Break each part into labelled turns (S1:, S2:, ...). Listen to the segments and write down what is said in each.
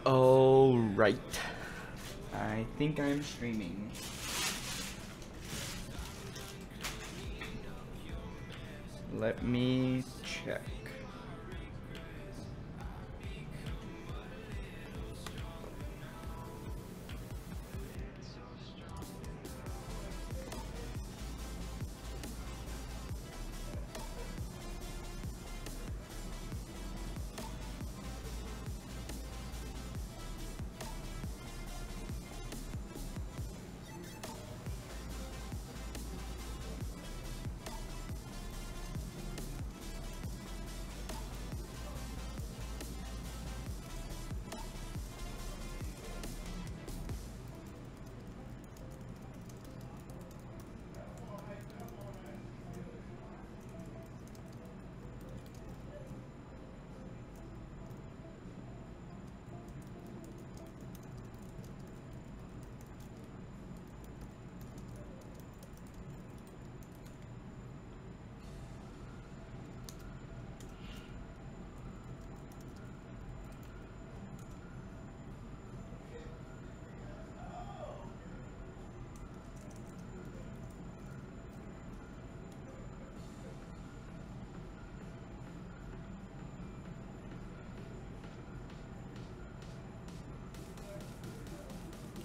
S1: Oh, right. I think I'm streaming. Let me check.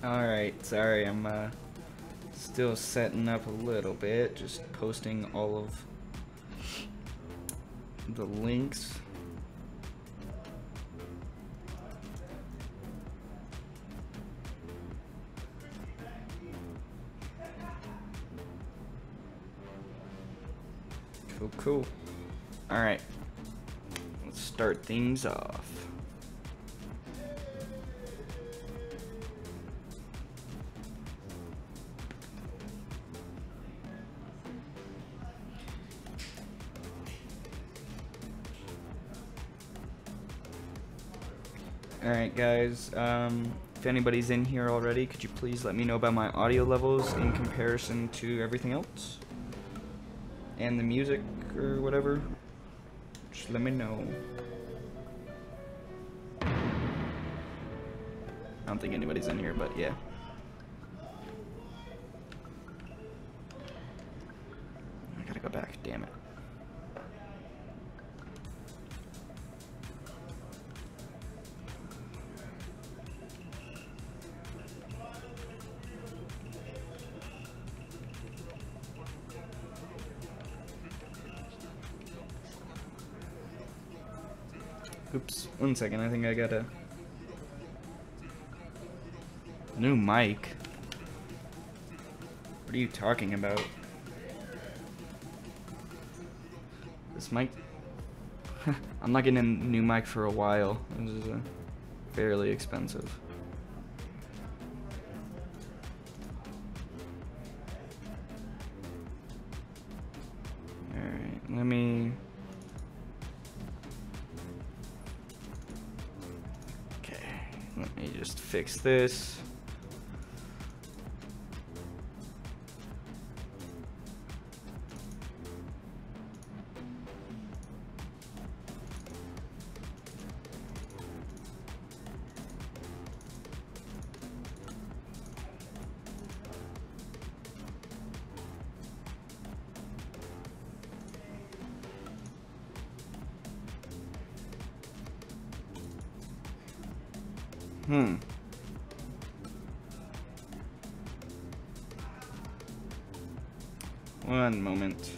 S1: Alright, sorry, I'm still setting up a little bit, just posting all of the links. Cool. Alright, let's start things off. Alright guys, if anybody's in here already, could you please let me know about my audio levels in comparison to everything else? And the music or whatever? Just let me know. I don't think anybody's in here, but yeah. I gotta go back, damn it. Oops, 1 second, I think I got a new mic. What are you talking about? This mic? I'm not getting a new mic for a while. This is fairly expensive. Alright, let me... Let me just fix this. One moment.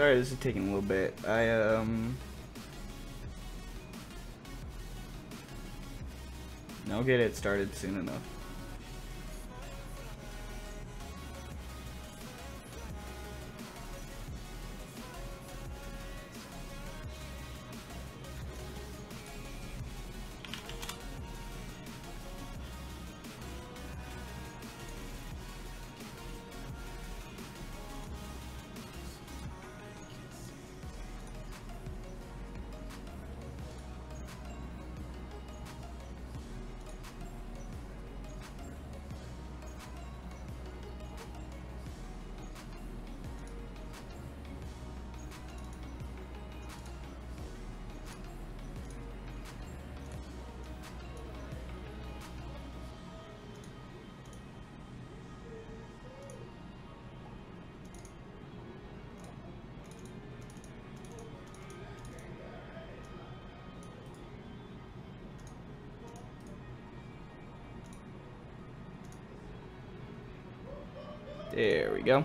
S1: Sorry, this is taking a little bit. I'll get it started soon enough. There we go.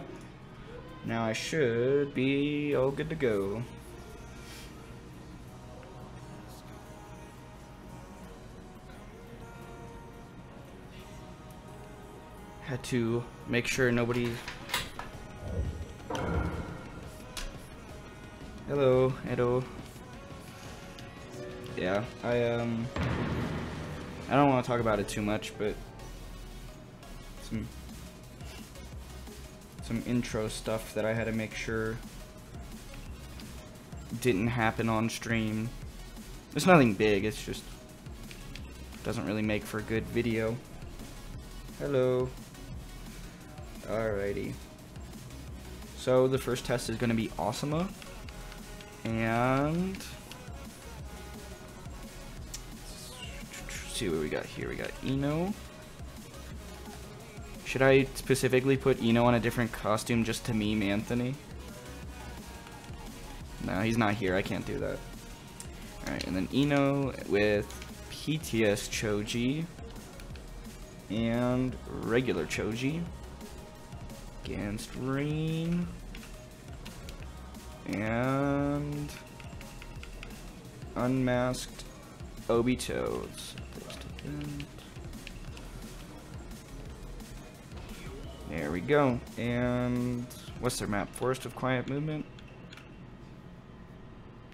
S1: Now I should be all good to go. Had to make sure nobody... Hello, Edo. Yeah, I don't want to talk about it too much, but some intro stuff that I had to make sure didn't happen on stream. It's nothing big, it's just doesn't really make for a good video. Hello. Alrighty. So the first test is going to be Asuma, and let's see what we got here. We got Ino. Should I specifically put Ino on a different costume just to meme Anthony? No, he's not here. I can't do that. Alright, and then Ino with PTS Choji and regular Choji against Rain and unmasked Obito. There we go. And what's their map? Forest of Quiet Movement?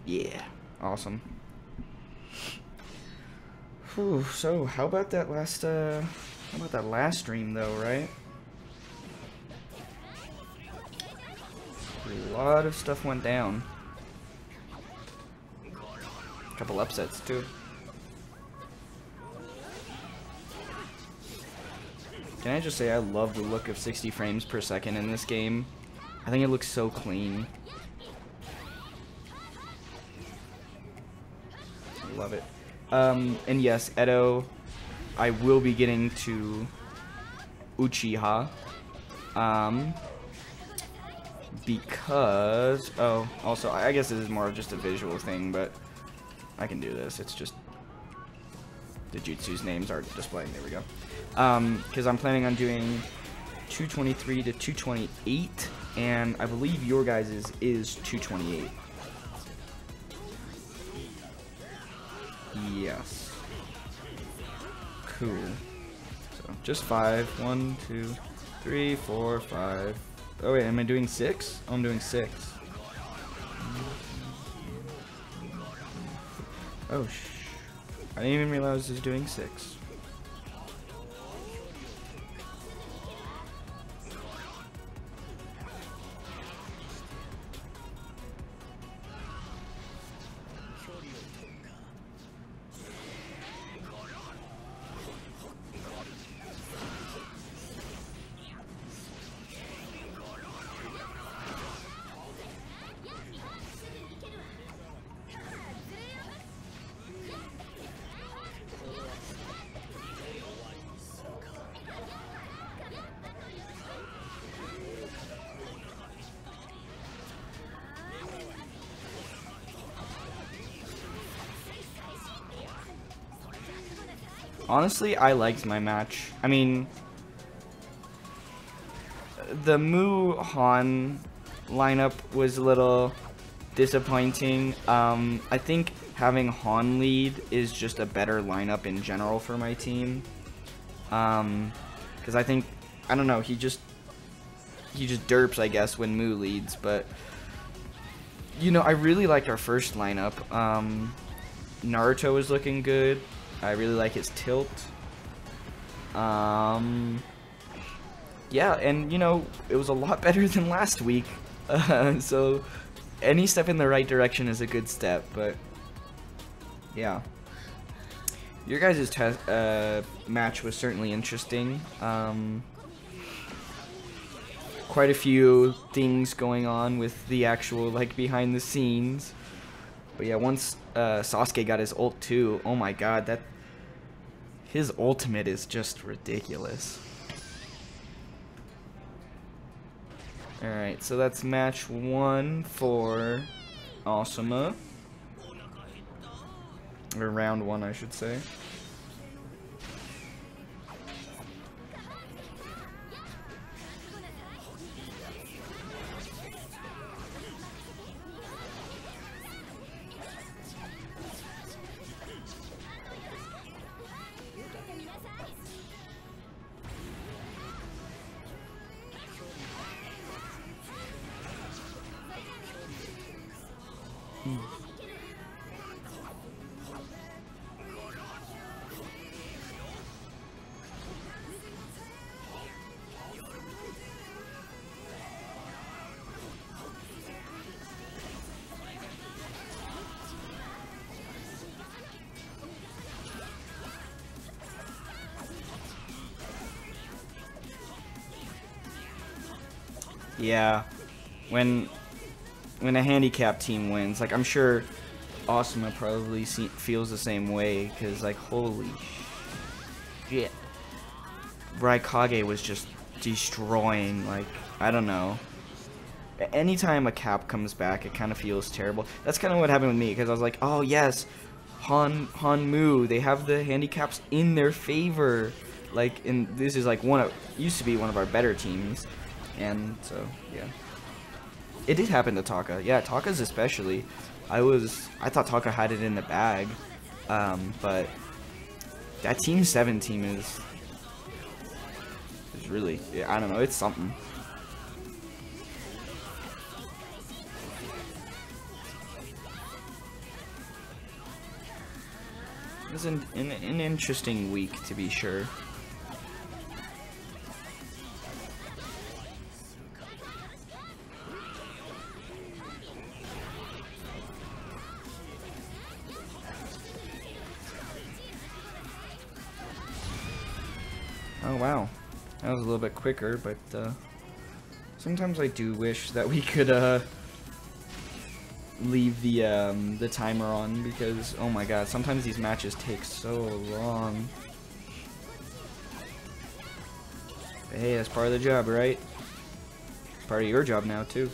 S1: Yeah. Awesome. Whew, so how about that last stream though, right? A lot of stuff went down. A couple upsets too. Can I just say I love the look of 60 frames per second in this game. I think it looks so clean. I love it. And yes, Edo, I will be getting to Uchiha. Because, oh, also, I guess this is more of just a visual thing, but I can do this. It's just the jutsu's names are displaying. There we go. Because I'm planning on doing 223 to 228, and I believe your guys' is 228. Yes. Cool. So, just 5. 1, 2, 3, 4, 5. Oh wait, am I doing 6? Oh, I'm doing 6. Oh, I didn't even realize I was doing 6. Honestly, I liked my match. I mean, the Mu Han lineup was a little disappointing. I think having Han lead is just a better lineup in general for my team. Because I think, I don't know, he just derps, I guess, when Mu leads. But you know, I really liked our first lineup. Naruto was looking good. I really like his tilt. Yeah, and you know, it was a lot better than last week. So any step in the right direction is a good step, but yeah. Your guys' match was certainly interesting. Quite a few things going on with the actual, like, behind the scenes. But yeah, once Sasuke got his ult too, oh my god, his ultimate is just ridiculous. Alright, so that's match 1 for Asuma. Or round 1, I should say. Yeah, when a handicap team wins, like, I'm sure Asuma probably feels the same way, because, like, holy shit, Raikage was just destroying, like, I don't know. Anytime a cap comes back, it kind of feels terrible. That's kind of what happened with me, because I was like, oh yes, Hanmu, they have the handicaps in their favor. Like, and this is like used to be one of our better teams. And so, yeah. It did happen to Taka. Yeah, Taka's especially. I thought Taka had it in the bag. But that Team 7 team is really, yeah, I don't know, it's something. It was an interesting week, to be sure. Oh wow, that was a little bit quicker, but sometimes I do wish that we could leave the timer on, because oh my god, sometimes these matches take so long. But hey, that's part of the job, right? Part of your job now too.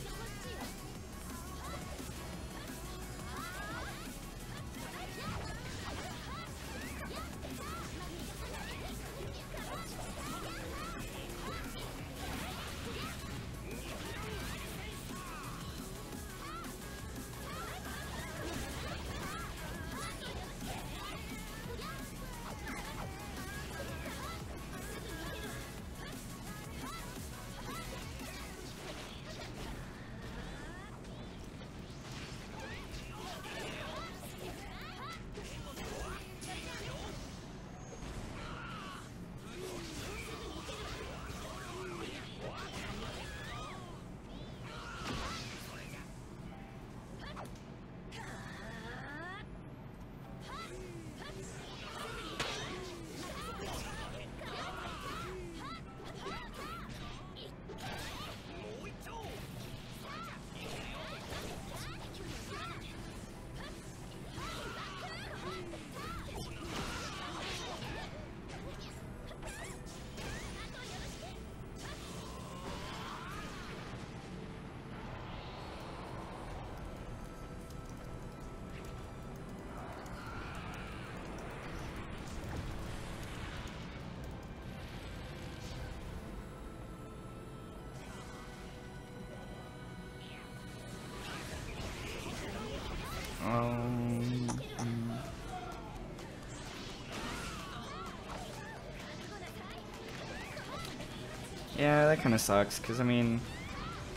S1: Yeah, that kind of sucks, because, I mean,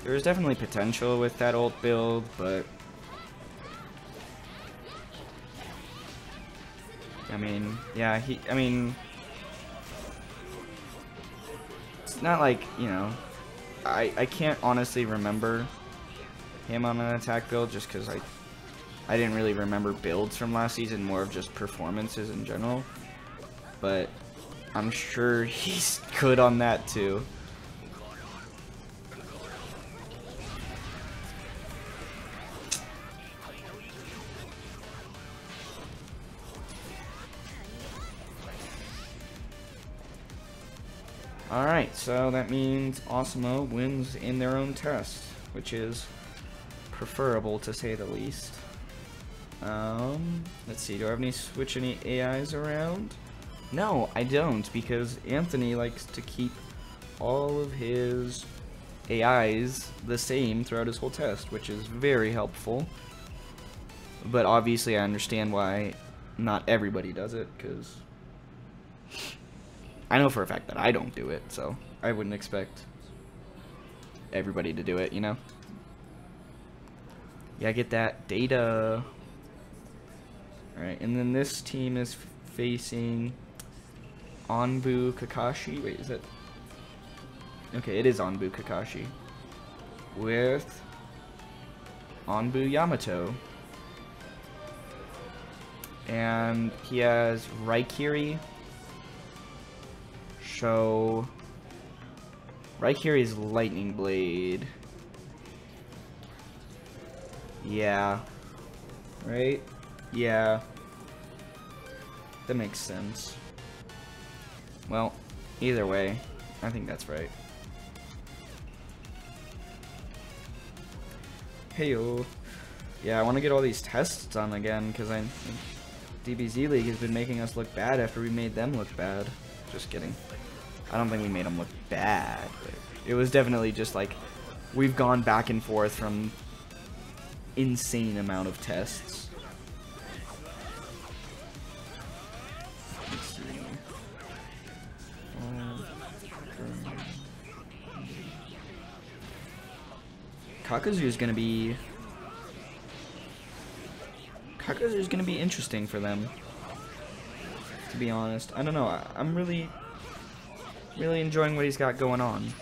S1: there was definitely potential with that ult build, but... I mean, yeah, it's not like, you know, I can't honestly remember him on an attack build just because I didn't really remember builds from last season, more of just performances in general, but I'm sure he's good on that too. Alright, so that means Asuma wins in their own test, which is preferable to say the least. Let's see, do I have any AIs around? No, I don't, because Anthony likes to keep all of his AIs the same throughout his whole test, which is very helpful. But obviously I understand why not everybody does it, because I know for a fact that I don't do it, so I wouldn't expect everybody to do it, you know? Yeah, get that data. Alright, and then this team is facing Anbu Kakashi. Wait, is that... Okay, it is Anbu Kakashi. With Anbu Yamato. And he has Raikiri. So Raikiri's Lightning Blade. Yeah. Right? Yeah. That makes sense. Well, either way, I think that's right. Heyo. Yeah, I want to get all these tests done again, because DBZ League has been making us look bad after we made them look bad. Just kidding. I don't think we made them look bad, but it was definitely just like we've gone back and forth from insane amount of tests. Let's see. Kakazu's gonna be interesting for them, to be honest. I don't know. I'm really enjoying what he's got going on.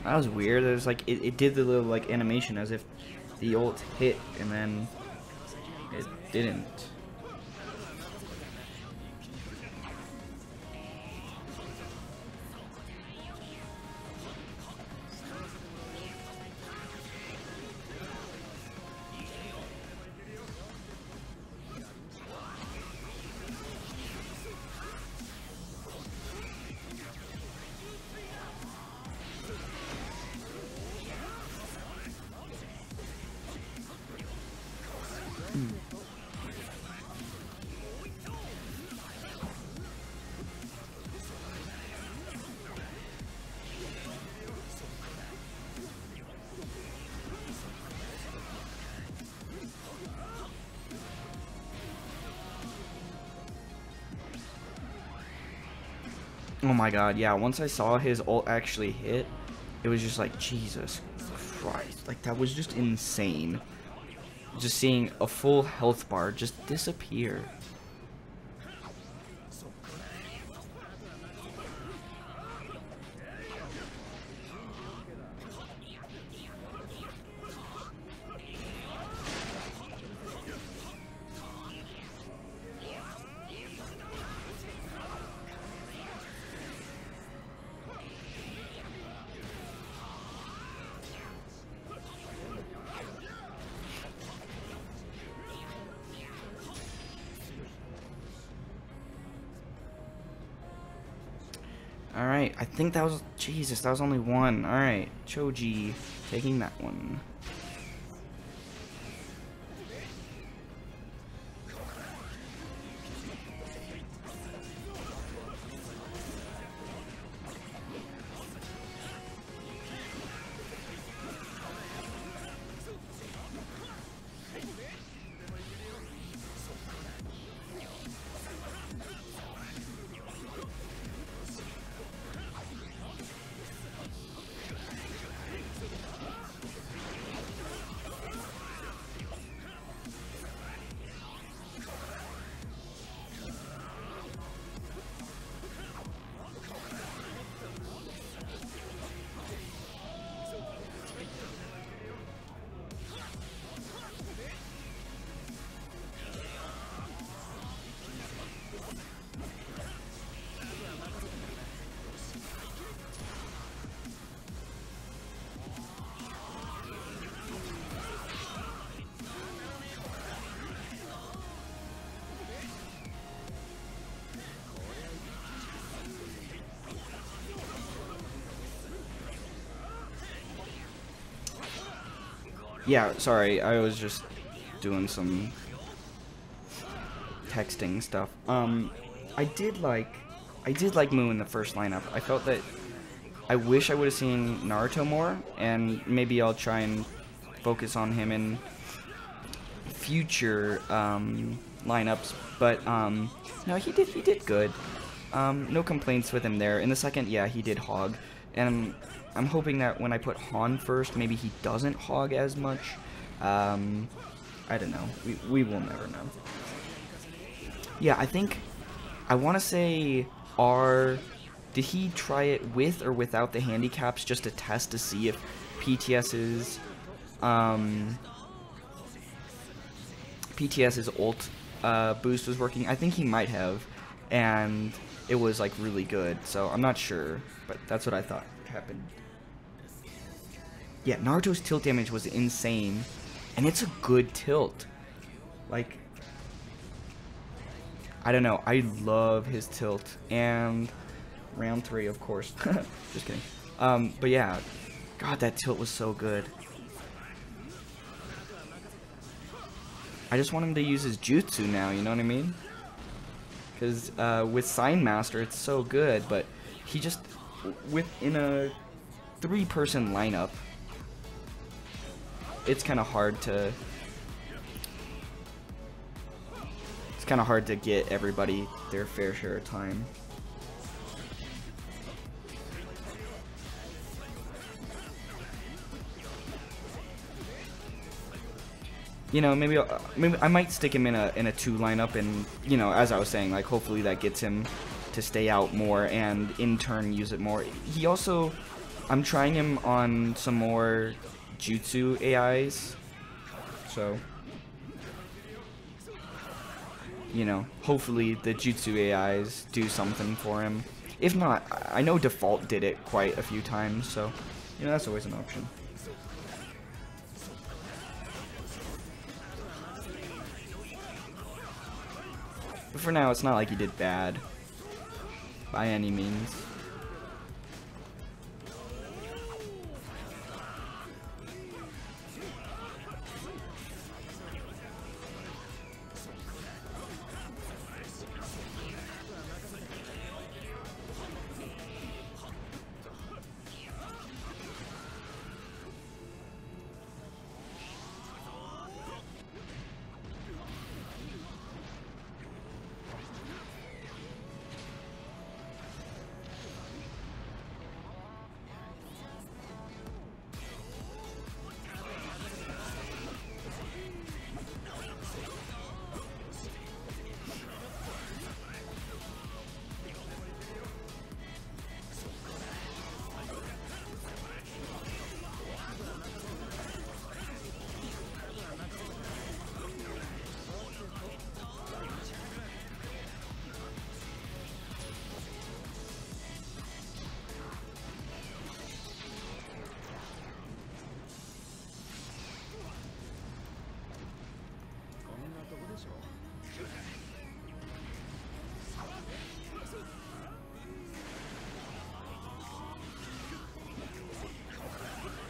S1: That was weird. It was like it did the little like animation as if the ult hit and then it didn't. Oh my god, yeah, once I saw his ult actually hit, it was just like, Jesus Christ. Like, that was just insane. Just seeing a full health bar just disappear. Alright, I think that was... Jesus, that was only one. Alright, Choji taking that one. Yeah, sorry, I was just doing some texting stuff. I did like Moo in the first lineup. I felt that I wish I would have seen Naruto more, and maybe I'll try and focus on him in future lineups. But no, he did good. No complaints with him there. In the second, yeah, he did hog, and I'm hoping that when I put Han first, maybe he doesn't hog as much. I don't know. We will never know. Yeah, I want to say did he try it with or without the handicaps just to test to see if PTS's ult boost was working? I think he might have, and it was like really good. So I'm not sure, but that's what I thought happened. Yeah, Naruto's tilt damage was insane, and it's a good tilt. Like, I don't know, I love his tilt, and round 3, of course. Just kidding. But yeah, God, that tilt was so good. I just want him to use his jutsu now, you know what I mean? Because with Sign Master, it's so good, but he just, in a 3-person lineup, it's kind of hard to get everybody their fair share of time. You know, maybe I might stick him in a 2 lineup, and you know, as I was saying, like hopefully that gets him to stay out more and in turn use it more. He also, I'm trying him on some more jutsu AIs, so you know, hopefully the jutsu AIs do something for him. If not, I know default did it quite a few times, so you know, that's always an option. But for now, it's not like he did bad by any means.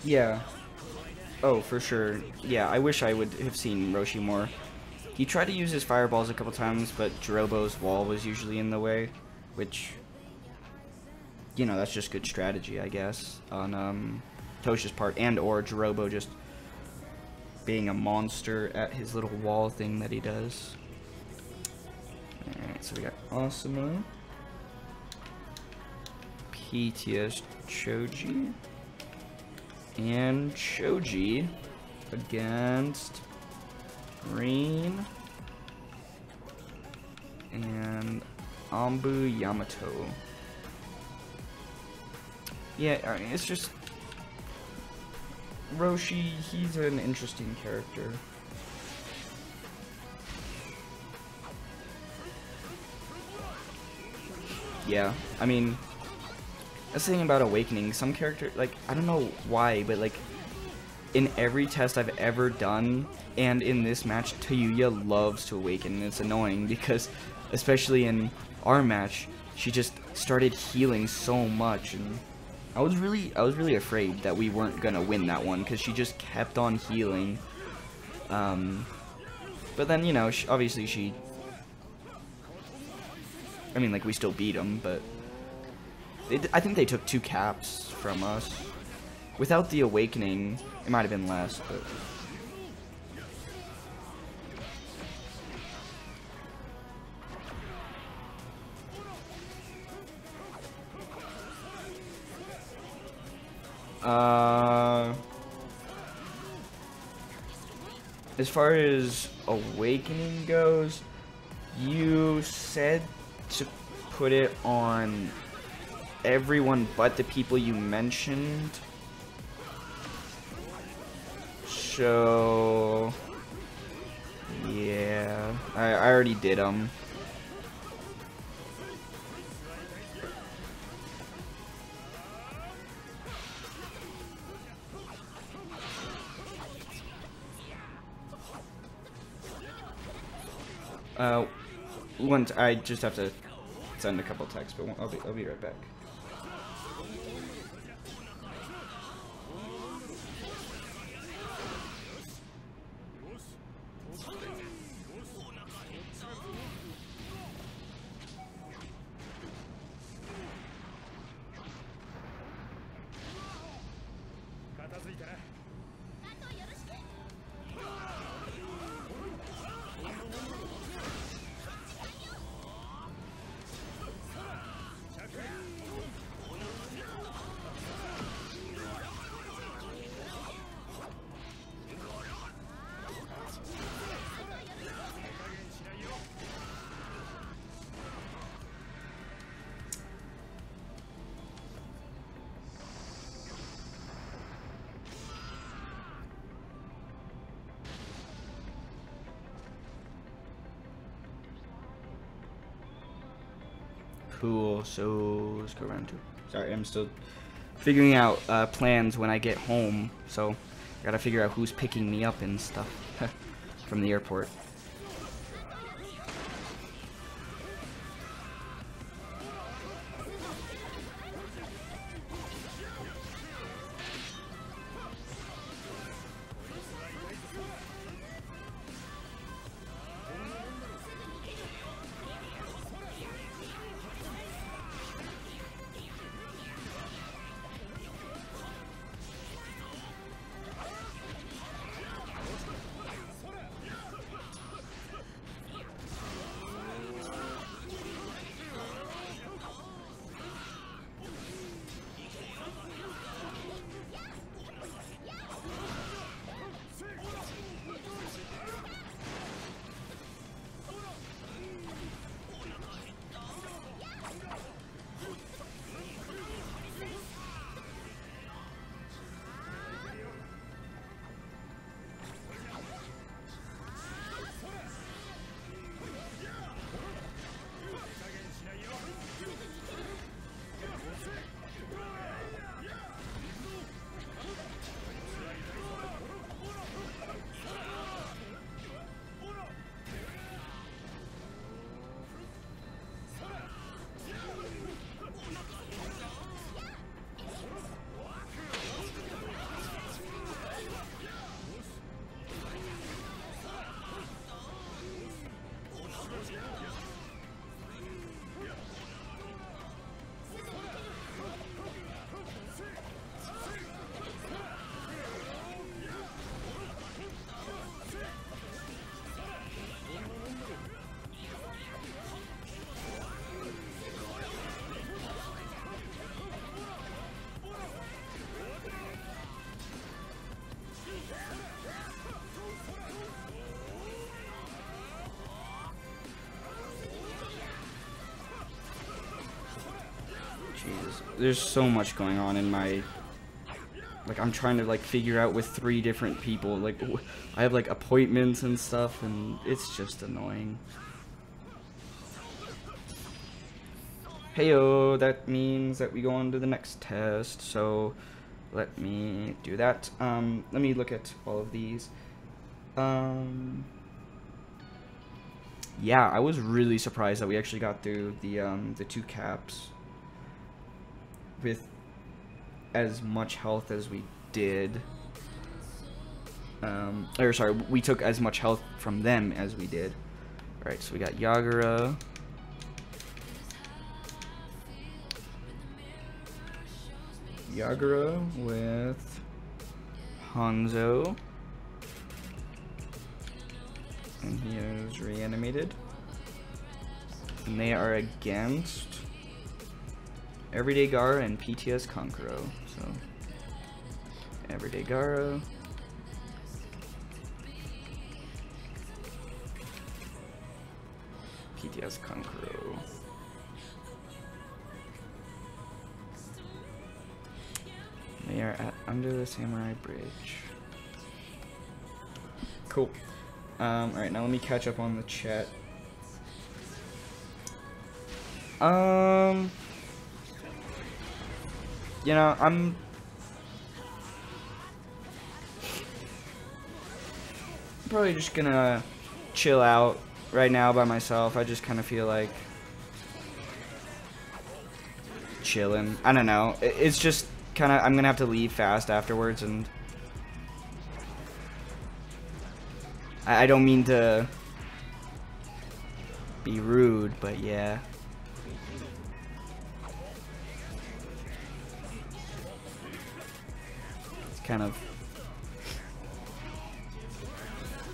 S1: Yeah. Oh, for sure. Yeah, I wish I would have seen Roshi more. He tried to use his fireballs a couple times, but Jirobo's wall was usually in the way, which, you know, that's just good strategy, I guess, on Tosha's part, and or Jirobo just being a monster at his little wall thing that he does. Alright, so we got Asuma, PTS Choji, and Choji against Green and Ambu Yamato. Yeah, I mean, it's just Roshi, he's an interesting character. Yeah, I mean, that's the thing about Awakening. Some character, like, I don't know why, but like, in every test I've ever done, and in this match, Tayuya loves to awaken, and it's annoying because, especially in our match, she just started healing so much, and I was really afraid that we weren't gonna win that one because she just kept on healing. But then, you know, obviously she. I mean, like, we still beat them, but I think they took 2 caps from us. Without the Awakening, it might have been less, but. As far as Awakening goes, you said to put it on everyone but the people you mentioned. So, yeah, I already did them. Once I just have to send a couple texts, but I'll be right back. Cool, so let's go around 2. Sorry, I'm still figuring out plans when I get home, so gotta figure out who's picking me up and stuff from the airport. there's so much going on in my, like, I'm trying to like figure out with 3 different people, like I have like appointments and stuff, and it's just annoying. Heyo, that means that we go on to the next test, so let me do that. Let me look at all of these. Yeah, I was really surprised that we actually got through the 2 caps with as much health as we did. Or sorry, we took as much health from them as we did. Alright, so we got Yagura. Yagura with Hanzo. And he is reanimated. And they are against Everyday Gara and PTS Kankuro. So, Everyday Gara. PTS Kankuro. They are at under the Samurai Bridge. Cool. Alright, now let me catch up on the chat. You know, I'm probably just gonna chill out right now by myself. I just kind of feel like chilling. I don't know. It's just kind of, I'm gonna have to leave fast afterwards, and I don't mean to be rude, but yeah. It's kind of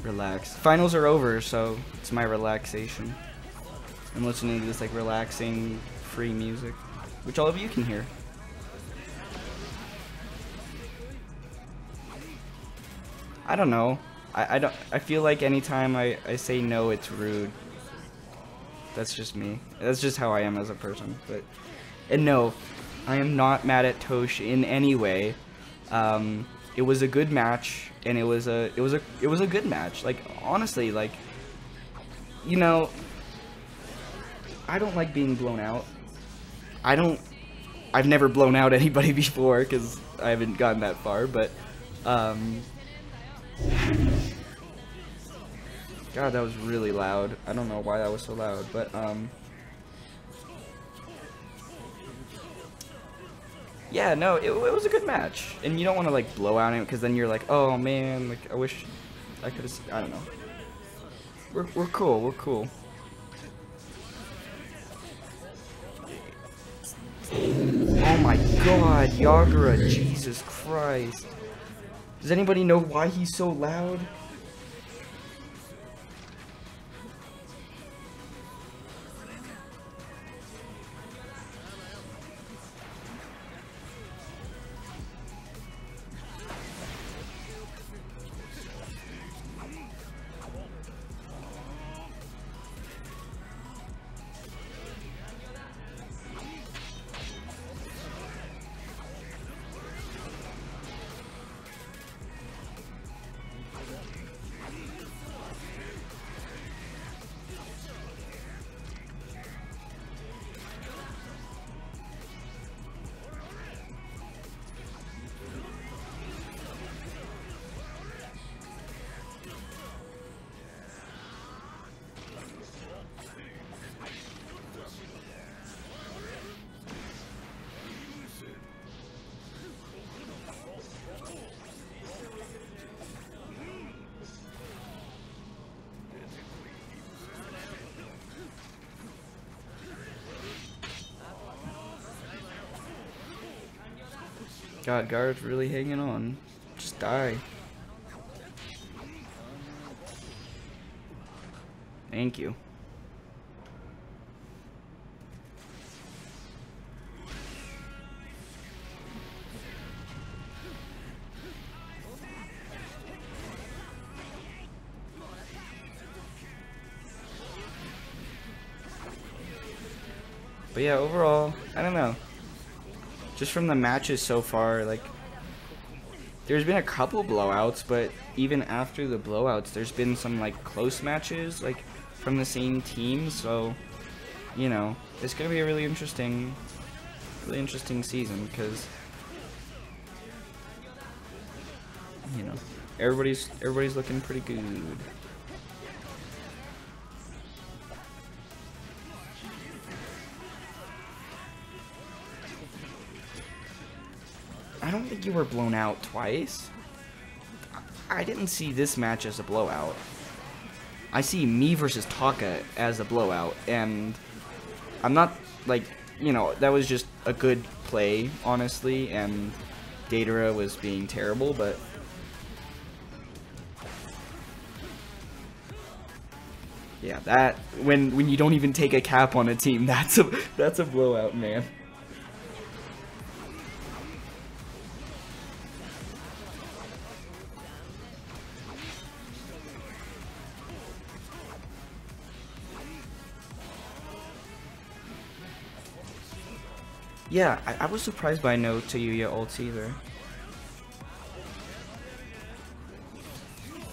S1: relaxed. Finals are over, so it's my relaxation. I'm listening to this like relaxing, free music, which all of you can hear. I don't know. I feel like anytime I say no, it's rude. That's just me. That's just how I am as a person. And no, I am not mad at Tosh in any way. It was a good match, and it was a good match. Like, honestly, like, you know, I don't like being blown out. I've never blown out anybody before because I haven't gotten that far, but God, that was really loud. I don't know why that was so loud, but yeah, no, it was a good match, and you don't want to like blow out it because then you're like, oh man, like I wish I could have. I don't know. We're cool. We're cool. Oh my God, Yagura, Jesus Christ! Does anybody know why he's so loud? God, Guard's really hanging on. Just die. Thank you. But yeah, overall, I don't know. just from the matches so far, like, there's been a couple blowouts, but even after the blowouts, there's been some, like, close matches, like, from the same team, so, you know, it's gonna be a really interesting season, because, you know, everybody's looking pretty good. I don't think you were blown out twice. I didn't see this match as a blowout. I see me versus Taka as a blowout, and I'm not, like, you know, that was just a good play, honestly, and Datara was being terrible, but yeah, that when you don't even take a cap on a team, that's a blowout, man. Yeah, I was surprised by no Tayuya ults either.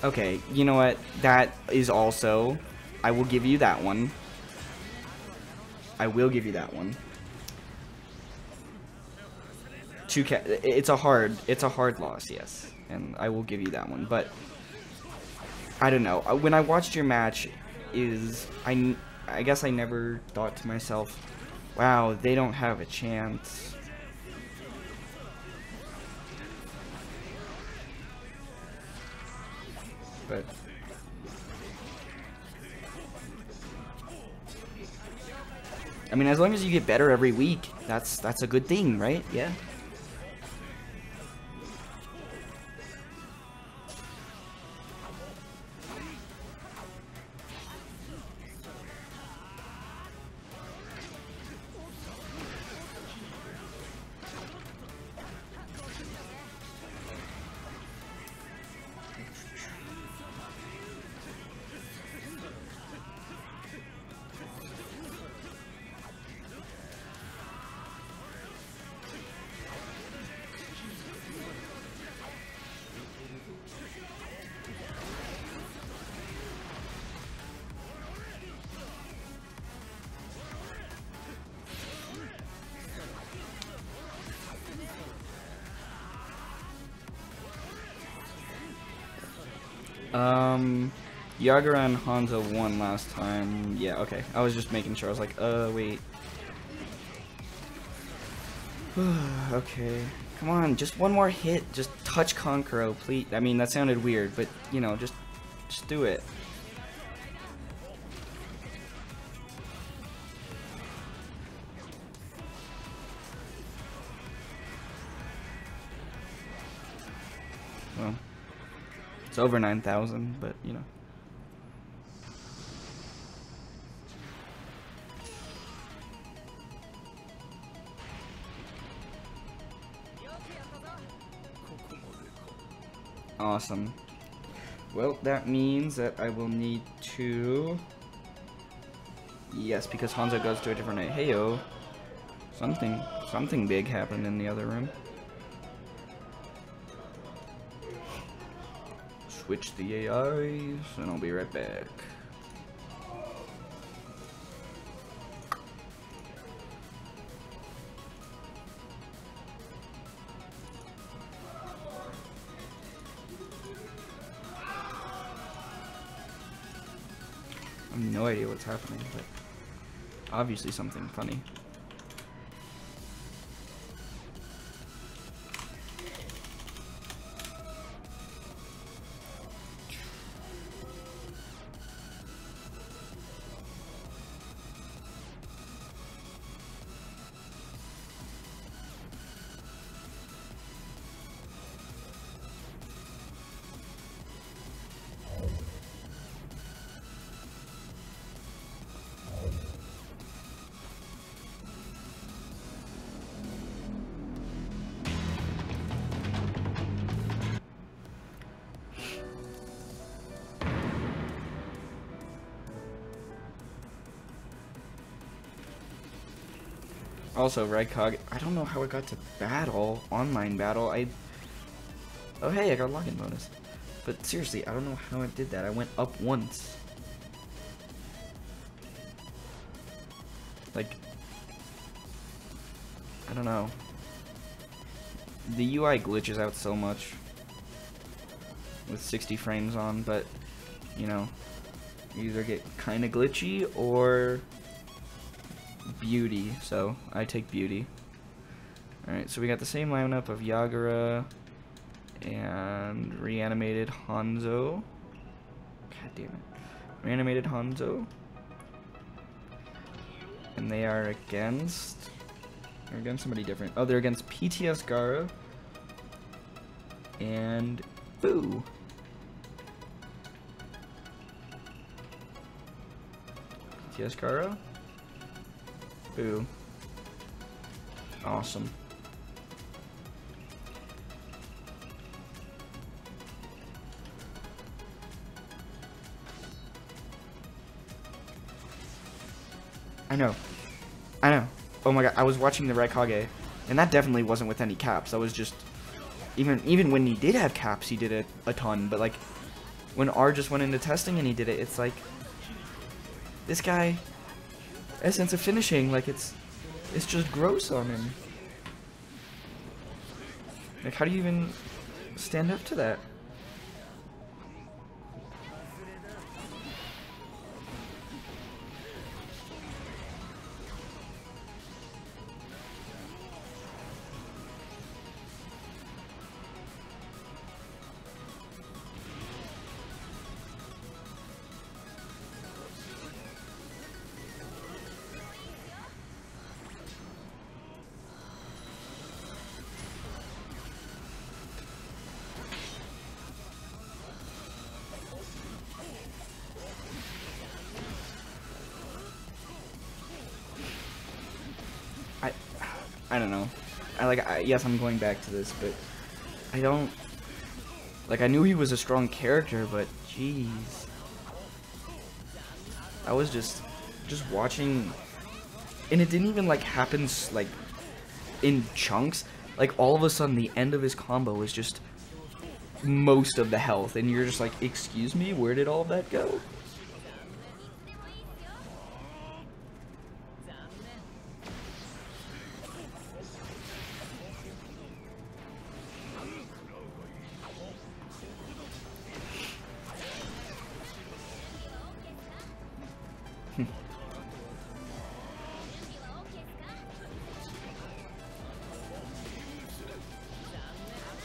S1: Okay, you know what? That is also... I will give you that one. I will give you that one. It's a hard loss, yes. And I will give you that one, but... I don't know. When I watched your match, I guess I never thought to myself, wow, they don't have a chance. But I mean, as long as you get better every week, that's a good thing, right? Yeah. Yagura and Hanzo won last time. Yeah, okay. I was just making sure. I was like, wait. Okay. Come on, just one more hit. Just touch Konkuro, please. I mean, that sounded weird, but, you know, just do it. Well, it's over 9,000, but, you know. Awesome. Well, that means that I will need to... Yes, because Hanzo goes to a different night. Heyo. Something big happened in the other room. Switch the AIs, and I'll be right back. I have no idea what's happening, but obviously something funny. Also, Raikage, I don't know how it got to battle, online battle. Oh hey, I got a login bonus. But seriously, I don't know how it did that. I went up once. Like, I don't know. The UI glitches out so much with 60 frames on, but, you know, you either get kind of glitchy or beauty, so I take beauty. Alright, so we got the same lineup of Yagura and reanimated Hanzo. God damn it. Reanimated Hanzo. And they are against... They're against somebody different. Oh, they're against PTS Gara and Boo. PTS Gara? Boo. Awesome. I know. Oh my god, I was watching the Raikage, and that definitely wasn't with any caps. That was just... Even when he did have caps, he did it a ton, but like, when R just went into testing and he did it, it's like... This guy... Essence of finishing, like it's just gross on him. Like, how do you even stand up to that? I don't know. Yes, I'm going back to this, but I don't... Like, I knew he was a strong character, but jeez. I was just watching, and it didn't even, like, happen, like, in chunks. Like, all of a sudden, the end of his combo was just most of the health, and you're just like, excuse me, where did all of that go?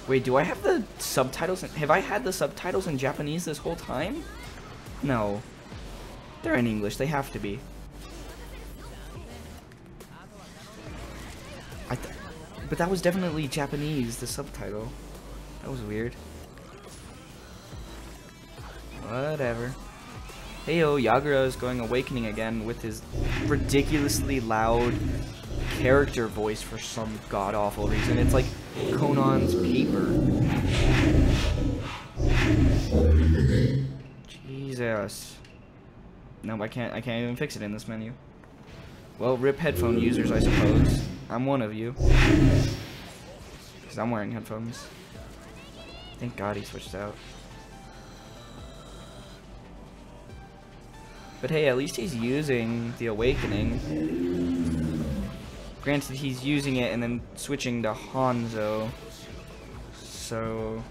S1: Wait, do I have the subtitles? Have I had the subtitles in Japanese this whole time? No. They're in English. They have to be. But that was definitely Japanese, the subtitle. That was weird. Whatever. Heyo, Yagura is going Awakening again with his ridiculously loud character voice for some god-awful reason. It's like Conan's paper. Jesus. Nope, I can't even fix it in this menu. Well, rip headphone users, I suppose. I'm one of you. Because I'm wearing headphones. Thank God he switched out. But hey, at least he's using the Awakening. Granted, he's using it and then switching to Hanzo. So...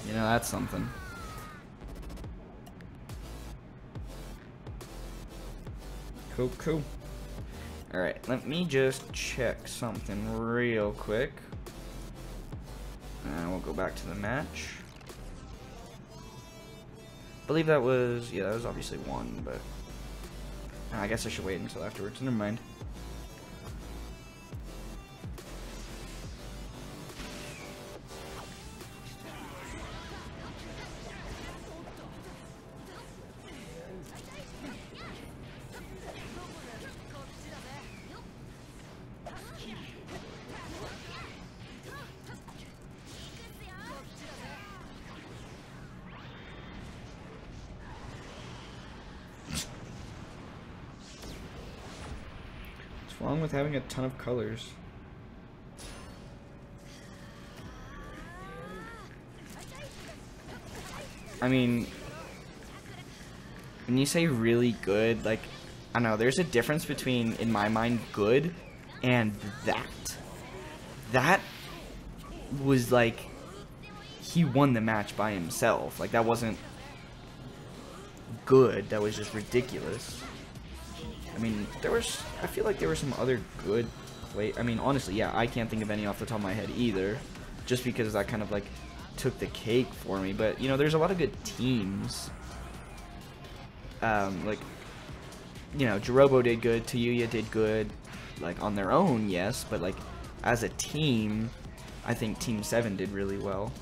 S1: you know, that's something. Cool. Alright, let me just check something real quick. And we'll go back to the match. I believe that was, yeah, that was obviously one, but I guess I should wait until afterwards. Never mind. What's wrong with having a ton of colors? I mean, when you say really good, like, I don't know, there's a difference between, in my mind, good and that. That was like, he won the match by himself. Like, that wasn't good, that was just ridiculous. I mean, I feel like there were some other good play. I mean, honestly, yeah, I can't think of any off the top of my head either, just because that kind of like took the cake for me. But you know, there's a lot of good teams. Like, you know, Jirobo did good, Tayuya did good, like on their own, yes, but like as a team, I think Team 7 did really well.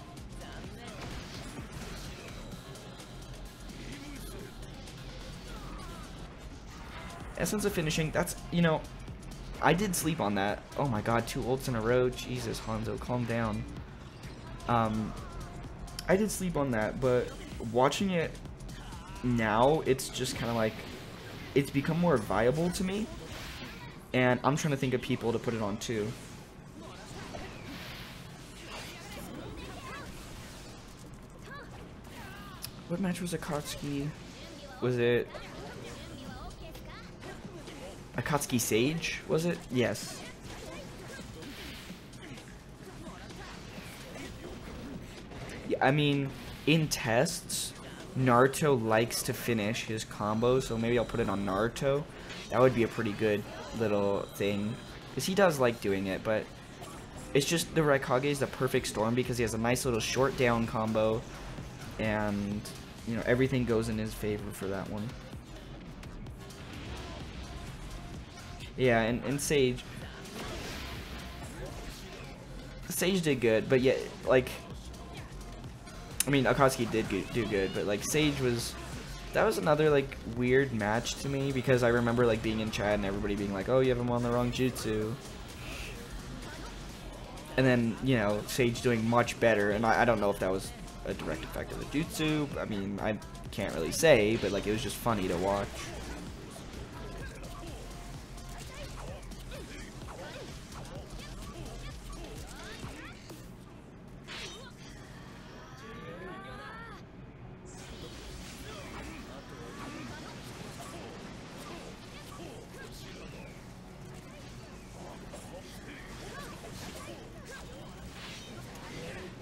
S1: Essence of finishing, that's, you know, I did sleep on that. Oh my god, 2 ults in a row. Jesus, Hanzo, calm down. I did sleep on that, but watching it now, it's just kind of like, it's become more viable to me, and I'm trying to think of people to put it on too. What match was Akatsuki? Was it Akatsuki Sage? Was it? Yes. Yeah, I mean, in tests, Naruto likes to finish his combos, so maybe I'll put it on Naruto. That would be a pretty good little thing, because he does like doing it, but it's just the Raikage is the perfect storm because he has a nice little short down combo, and you know, everything goes in his favor for that one. Yeah, and Sage did good, but yeah, like, I mean, Akatsuki did do good, but like Sage that was another like weird match to me, because I remember like being in chat and everybody being like, oh, you have him on the wrong jutsu, and then, you know, Sage doing much better, and I don't know if that was a direct effect of the jutsu. I mean, I can't really say, but like, it was just funny to watch.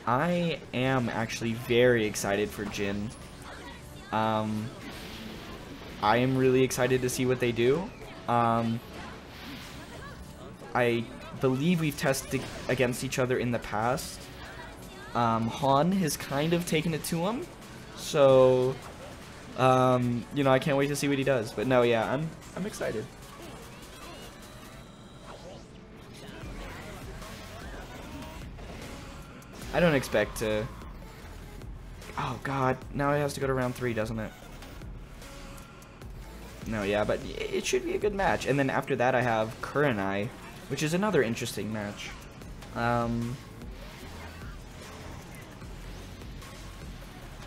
S1: I am actually very excited for Jin. I am really excited to see what they do. I believe we've tested against each other in the past. Han has kind of taken it to him, so you know, I can't wait to see what he does. But no, yeah, I'm excited. I don't expect to... Oh god, now it has to go to round 3, doesn't it? No, yeah, but it should be a good match. And then after that I have Kurenai, which is another interesting match.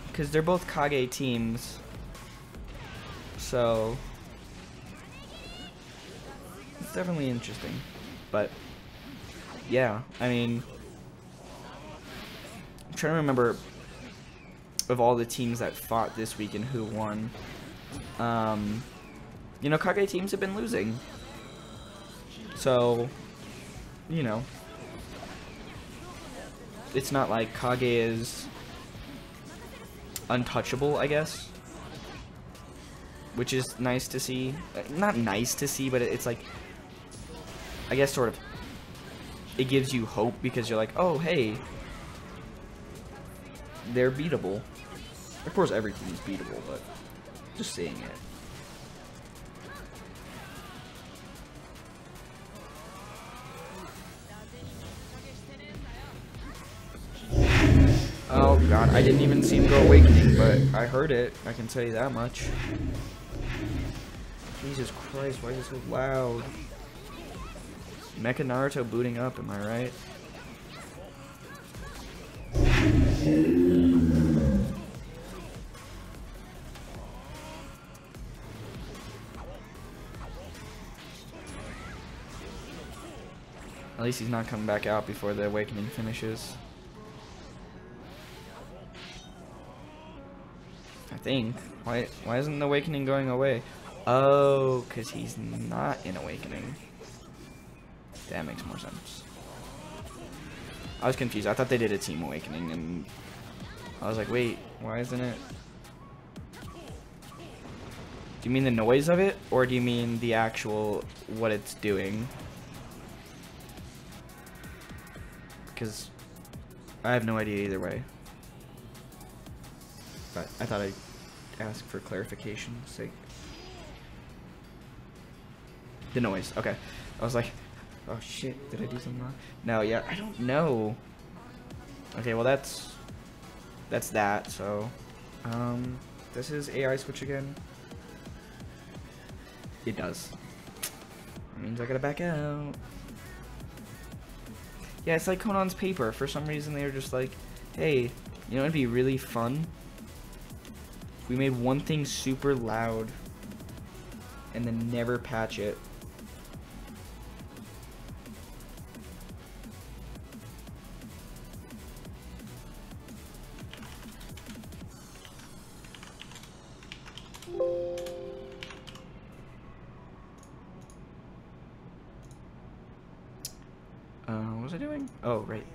S1: Because they're both Kage teams, so it's definitely interesting. But yeah, I mean, I'm trying to remember of all the teams that fought this week and who won. You know, Kage teams have been losing, so, you know, it's not like Kage is untouchable, I guess, which is nice to see. Not nice to see, but it's like, I guess, sort of, it gives you hope, because you're like, oh, hey, they're beatable. Of course, every team is beatable, but just saying it. Oh god, I didn't even see him go Awakening, but I heard it. I can tell you that much. Jesus Christ, why is it so loud? Mecha Naruto booting up, am I right? At least he's not coming back out before the awakening finishes. I think. Why isn't the awakening going away? Oh, because he's not in awakening. That makes more sense. I was confused. I thought they did a team awakening, and I was like, wait, why isn't it? Do you mean the noise of it, or do you mean the actual what it's doing? Because I have no idea either way. But I thought I'd ask for clarification's sake. The noise, okay. I was like, oh shit, did I do something wrong? No, yeah, I don't know. Okay, well that's that, so. This is AI switch again. It does. That means I gotta back out. Yeah, it's like Conan's paper. For some reason they were just like, hey, you know it'd be really fun? If we made one thing super loud and then never patch it. What was I doing? Oh, right.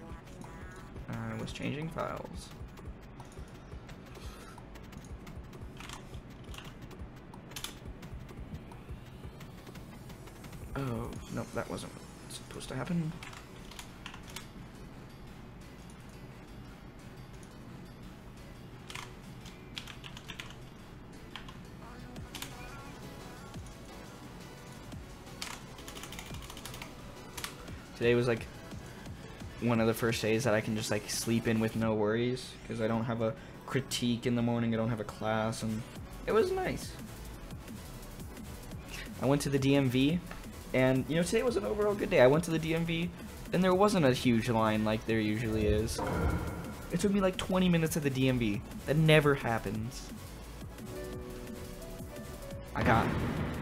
S1: I was changing files. Oh, no, that wasn't what's supposed to happen. Today was like one of the first days that I can just like sleep in with no worries because I don't have a critique in the morning, I don't have a class, and it was nice. I went to the DMV, and you know, today was an overall good day. I went to the DMV and there wasn't a huge line like there usually is. It took me like 20 minutes at the DMV. That never happens. I got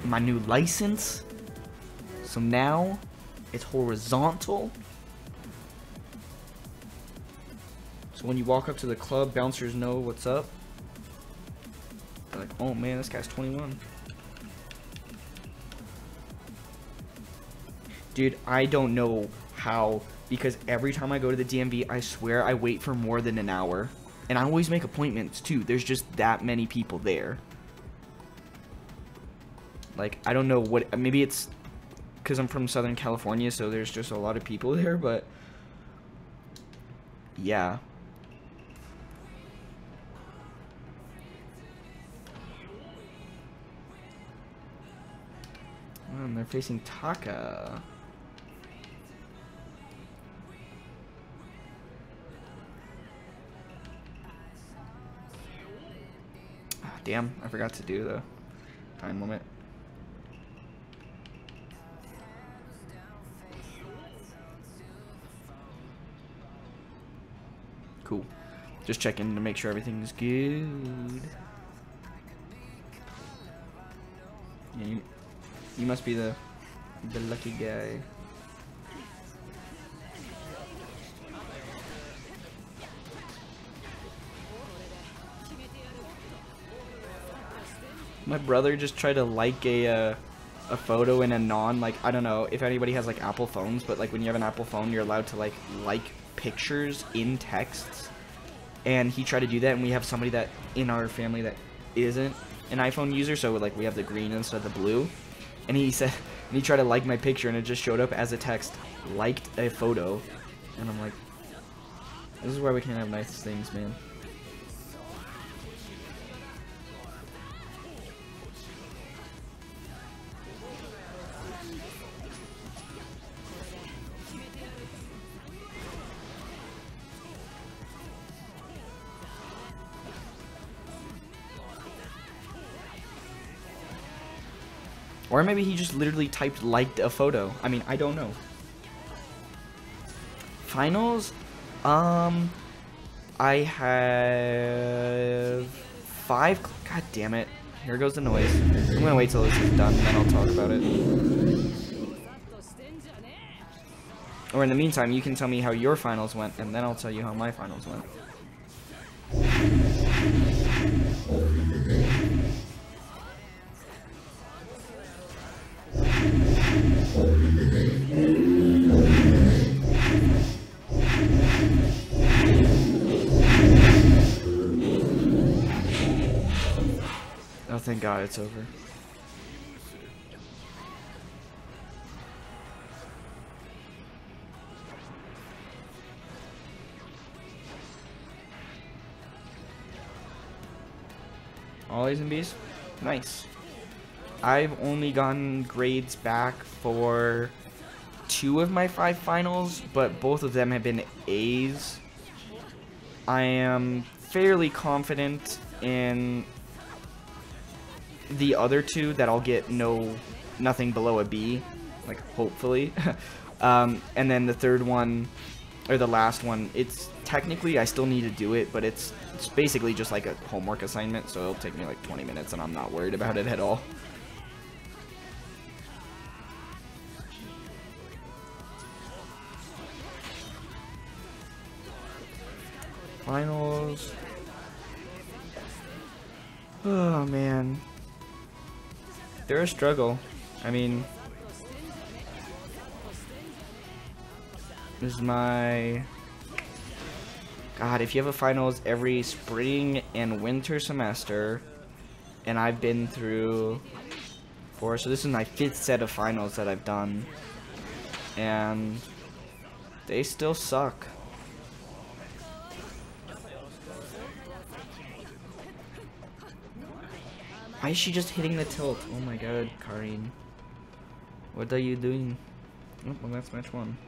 S1: my new license, so now it's horizontal. So when you walk up to the club, bouncers know what's up. They're like, oh man, this guy's 21. Dude, I don't know how, because every time I go to the DMV, I swear I wait for more than an hour. And I always make appointments too. There's just that many people there. Like, I don't know what, maybe it's because I'm from Southern California, so there's just a lot of people there, but yeah. And they're facing Taka. Ah, damn, I forgot to do the time limit. Cool. Just checking to make sure everything's good. Yeah, you must be the lucky guy. My brother just tried to like a photo in a like, I don't know if anybody has like Apple phones, but like when you have an Apple phone, you're allowed to like pictures in texts, and he tried to do that, and we have somebody that in our family that isn't an iPhone user, so like we have the green instead of the blue, and he said, and he tried to like my picture, and it just showed up as a text, liked a photo, and I'm like, this is why we can't have nice things, man. Or maybe he just literally typed liked a photo. I mean, I don't know. Finals? I have 5. God damn it. Here goes the noise. I'm gonna wait till this is done and then I'll talk about it. Or in the meantime, you can tell me how your finals went, and then I'll tell you how my finals went. Oh, thank God it's over. All A's and B's? Nice. I've only gotten grades back for 2 of my 5 finals, but both of them have been A's. I am fairly confident in the other 2 that I'll get nothing below a B, like hopefully. And then the third one, or the last one, it's technically I still need to do it, but it's basically just like a homework assignment, so it'll take me like 20 minutes and I'm not worried about it at all. Finals. Oh man. They're a struggle. I mean, this is my... God, if you have a finals every spring and winter semester, and I've been through 4, so this is my 5th set of finals that I've done, and they still suck. Why is she just hitting the tilt? Oh my God, Karin. What are you doing? Oh, well, that's match 1.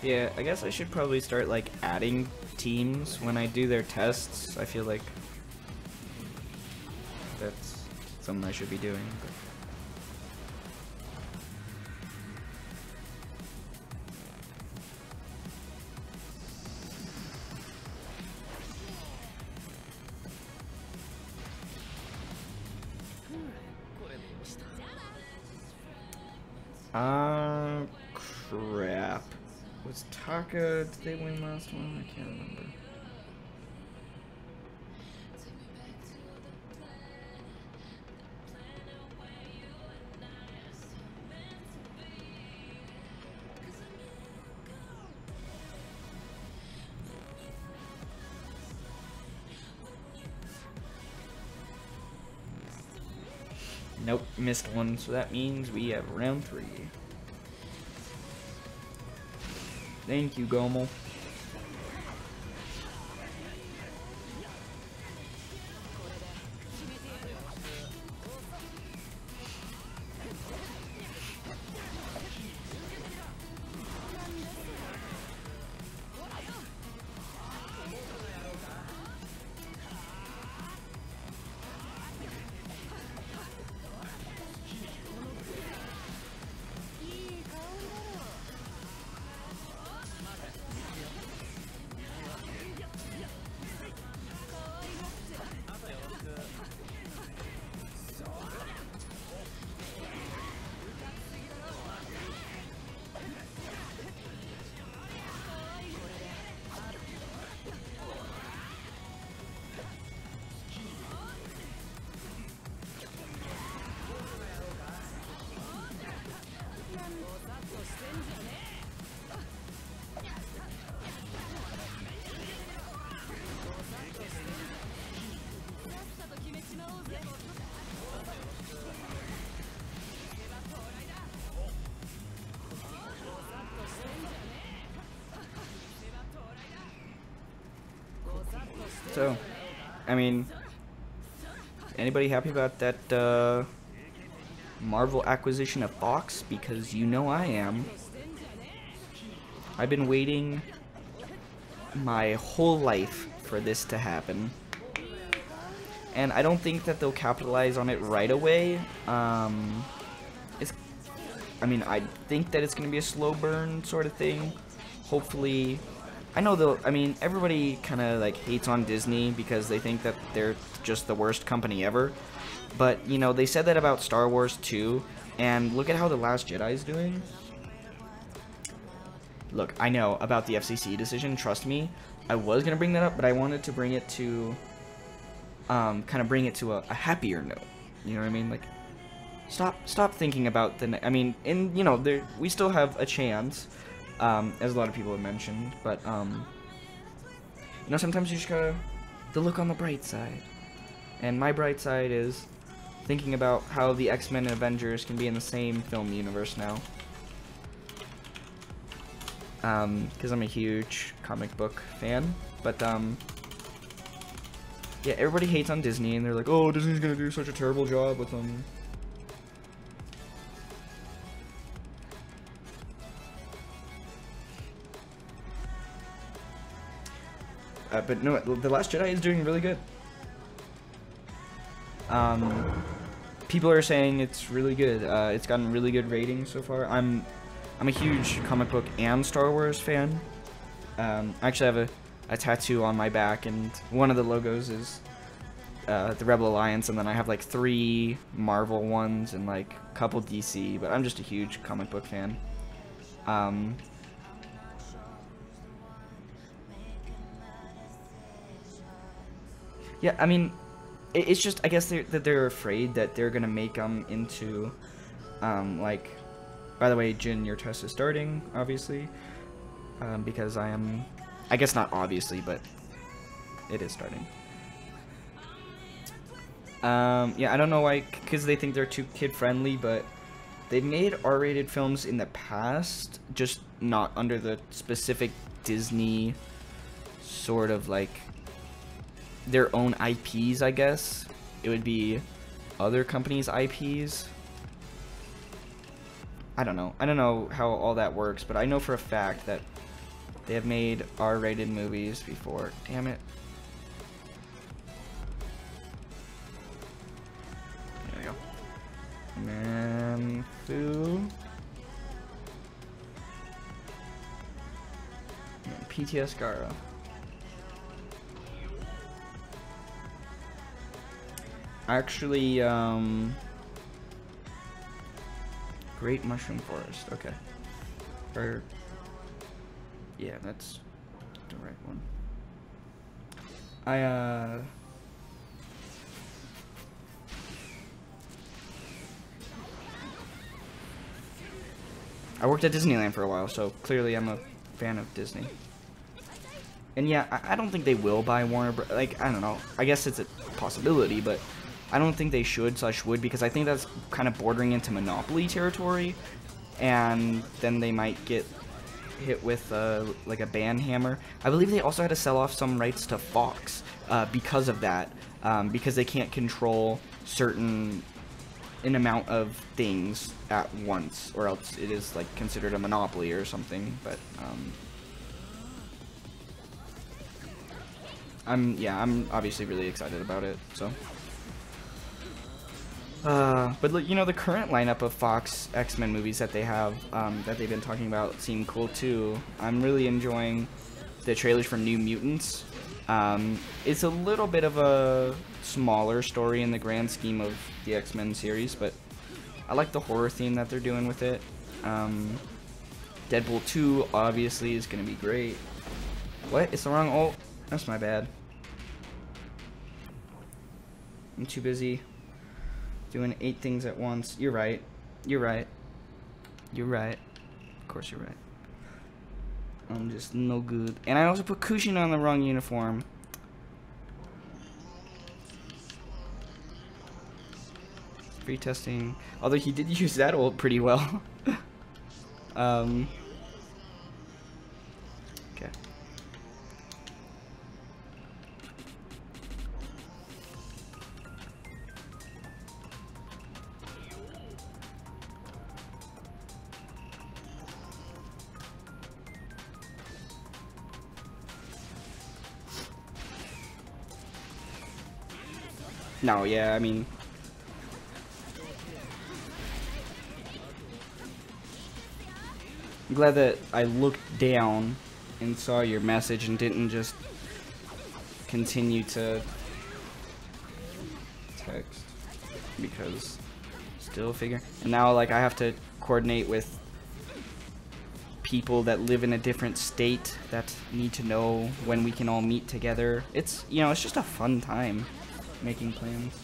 S1: Yeah, I guess I should probably start like adding teams when I do their tests. I feel like that's something I should be doing. Crap. Was Taka, did they win last one? I can't remember. Nope, missed one, so that means we have round 3. Thank you, Gomo. So, I mean, anybody happy about that Marvel acquisition of Fox? Because you know I am. I've been waiting my whole life for this to happen. And I don't think that they'll capitalize on it right away. I mean, I think that it's going to be a slow burn sort of thing. Hopefully, I know they'll, I mean, everybody kind of like hates on Disney because they think that they're just the worst company ever. But, you know, they said that about Star Wars too. And look at how The Last Jedi is doing. Look, I know about the FCC decision, trust me. I was going to bring that up, but I wanted to bring it to, kind of bring it to a happier note. You know what I mean? Like, stop thinking about the, I mean, you know, we still have a chance, as a lot of people have mentioned, but, you know, sometimes you just gotta look on the bright side. And my bright side is thinking about how the X-Men and Avengers can be in the same film universe now. Because I'm a huge comic book fan, but, yeah, everybody hates on Disney, and they're like, oh, Disney's gonna do such a terrible job with them. But no, The Last Jedi is doing really good. People are saying it's really good. It's gotten really good ratings so far. I'm a huge comic book and Star Wars fan. I actually have a tattoo on my back, and one of the logos is the Rebel Alliance, and then I have like 3 Marvel ones and like a couple DC, but I'm just a huge comic book fan. Yeah, I mean, it's just, I guess they're afraid that they're gonna make them into, like, by the way, Jin, your test is starting, obviously, because I guess not obviously, but it is starting. Yeah, I don't know why, because they think they're too kid-friendly, but they've made R-rated films in the past, just not under the specific Disney sort of, like, their own IPs, I guess. It would be other companies' IPs. I don't know how all that works, but I know for a fact that they have made R-rated movies before. Damn it. There we go. Manfu. PTS Gara. Actually, Great Mushroom Forest, okay. Yeah, that's the right one. I worked at Disneyland for a while, so clearly I'm a fan of Disney. And yeah, I don't think they will buy Warner Bros. Like, I don't know. I guess it's a possibility, but I don't think they should/would, because I think that's kind of bordering into monopoly territory, and then they might get hit with like a ban hammer. I believe they also had to sell off some rights to Fox because of that, because they can't control an amount of things at once, or else it is like considered a monopoly or something. But I'm obviously really excited about it. So. But look, you know, the current lineup of Fox X-Men movies that they have, that they've been talking about seem cool too. I'm really enjoying the trailers for New Mutants. It's a little bit of a smaller story in the grand scheme of the X-Men series, but I like the horror theme that they're doing with it. Deadpool 2 obviously is going to be great. What? It's the wrong ult? That's my bad. I'm too busy doing 8 things at once. You're right. You're right. You're right. Of course you're right. I'm just no good. And I also put Kushin on the wrong uniform. Free testing. Although he did use that ult pretty well. Okay. No, yeah, I mean, I'm glad that I looked down and saw your message and didn't just continue to text, because still figure. And now, like, I have to coordinate with people that live in a different state that need to know when we can all meet together. It's, you know, it's just a fun time making plans.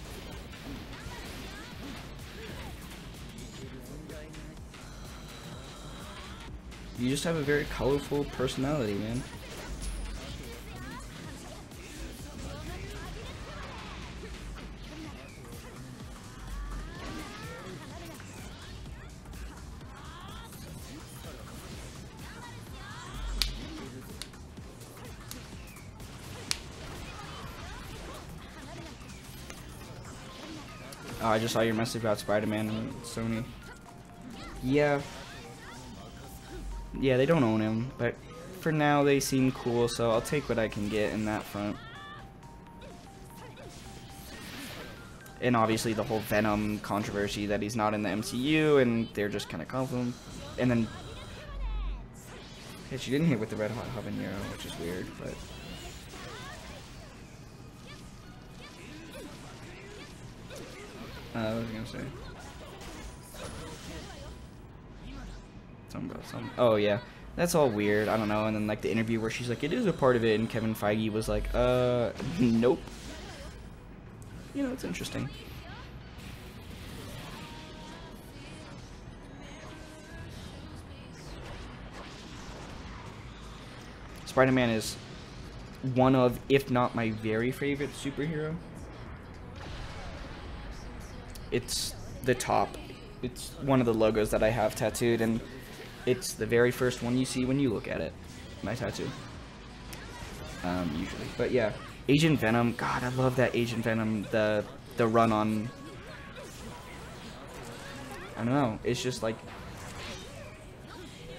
S1: You just have a very colorful personality, man. Oh, I just saw your message about Spider-Man and Sony. Yeah. Yeah, they don't own him, but for now they seem cool, so I'll take what I can get in that front. And obviously the whole Venom controversy that he's not in the MCU, and they're just kind of confident. And then, yeah, she didn't hit with the red hot habanero, which is weird, but. What was I gonna say? Something about something. Oh yeah, that's all weird. I don't know. And then like the interview where she's like, "It is a part of it," and Kevin Feige was like, nope." You know, it's interesting. Spider-Man is one of, if not my very favorite superhero. It's the top. It's one of the logos that I have tattooed, and it's the very first one you see when you look at it. My tattoo. Usually. But yeah, Agent Venom. God, I love that Agent Venom. The run on. I don't know. It's just like.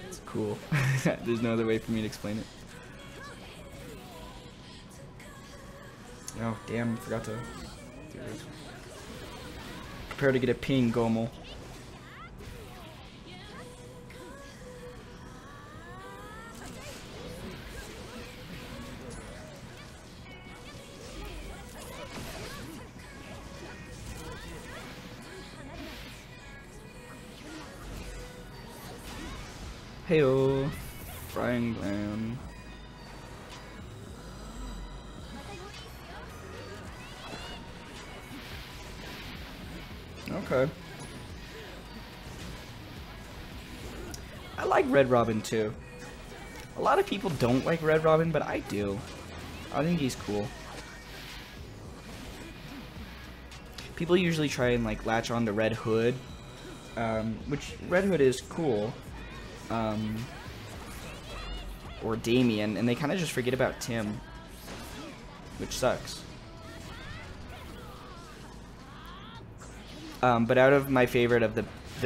S1: It's cool. There's no other way for me to explain it. Oh damn! I forgot to do this. Prepare to get a ping, Gomo. Heyo, frying pan. Okay. I like Red Robin too. A lot of people don't like Red Robin, but I do. I think he's cool. People usually try and like latch on to Red Hood, which Red Hood is cool. Or Damien, and they kind of just forget about Tim, which sucks. But out of my favorite of the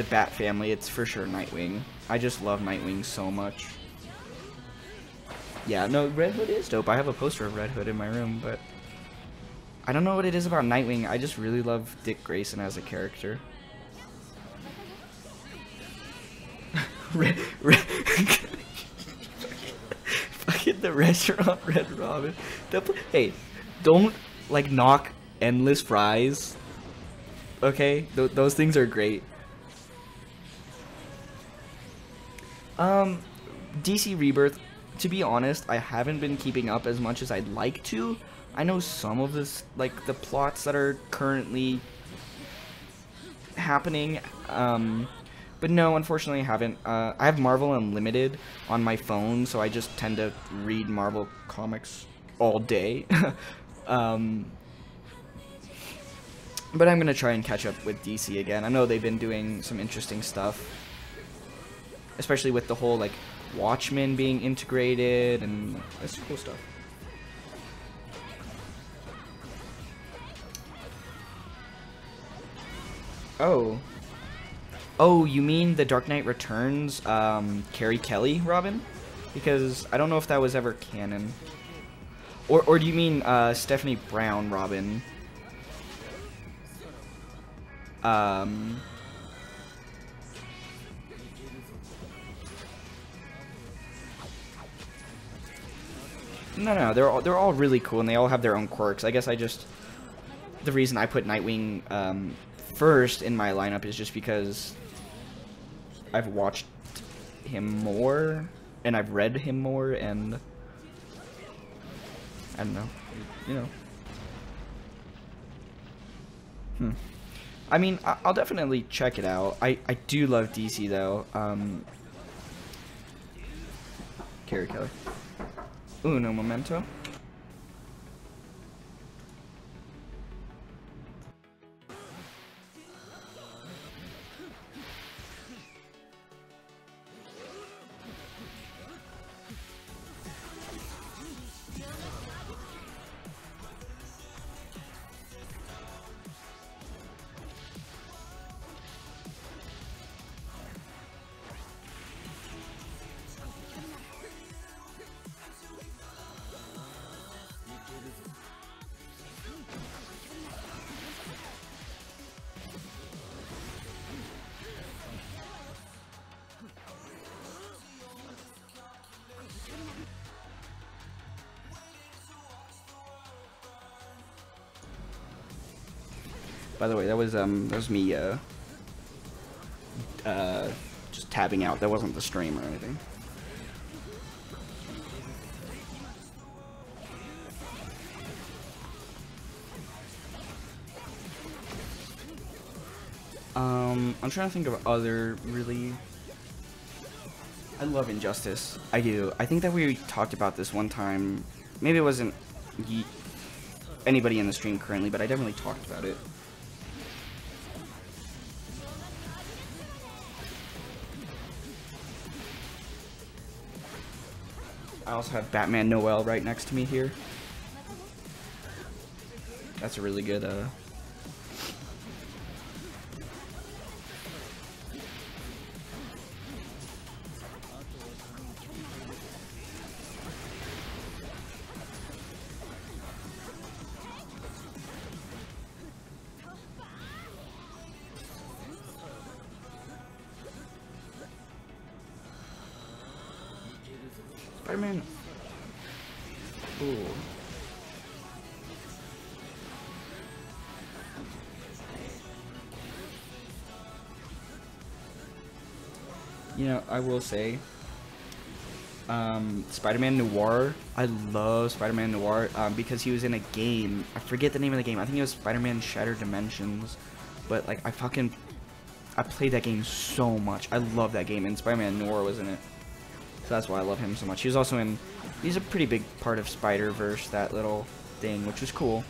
S1: Bat family, it's for sure Nightwing. I just love Nightwing so much. Yeah, no, Red Hood is dope. I have a poster of Red Hood in my room, but I don't know what it is about Nightwing. I just really love Dick Grayson as a character. Fucking the restaurant Red Robin. Hey, don't like knock endless fries. Okay, those things are great. DC Rebirth, to be honest, I haven't been keeping up as much as I'd like to. I know some of this, like the plots that are currently happening, but no, unfortunately I haven't. I have Marvel Unlimited on my phone, so I just tend to read Marvel comics all day. But I'm gonna try and catch up with DC again. I know they've been doing some interesting stuff, especially with the whole like Watchmen being integrated, and that's cool stuff. Oh, you mean the Dark Knight Returns, Carrie Kelly Robin? Because I don't know if that was ever canon. Or do you mean Stephanie Brown Robin? No, they're all really cool, and they all have their own quirks. I guess the reason I put Nightwing first in my lineup is just because I've watched him more, and I've read him more, and I don't know, you know. I mean, I'll definitely check it out. I do love DC though. Carry Kelly. Uno momento. By the way, that was me just tabbing out. That wasn't the stream or anything. I'm trying to think of other really. I love Injustice. I do. I think that we talked about this one time. Maybe it wasn't anybody in the stream currently, but I definitely talked about it. I also have Batman Noel right next to me here. That's a really good Spider-Man. Ooh. You know, I will say, Spider-Man Noir. I love Spider-Man Noir because he was in a game. I forget the name of the game. I think it was Spider-Man Shattered Dimensions. But like, I played that game so much. I love that game, and Spider-Man Noir was in it. So that's why I love him so much. He was also in. He's a pretty big part of Spider-Verse, that little thing, which was cool.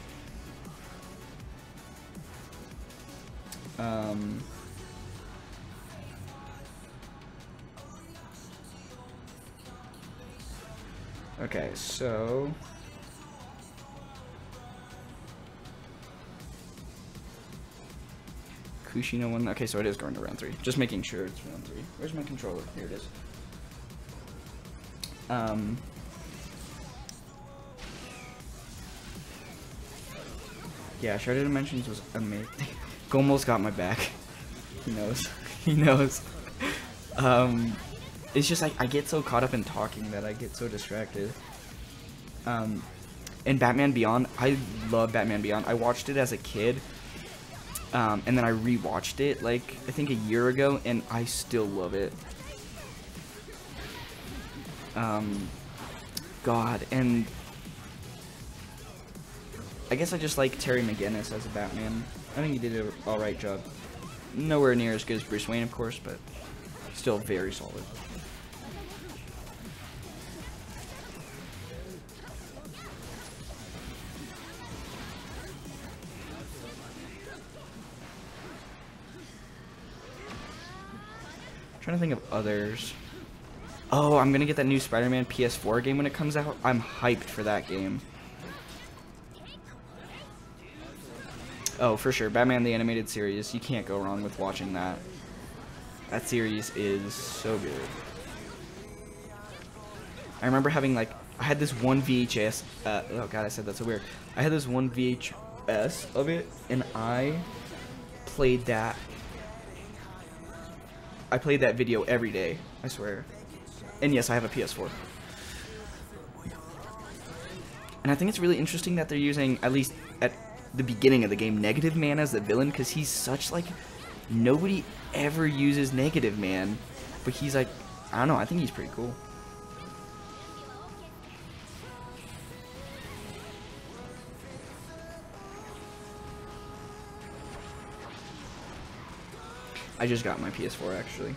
S1: Okay, so Kushina one. Okay, so it is going to round 3. Just making sure it's round 3. Where's my controller? Here it is. Yeah, Shattered Dimensions was amazing. Gomo's got my back. He knows. He knows. It's just like I get so caught up in talking that I get so distracted. And Batman Beyond, I love Batman Beyond. I watched it as a kid, and then I rewatched it like I think a year ago, and I still love it. God, and I guess I just like Terry McGinnis as a Batman. I think he did an alright job. Nowhere near as good as Bruce Wayne, of course, but still very solid. Trying to think of others. Oh, I'm gonna get that new Spider-Man PS4 game when it comes out. I'm hyped for that game. Oh, for sure. Batman the Animated Series. You can't go wrong with watching that. That series is so good. I remember having like, I had this one VHS. Oh god, I said that so weird. I had this one VHS of it, and I played that. I played that video every day, I swear. And yes, I have a PS4. And I think it's really interesting that they're using, at least at the beginning of the game, Negative Man as the villain, because he's such, like, nobody ever uses Negative Man, but he's like, I don't know, I think he's pretty cool. I just got my PS4 actually.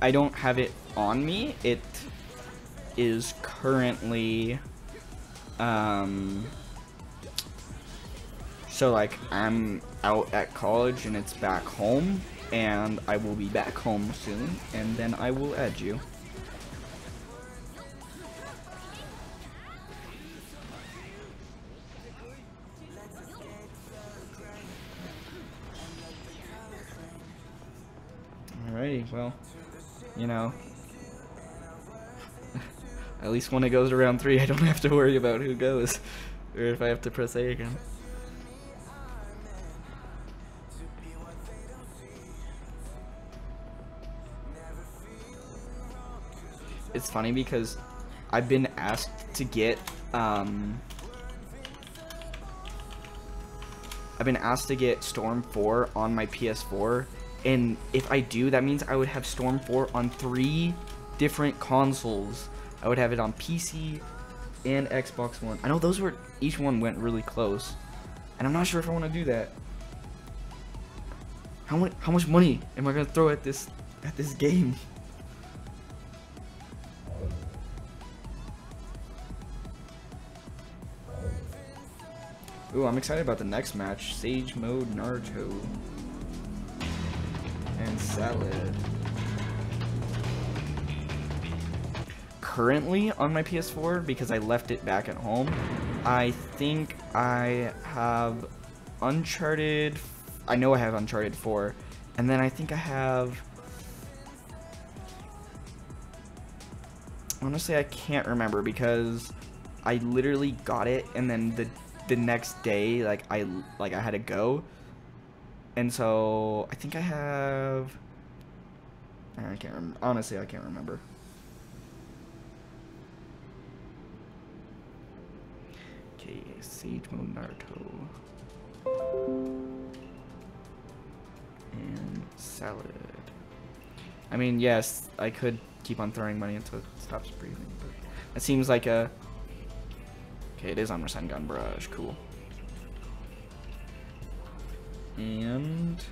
S1: I don't have it on me. It is currently so like I'm out at college and it's back home, and I will be back home soon, and then I will add you. Alrighty, well, you know, at least when it goes to round 3, I don't have to worry about who goes, or if I have to press A again. It's funny because I've been asked to get, Storm 4 on my PS4. And if I do, that means I would have Storm 4 on 3 different consoles. I would have it on PC and Xbox One. I know those were, each one went really close. And I'm not sure if I want to do that. How much money am I going to throw at this game? Ooh, I'm excited about the next match. Sage Mode Naruto. And Salad. Currently on my PS4, because I left it back at home, I think I have Uncharted. I know I have Uncharted 4, and then I think I have. Honestly, I can't remember because I literally got it, and then the next day, like I had to go. And so, I think I have... I can't remember. Honestly, I can't remember. Okay, Sage Mode Naruto. And Salad. I mean, yes, I could keep on throwing money until it stops breathing, but it seems like a... Okay, it is on Rasengan Barrage. Cool. And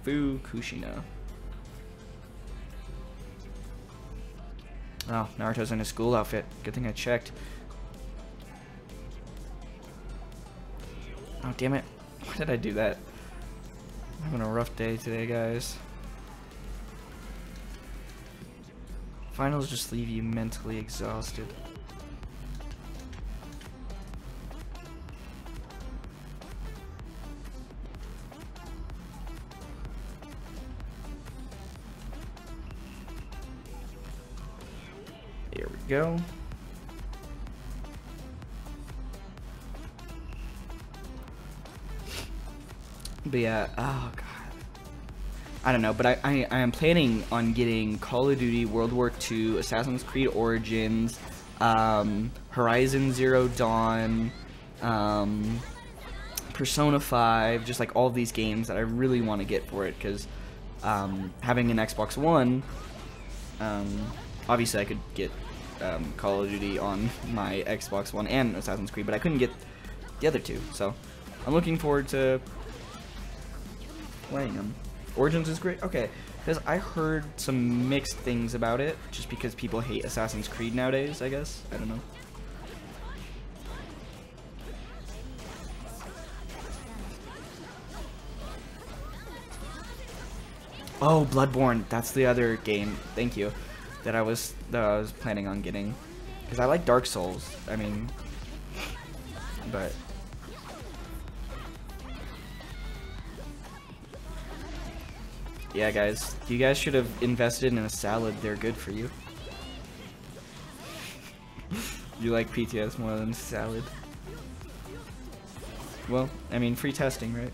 S1: Fukushina. Oh, Naruto's in his school outfit. Good thing I checked. Oh, damn it. Why did I do that? I'm having a rough day today, guys. Finals just leave you mentally exhausted. There we go. But yeah, oh god. I don't know, but I am planning on getting Call of Duty, World War II, Assassin's Creed Origins, Horizon Zero Dawn, Persona 5, just like all of these games that I really want to get for it, because having an Xbox One, obviously I could get Call of Duty on my Xbox One and Assassin's Creed, but I couldn't get the other two, so I'm looking forward to playing them. Origins is great, okay, because I heard some mixed things about it, just because people hate Assassin's Creed nowadays, I guess, I don't know. Oh, Bloodborne. That's the other game. Thank you. That I was planning on getting. Because I like Dark Souls. I mean, but yeah, guys, you guys should have invested in a salad. They're good for you. You like PTS more than salad? Well, I mean, free testing, right?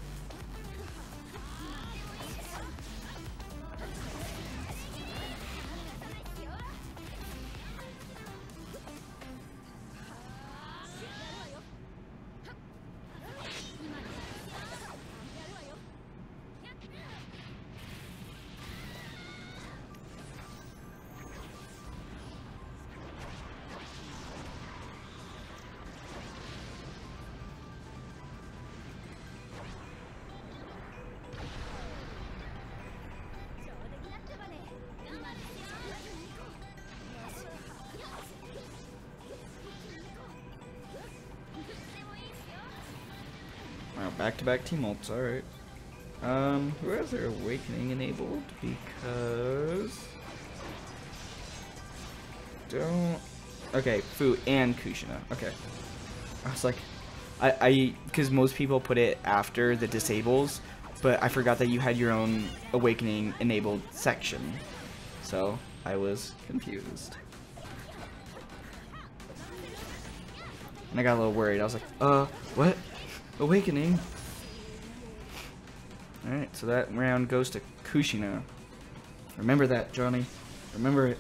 S1: Wow, back-to-back team ults, alright. Who has their awakening enabled? Because okay, Fu and Kushina. Okay. I was like, because most people put it after the disables, but I forgot that you had your own awakening enabled section. So I was confused. And I got a little worried. I was like, what? Awakening? Alright, so that round goes to Kushina. Remember that, Johnny. Remember it.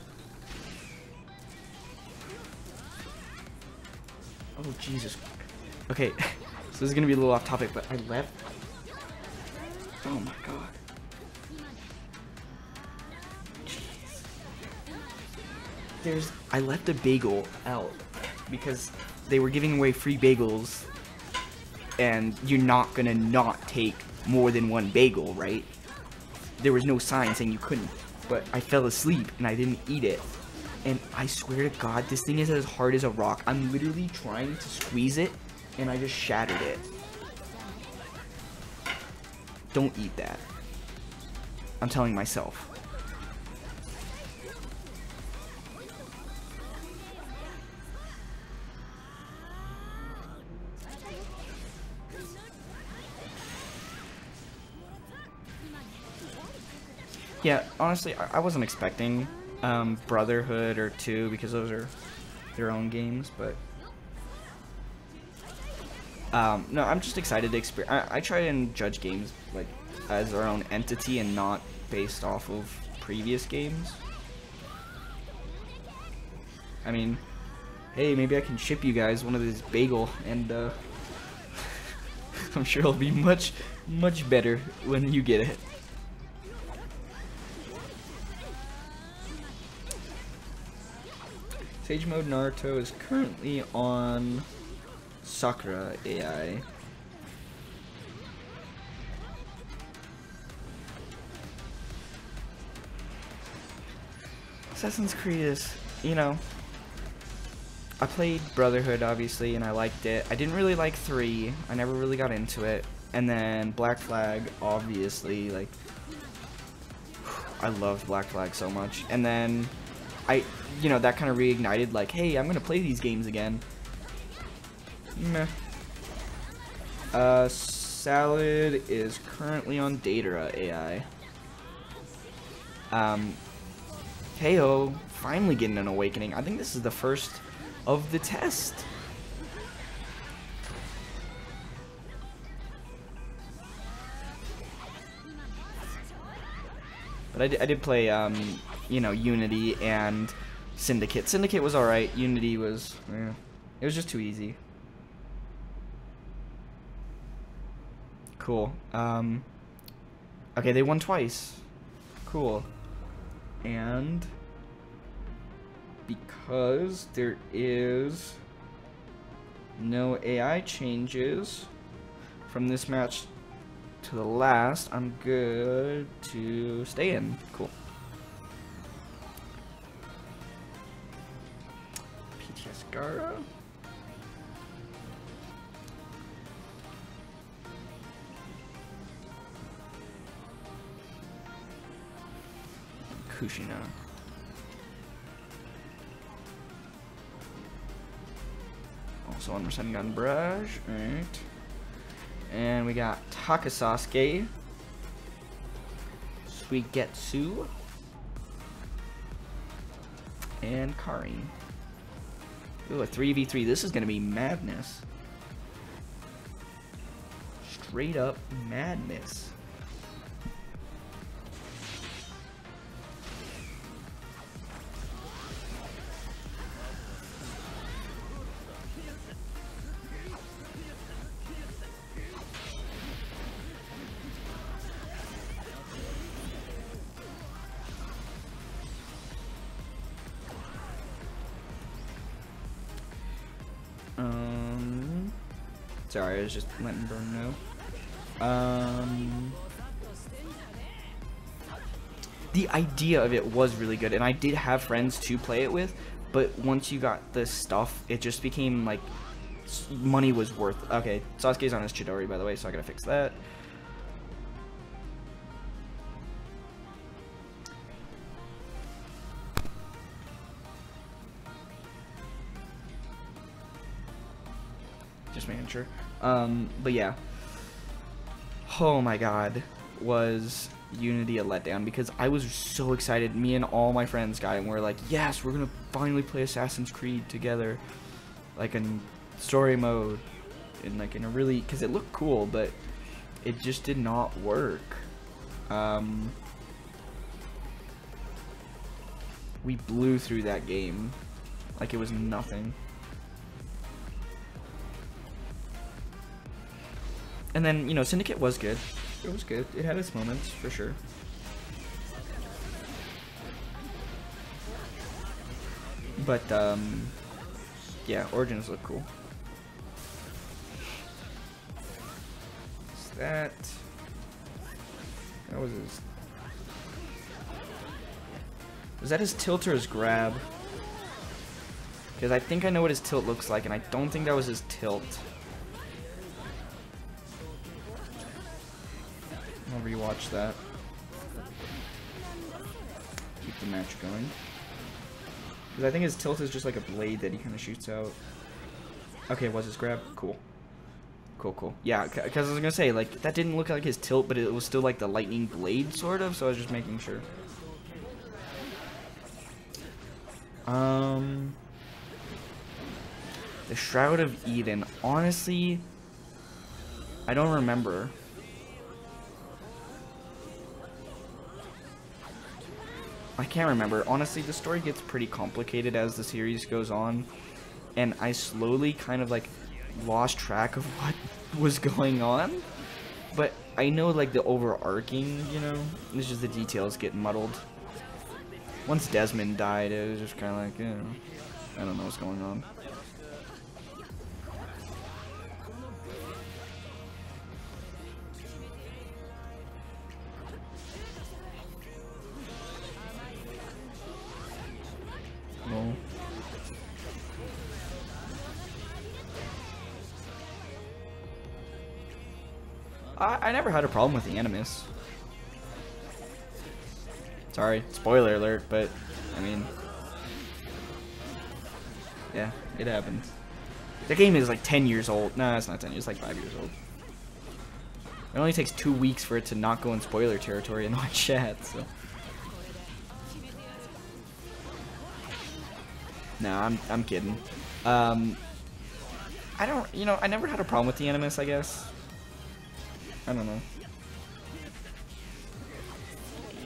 S1: Oh, Jesus. Okay, so this is gonna be a little off topic, but I left. Oh my god. Jeez. I left a bagel out because they were giving away free bagels, and you're not gonna not take more than one bagel, right? There was no sign saying you couldn't, but I fell asleep and I didn't eat it. And I swear to God, this thing is as hard as a rock. I'm literally trying to squeeze it, and I just shattered it. Don't eat that. I'm telling myself. Yeah, honestly, I wasn't expecting Brotherhood or 2 because those are their own games, but no, I'm just excited to experience. I try and judge games like as their own entity and not based off of previous games. I mean, hey, maybe I can ship you guys one of this bagel, and I'm sure it'll be much better when you get it. Sage Mode Naruto is currently on Sakura AI. Assassin's Creed is, you know, I played Brotherhood obviously and I liked it. I didn't really like 3. I never really got into it. And then Black Flag, obviously, like, I loved Black Flag so much. And then you know, that kind of reignited, like, hey, I'm gonna play these games again. Meh. Salad is currently on Datara AI. Heyo, finally getting an awakening. I think this is the first of the test. But I did play, you know, Unity and Syndicate. Syndicate was alright. Unity was, it was just too easy. Cool. Okay, they won twice. Cool. And because there is no AI changes from this match to the last, I'm good to stay in. Cool. PTS Gara. Kushina. Also on Rasengan Barrage. Alright. And we got Taka Sasuke. Suigetsu. And Kari. Ooh, a 3v3. This is going to be madness. Straight up madness. Sorry, I was just letting Burn know. The idea of it was really good, and I did have friends to play it with, but once you got the stuff, it just became like money was worth. Okay, Sasuke's on his Chidori, by the way, so I gotta fix that. Just making sure. But yeah. Oh my god. Was Unity a letdown? Because I was so excited. Me and all my friends got it, and we're like, yes, we're gonna finally play Assassin's Creed together. Like in story mode. And like in a really, because it looked cool, but it just did not work. We blew through that game. Like it was nothing. And then, you know, Syndicate was good. It was good. It had its moments, for sure. But, yeah, Origins look cool. What's that? That was his... Was that his tilt or his grab? Because I think I know what his tilt looks like, and I don't think that was his tilt. I'll rewatch that. Keep the match going. Because I think his tilt is just like a blade that he kind of shoots out. Okay, was his grab? Cool. Cool, cool. Yeah, because I was going to say, like, that didn't look like his tilt, but it was still like the lightning blade, sort of, so I was just making sure. The Shroud of Eden. Honestly, I don't remember. I can't remember. Honestly, the story gets pretty complicated as the series goes on, and I slowly kind of like lost track of what was going on. But I know like the overarching, you know, it's just the details get muddled. Once Desmond died, it was just kind of like, you know, I don't know what's going on. No. I never had a problem with the Animus. Sorry, spoiler alert, but I mean, yeah, it happens. The game is like 10 years old. No, it's not 10 years, it's like 5 years old. It only takes 2 weeks for it to not go in spoiler territory in my chat, so. Nah, I'm kidding. I don't, you know, I never had a problem with the Animus, I guess. I don't know.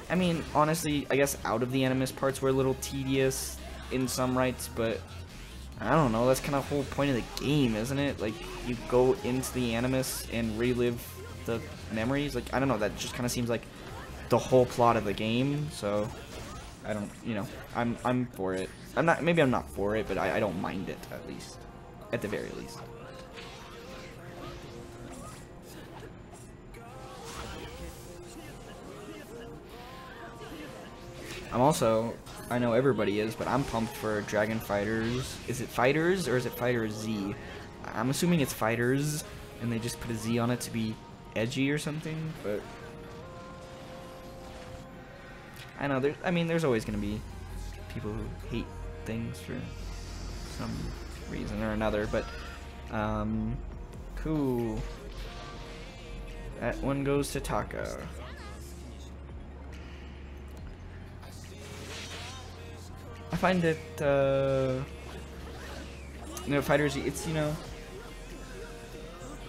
S1: I mean, honestly, I guess out of the Animus parts were a little tedious in some rights, but I don't know, that's kind of the whole point of the game, isn't it? Like, you go into the Animus and relive the memories. Like, I don't know, that just kind of seems like the whole plot of the game, so I don't, you know, I'm for it. Maybe I'm not for it, but I don't mind it, at least. At the very least. I'm also, I know everybody is, but I'm pumped for Dragon Fighters. Is it Fighters or is it Fighter Z? I'm assuming it's Fighters, and they just put a Z on it to be edgy or something, but I know I mean, there's always gonna be people who hate things for some reason or another, but cool. That one goes to Taka. I find that you know, Fighters, it's, you know,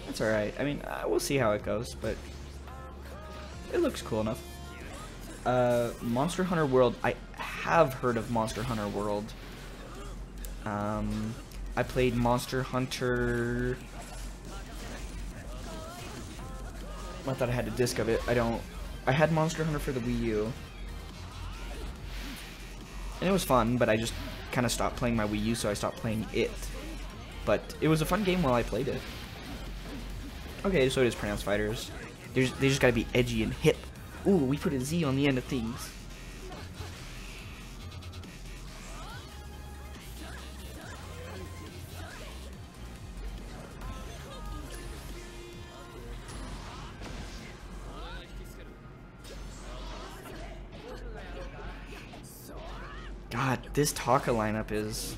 S1: it's alright. I mean, we'll see how it goes, but it looks cool enough. Monster Hunter World, I have heard of Monster Hunter World. I played Monster Hunter. I thought I had a disc of it. I don't. I had Monster Hunter for the Wii U. And it was fun, but I just kind of stopped playing my Wii U, so I stopped playing it. But it was a fun game while I played it. Okay, so it is pronounced Fighters. They just gotta be edgy and hip. Ooh, we put a Z on the end of things. God, this Taka lineup is...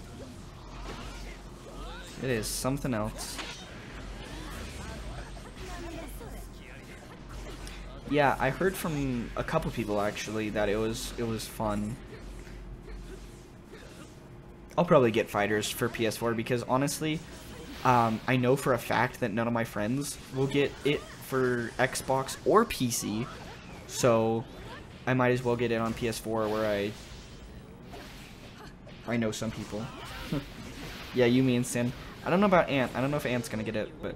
S1: It is something else. Yeah, I heard from a couple people actually that it was fun. I'll probably get Fighters for PS4 because honestly, I know for a fact that none of my friends will get it for Xbox or PC, so I might as well get it on PS4 where I know some people. Yeah, you, me, and Sin. I don't know about Ant. I don't know if Ant's gonna get it, but...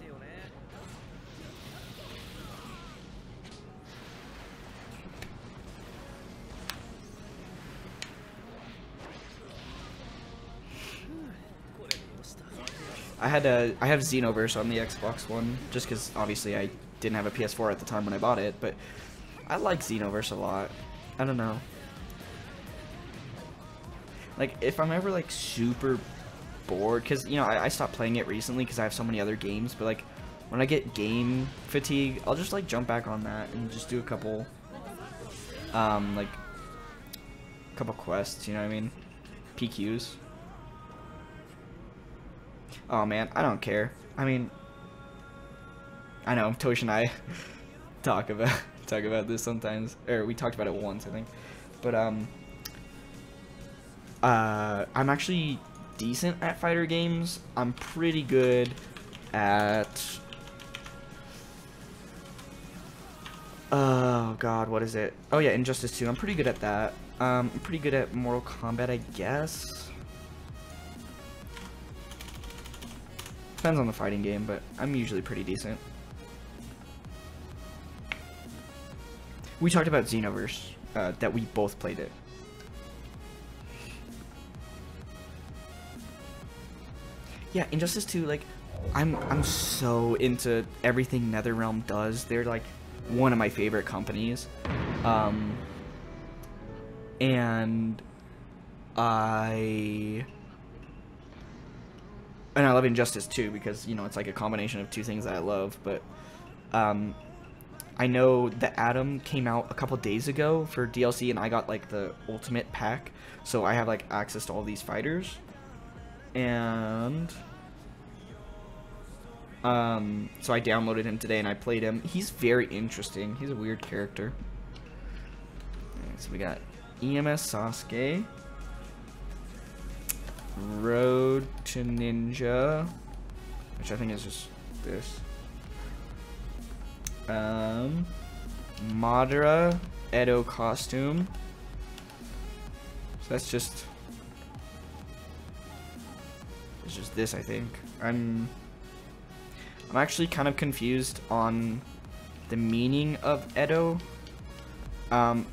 S1: I have Xenoverse on the Xbox One, just because obviously I didn't have a PS4 at the time when I bought it, but I like Xenoverse a lot. I don't know. Like, if I'm ever, like, super bored, because, you know, I stopped playing it recently because I have so many other games, but, like, when I get game fatigue, I'll just, like, jump back on that and just do a couple, like, quests, you know what I mean? PQs. Oh, man, I don't care. I mean, I know, Tosh and I talk about this sometimes, or we talked about it once, I think, but, I'm actually decent at fighter games. I'm pretty good at... Oh god, what is it? Oh yeah, Injustice 2. I'm pretty good at that. I'm pretty good at Mortal Kombat, I guess. Depends on the fighting game, but I'm usually pretty decent. We talked about Xenoverse, that we both played it. Yeah, Injustice 2, like, I'm so into everything NetherRealm does. They're, like, one of my favorite companies. And I love Injustice 2 because, you know, it's like a combination of two things that I love, but, I know the Atom came out a couple days ago for DLC, and I got, like, the Ultimate Pack, so I have, like, access to all these fighters. And so I downloaded him today and I played him. He's very interesting. He's a weird character. Right, so we got EMS Sasuke, Road to Ninja, which I think is just this. Madara Edo costume. So that's just... It's just this, I think. I'm actually kind of confused on the meaning of Edo.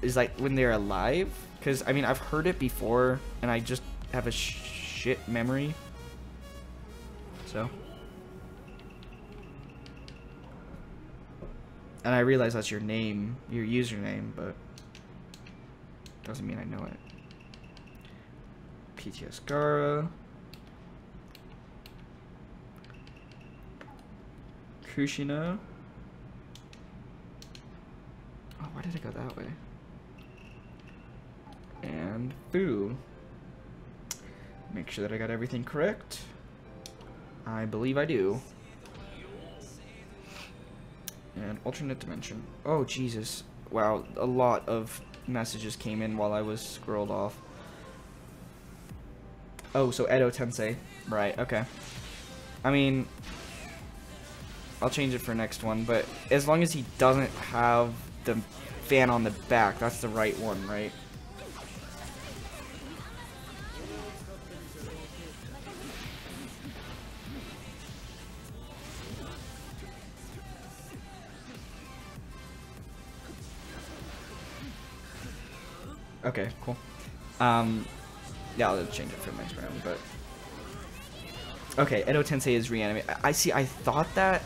S1: Is like when they're alive? Because, I mean, I've heard it before, and I just have a shit memory. So. And I realize that's your name, your username, but doesn't mean I know it. PTS Gara. Kushina. Oh, why did I go that way? and Fu. Make sure that I got everything correct. I believe I do. And alternate dimension. Oh, Jesus. Wow, a lot of messages came in while I was scrolled off. Oh, so Edo Tensei. Right, okay. I mean, I'll change it for next one, but as long as he doesn't have the fan on the back, that's the right one, right? Okay, cool. Yeah, I'll change it for the next round, but... Okay, Edo Tensei is reanimated. I see, I thought that,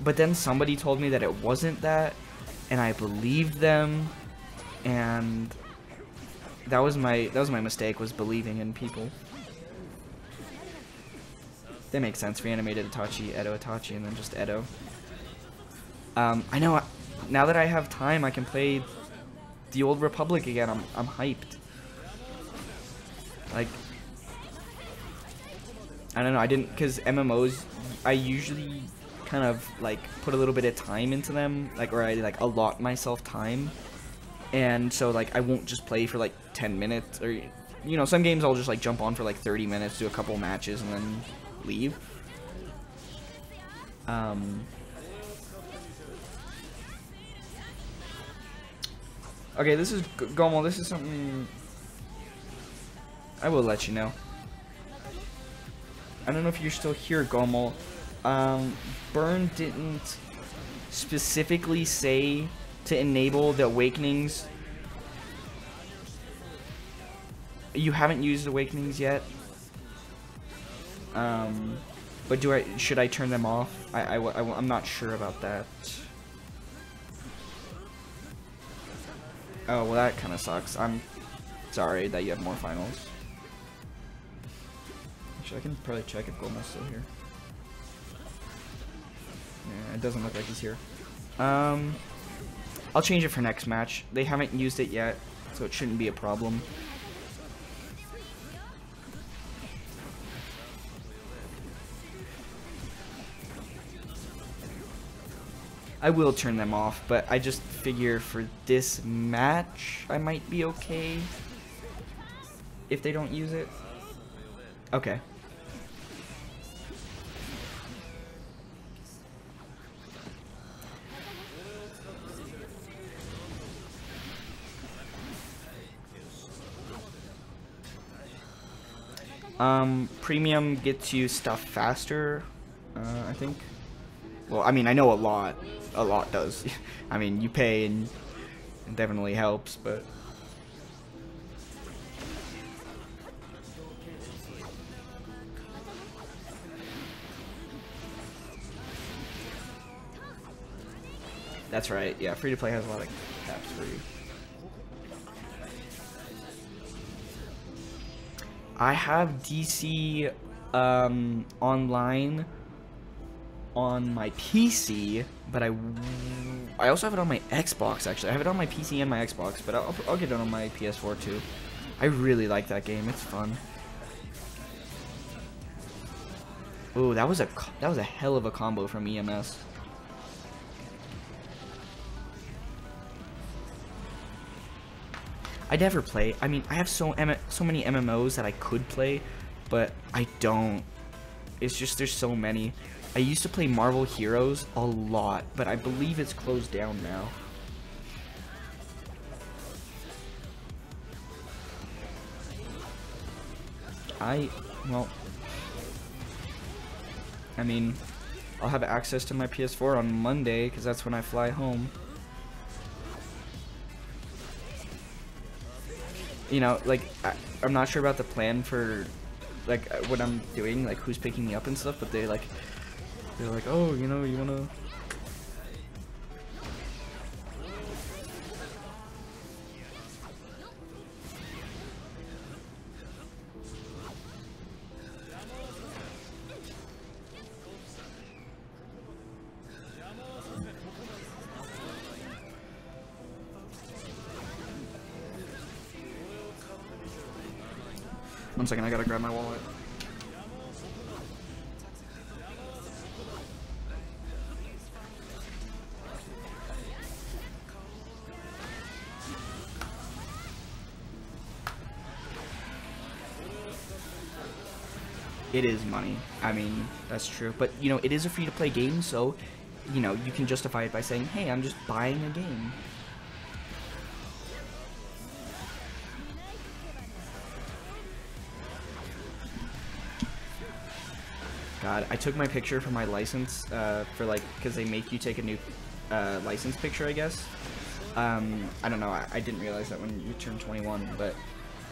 S1: but then somebody told me that it wasn't that, and I believed them, and that was my mistake, was believing in people. That makes sense. Reanimated Itachi, Edo Itachi, and then just Edo. I know, now that I have time, I can play the Old Republic again. I'm hyped. Like, I don't know, I didn't, because MMOs, I usually kind of, like, put a little bit of time into them, like, or I, like, allot myself time, and so, like, I won't just play for, like, 10 minutes, or, you know, some games I'll just, like, jump on for, like, 30 minutes, do a couple matches, and then leave. Okay, this is, Gomo, this is something I will let you know. I don't know if you're still here, Gomo. Burn didn't specifically say to enable the awakenings. You haven't used awakenings yet. But should I turn them off? I'm not sure about that. Oh, well, that kind of sucks. I'm sorry that you have more finals. Actually, I can probably check if Goma's still here. Yeah, it doesn't look like he's here. I'll change it for next match. They haven't used it yet, so it shouldn't be a problem. I will turn them off, but I just figure for this match, I might be okay if they don't use it. Okay. Premium gets you stuff faster, I think. Well, I mean, I know a lot does. I mean, you pay and it definitely helps, but... That's right, yeah, free-to-play has a lot of caps for you. I have DC online on my PC, but I also have it on my Xbox, actually. I have it on my PC and my Xbox, but I'll get it on my PS4 too. I really like that game. It's fun. Ooh, that was a hell of a combo from EMS. I never play. I mean, I have so many MMOs that I could play, but I don't. It's just there's so many. I used to play Marvel Heroes a lot, but I believe it's closed down now. Well, I mean, I'll have access to my PS4 on Monday, because that's when I fly home. You know, like, I'm not sure about the plan for, like, what I'm doing, like, who's picking me up and stuff, but they're like, oh, you know, you wanna... One second, I gotta grab my wallet. It is money. I mean, that's true. But, you know, it is a free-to-play game, so, you know, you can justify it by saying, hey, I'm just buying a game. God, I took my picture for my license, for, like, because they make you take a new license picture, I guess. I don't know, I didn't realize that when you turn 21, but,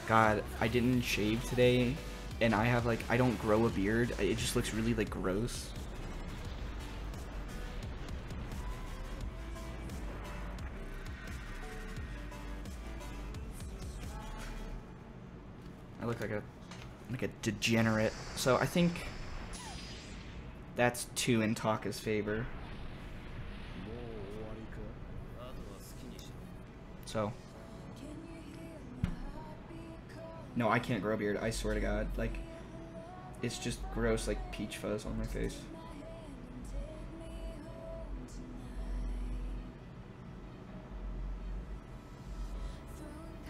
S1: God, I didn't shave today. And I have, like, I don't grow a beard. It just looks really, like, gross. I look like a degenerate. So I think that's 2 in Taka's favor. So. No, I can't grow a beard, I swear to God. Like, it's just gross, like, peach fuzz on my face.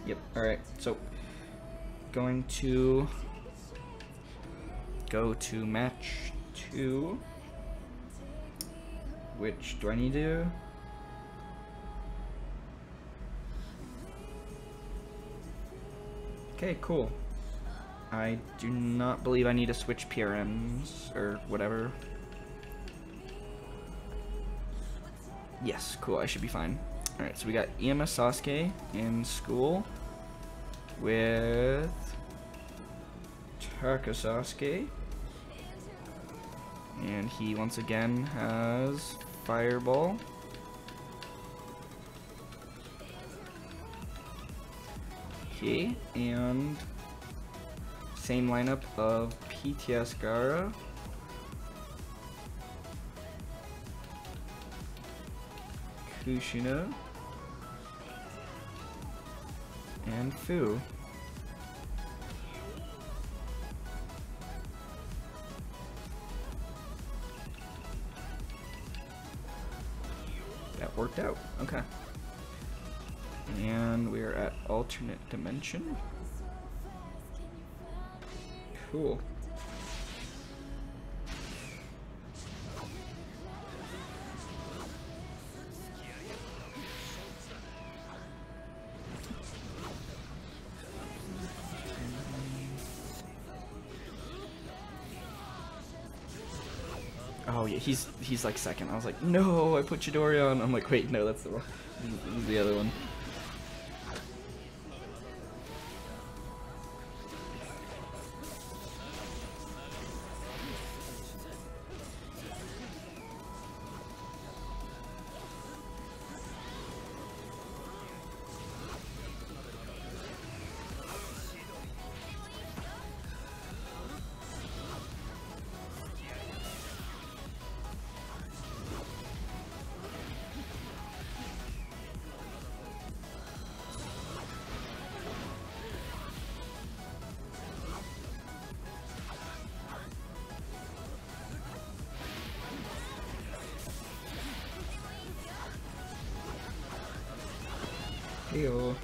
S1: Yep, alright, so, going to go to match 2. Which, do I need to? Okay, cool. I do not believe I need to switch PRMs or whatever. Yes, cool, I should be fine. Alright, so we got EMS Sasuke in school with Taka Sasuke. And he once again has Fireball. Okay, and same lineup of PTS Gaara, Kushina, and Fu. That worked out. Okay. And we're at alternate dimension. Cool. Oh yeah, he's like second. I was like, no, I put Chidori on. I'm like, wait, no, that's the wrong. This is the other one. Heyo.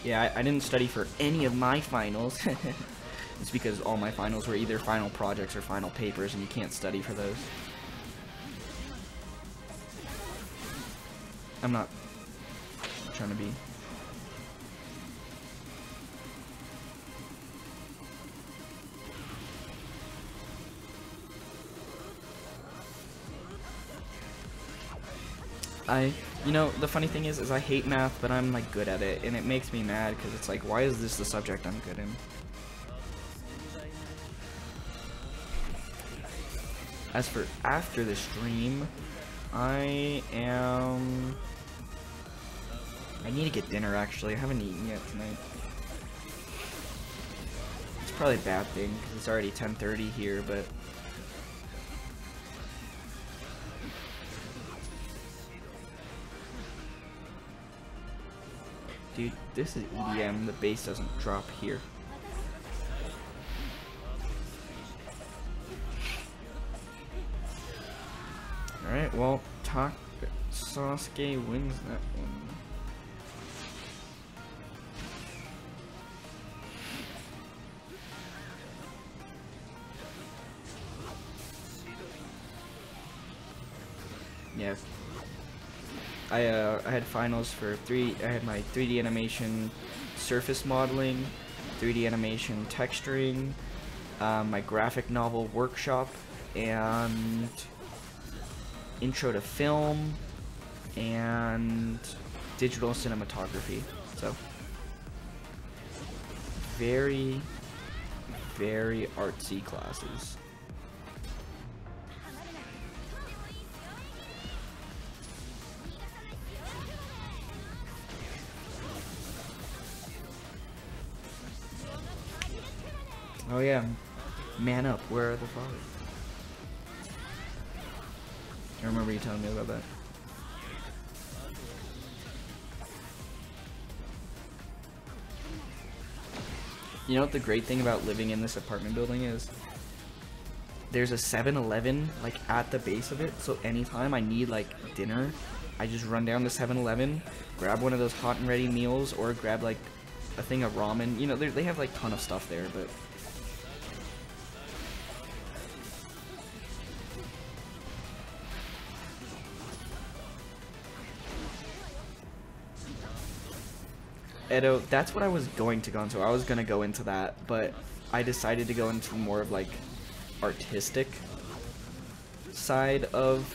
S1: Yeah, I didn't study for any of my finals. It's because all my finals were either final projects or final papers, and you can't study for those. I'm not trying to be. You know, the funny thing is I hate math, but I'm like good at it, and it makes me mad because it's like, why is this the subject I'm good in? As for after the stream, I need to get dinner actually. I haven't eaten yet tonight. It's probably a bad thing because it's already 10:30 here, but dude, this is EDM. The bass doesn't drop here. Alright, well, Sasuke wins that one. Yeah. I had finals for I had my 3D animation surface modeling, 3D animation texturing, my graphic novel workshop, and intro to film, and digital cinematography. So very, very artsy classes. Oh yeah, man up, where are the fathers? I remember you telling me about that. You know what the great thing about living in this apartment building is? There's a 7-Eleven like at the base of it, so anytime I need like dinner, I just run down to 7-Eleven, grab one of those hot and ready meals, or grab like a thing of ramen. You know, they have like a ton of stuff there, but Edo, that's what I was going to go into. I was gonna go into that, but I decided to go into more of like artistic side of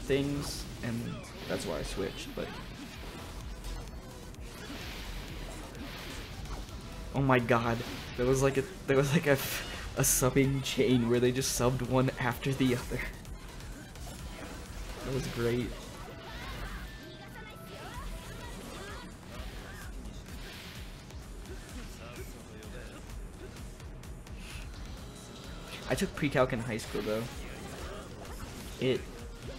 S1: things, and that's why I switched. But oh my god, there was like a subbing chain where they just subbed one after the other. That was great. I took pre-calc in high school though.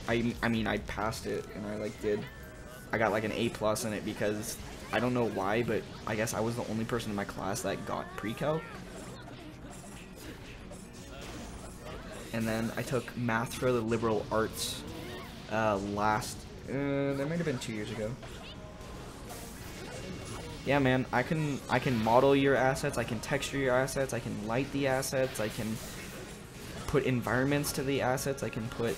S1: I mean I passed it, and I got like an A+ in it because I don't know why, but I guess I was the only person in my class that got pre-calc. And then I took math for the liberal arts that might have been 2 years ago. Yeah, man, I can model your assets, I can texture your assets, I can light the assets, I can put environments to the assets, I can put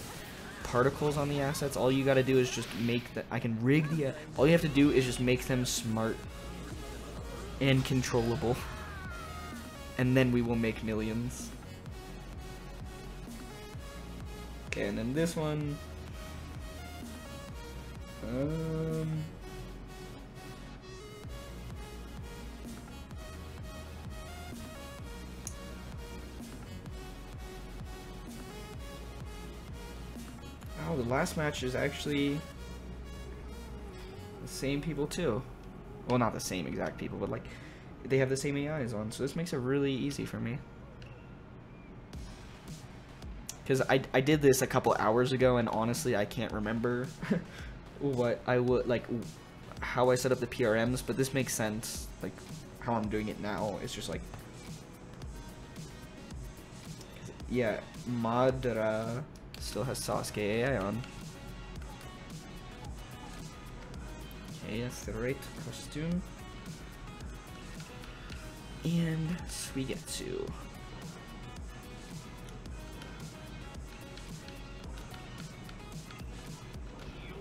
S1: particles on the assets. All you gotta do is just make I can rig the, all you have to do is just make them smart and controllable, and then we will make millions. Okay, and then this one, oh, the last match is actually the same people too. Well, not the same exact people, but like they have the same AIs on, so this makes it really easy for me. Because I did this a couple hours ago, and honestly I can't remember what I would like, how I set up the PRMs, but this makes sense. Like how I'm doing it now, it's just like, yeah, Madara still has Sasuke AI on. Okay, that's the right costume. And Suigetsu.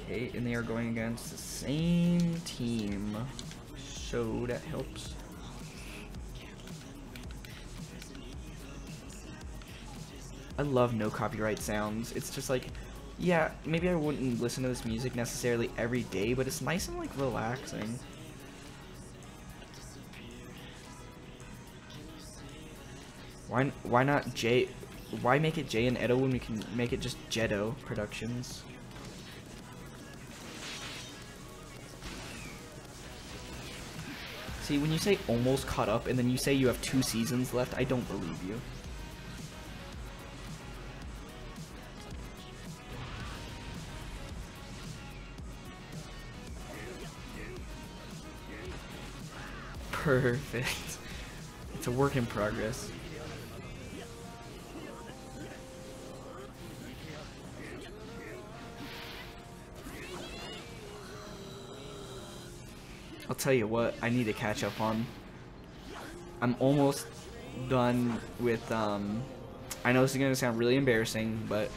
S1: Okay, and they are going against the same team, so that helps. I love no copyright sounds. It's just like, yeah, maybe I wouldn't listen to this music necessarily every day, but it's nice and like relaxing. Why not why make it J and Edo when we can make it just Jedo Productions? See, when you say almost caught up and then you say you have 2 seasons left, I don't believe you. Perfect. It's a work in progress. I'll tell you what, I need to catch up on. I'm almost done with, I know this is going to sound really embarrassing, but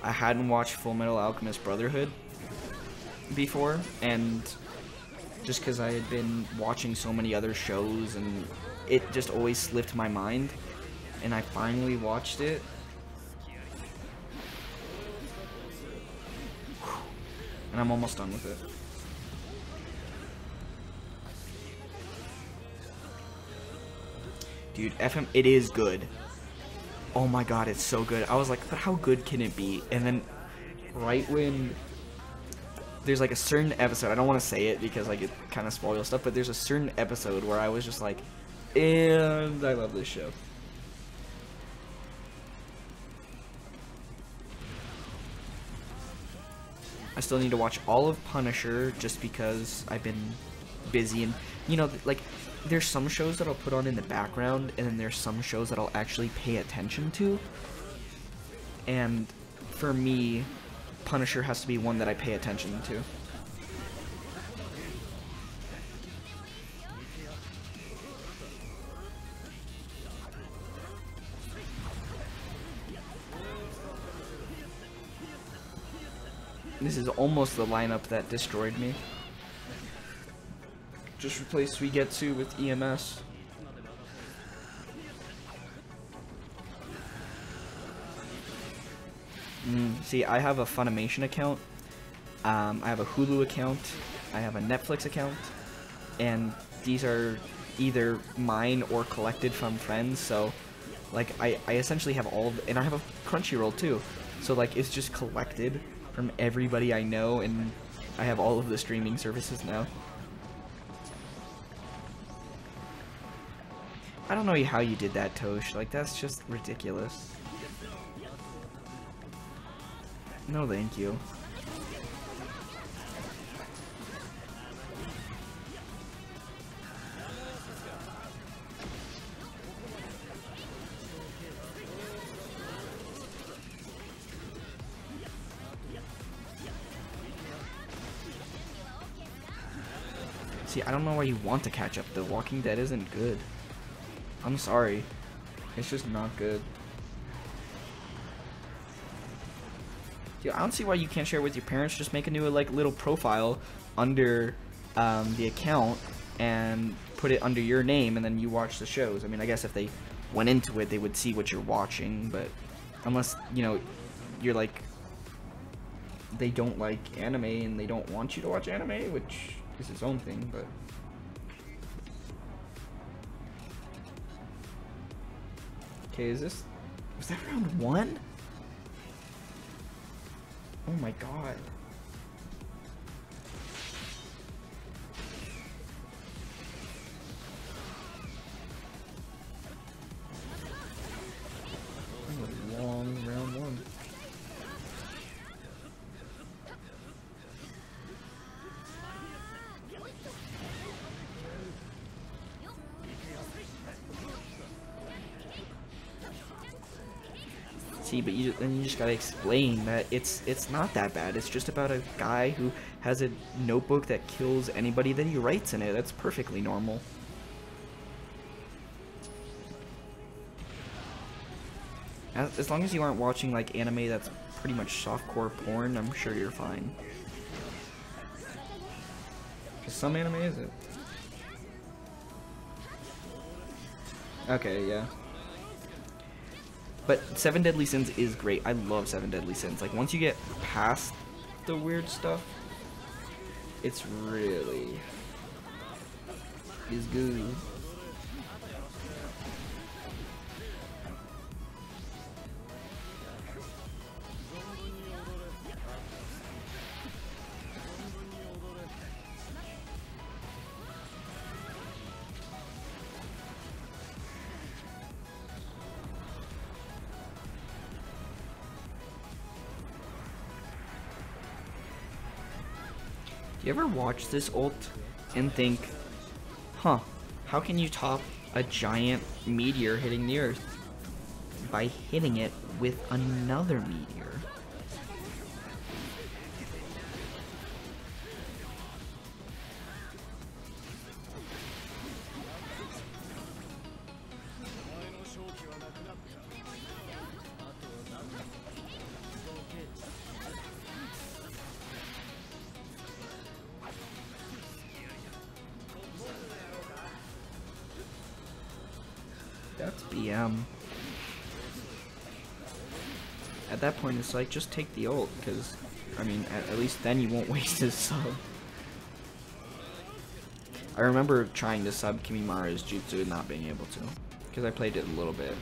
S1: I hadn't watched Full Metal Alchemist Brotherhood before, and just because I had been watching so many other shows, and it just always slipped my mind, and I finally watched it. And I'm almost done with it. Dude, FM, it is good. Oh my god, it's so good. I was like, but how good can it be? And then, right when there's like a certain episode, I don't want to say it because like it kind of spoils stuff, but there's a certain episode where I was just like, and I love this show. I still need to watch all of Punisher just because I've been busy, and you know, like, there's some shows that I'll put on in the background, and then there's some shows that I'll actually pay attention to. And for me, Punisher has to be one that I pay attention to. This is almost the lineup that destroyed me. Just replace Suigetsu with EMS. See, I have a Funimation account, I have a Hulu account, I have a Netflix account, and these are either mine or collected from friends, so like I essentially have all of, and I have a Crunchyroll too, so like it's just collected from everybody I know, and I have all of the streaming services now. I don't know how you did that, Tosh. Like, that's just ridiculous. No, thank you. See, I don't know why you want to catch up. The Walking Dead isn't good. I'm sorry. It's just not good. Dude, I don't see why you can't share with your parents. Just make a new, like, little profile under the account and put it under your name, and then you watch the shows. I mean, I guess if they went into it, they would see what you're watching, but unless, you know, you're like, they don't like anime and they don't want you to watch anime, which is its own thing, but... Okay, is this... Was that round 1? Oh my god. That was a long round 1. See, but then you just gotta explain that it's not that bad. It's just about a guy who has a notebook that kills anybody that he writes in it. That's perfectly normal. As long as you aren't watching like anime that's pretty much softcore porn, I'm sure you're fine. 'Cause some anime is it. Okay, yeah. But Seven Deadly Sins is great. I love Seven Deadly Sins. Like, once you get past the weird stuff, it's really is good. Do you ever watch this ult and think, huh, how can you top a giant meteor hitting the earth? By hitting it with another meteor. That's BM. At that point, it's like, just take the ult, because, I mean, at least then you won't waste his sub. I remember trying to sub Kimimara's jutsu and not being able to, because I played it a little bit.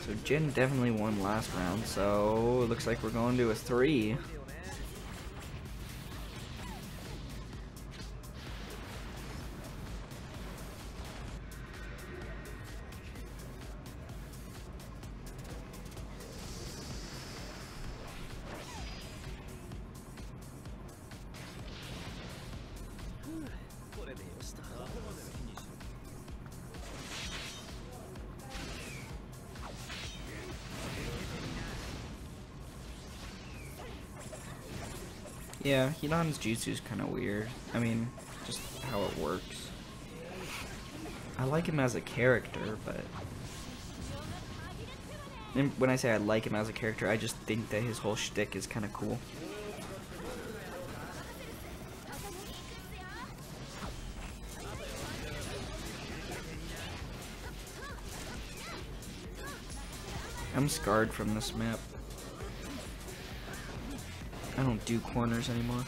S1: So Jin definitely won last round, so it looks like we're going to a 3. Yeah, Hinan's jutsu is kind of weird. I mean, just how it works. I like him as a character, but... And when I say I like him as a character, I just think that his whole shtick is kind of cool. I'm scarred from this map. I don't do corners anymore.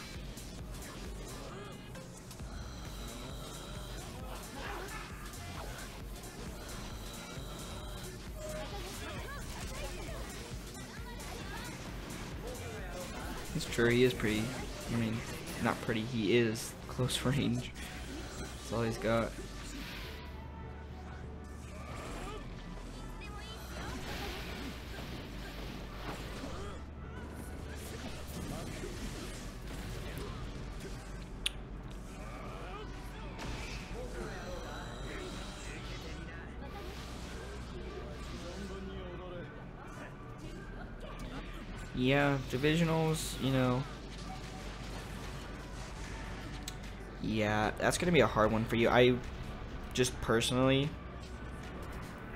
S1: It's true, he is pretty. I mean, not pretty, he is close range. That's all he's got. Yeah, divisionals, you know. Yeah, that's gonna be a hard one for you. I just personally,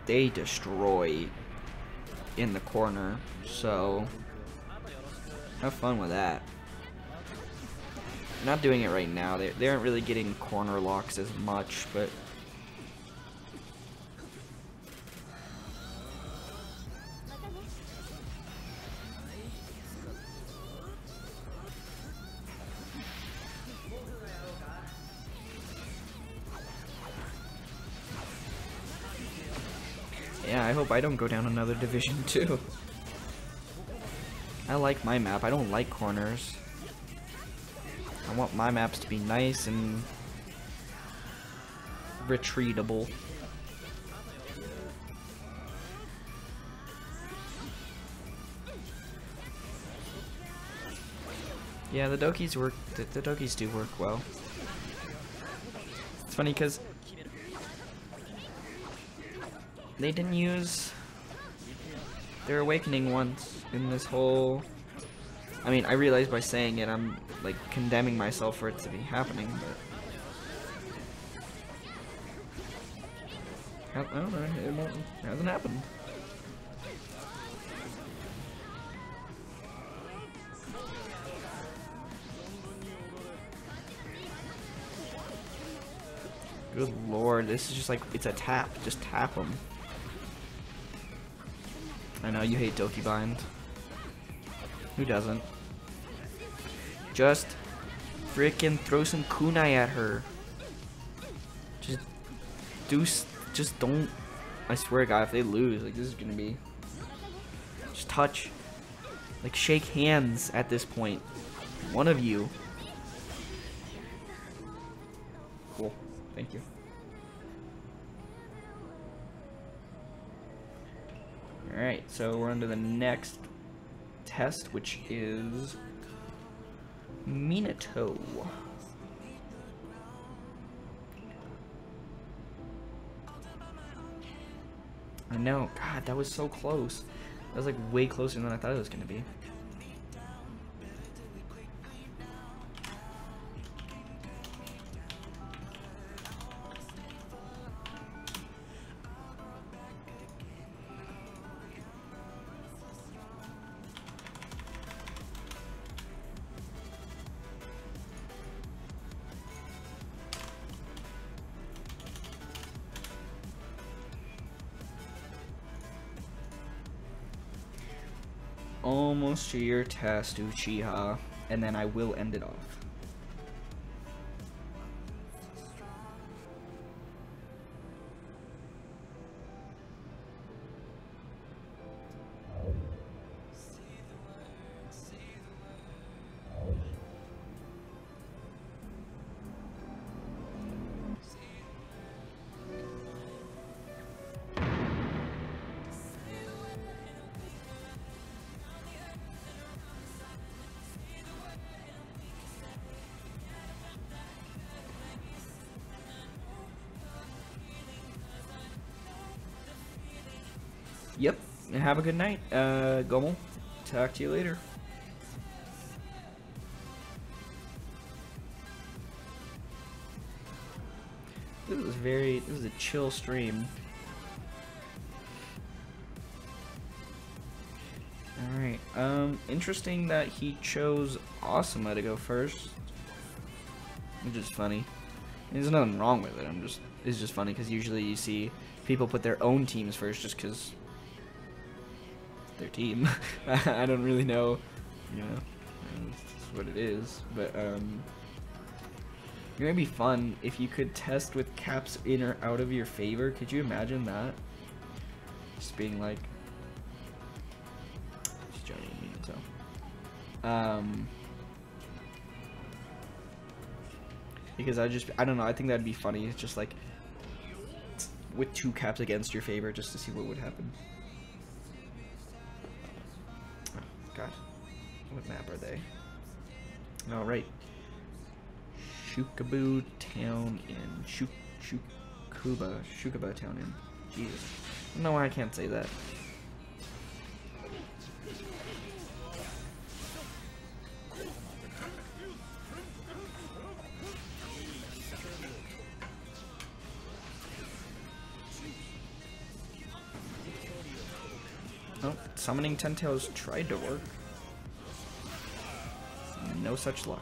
S1: they destroy in the corner, so have fun with that. They're not doing it right now. They aren't really getting corner locks as much, but yeah, I hope I don't go down another division too. I like my map. I don't like corners. I want my maps to be nice and retreatable. Yeah, the dokis work. The dokis do work well. It's funny because they didn't use their awakening once in this whole... I mean, I realize by saying it, I'm like condemning myself for it to be happening, but I don't know, it hasn't happened. Good lord, this is just like, it's a tap, just tap them. I know you hate Doki Bind. Who doesn't? Just frickin' throw some kunai at her. Just don't I swear to God, if they lose, like, this is gonna be just touch, like, shake hands at this point. One of you. Cool. Thank you. Alright, so we're on to the next test, which is Minato. I know. God, that was so close. That was like way closer than I thought it was going to be. Almost to your test, Uchiha, and then I will end it off. Yep, and have a good night, Gommel. Talk to you later. This was a chill stream. Alright, interesting that he chose Asuma to go first. Which is funny. There's nothing wrong with it, it's just funny because usually you see people put their own teams first just because their team. I don't really know, you know, that's what it is, but it might be fun if you could test with caps in or out of your favor. Could you imagine that? Just being like, just joking, so because I don't know, I think that'd be funny. It's just like with 2 caps against your favor just to see what would happen. God, what map are they? All right, Shukabu Town in Shukuba Town in. Jesus, I don't know why I can't say that. Oh, summoning Ten Tails tried to work. No such luck.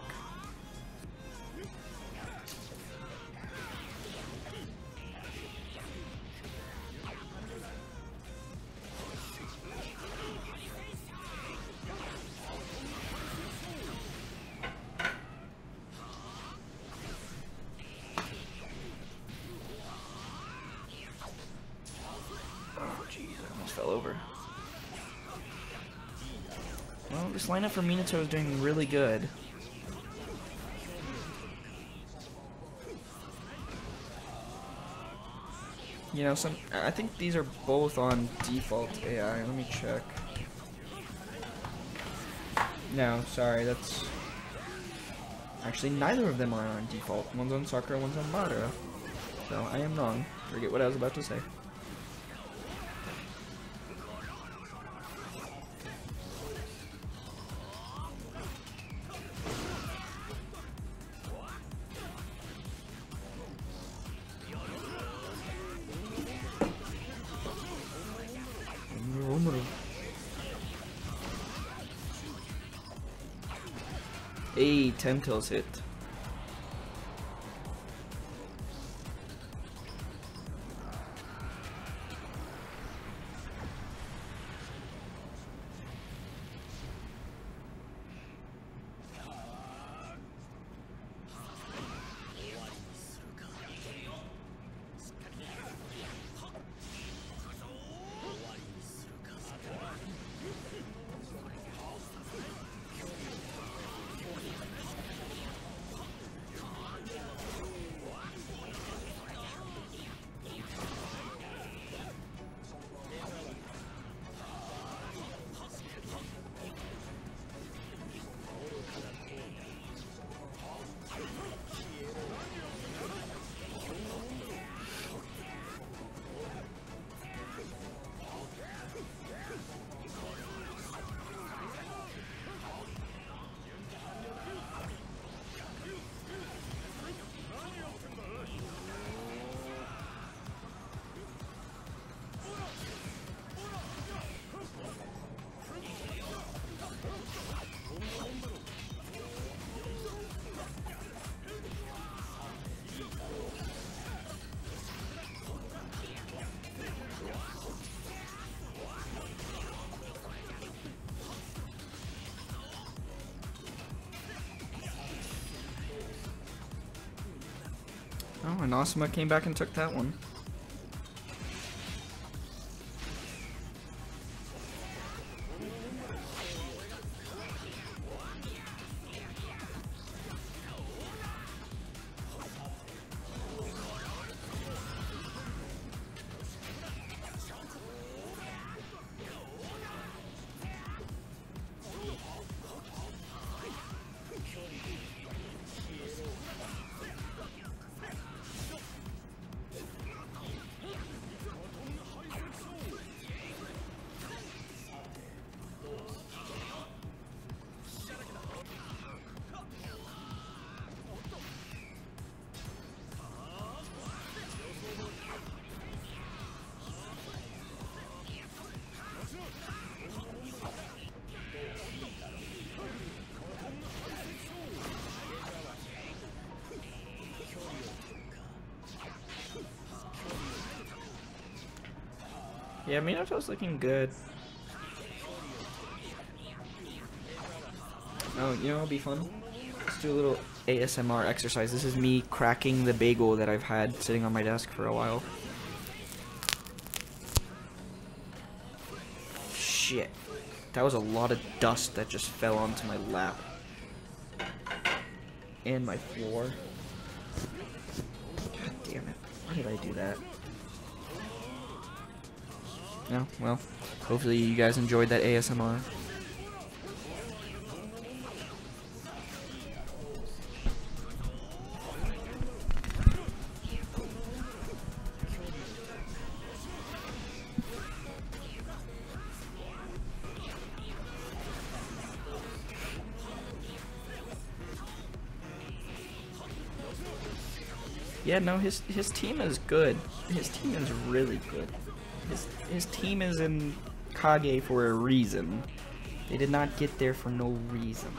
S1: Oh jeez, I almost fell over. Well, this lineup for Minato is doing really good. You know, I think these are both on default AI. Let me check. No, sorry, that's... Actually, neither of them are on default. One's on Sakura, one's on Madara. So, I am wrong. Forget what I was about to say. Hey, 10 Tails hit. Oh, and Asuma came back and took that one. Yeah, Minato's looking good. Oh, you know what'll be fun? Let's do a little ASMR exercise. This is me cracking the bagel that I've had sitting on my desk for a while. Shit. That was a lot of dust that just fell onto my lap. And my floor. God damn it. Why did I do that? No, well, hopefully you guys enjoyed that ASMR. Yeah, no, his team is good. His team is really good. His team is in Kage for a reason. They did not get there for no reason.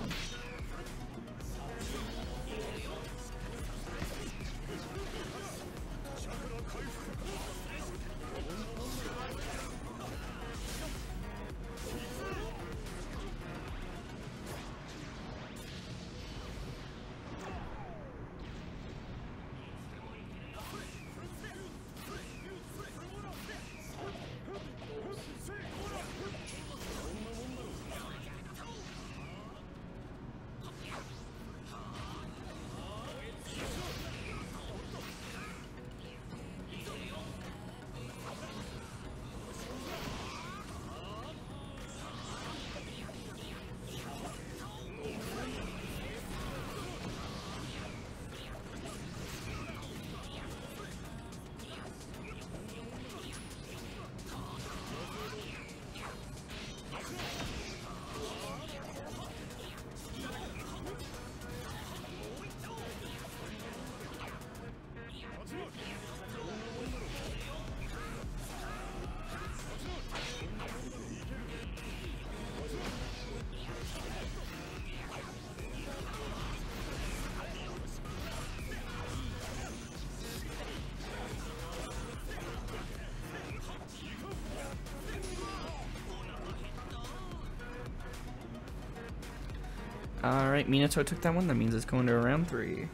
S1: Alright, Minato took that one. That means it's going to round 3.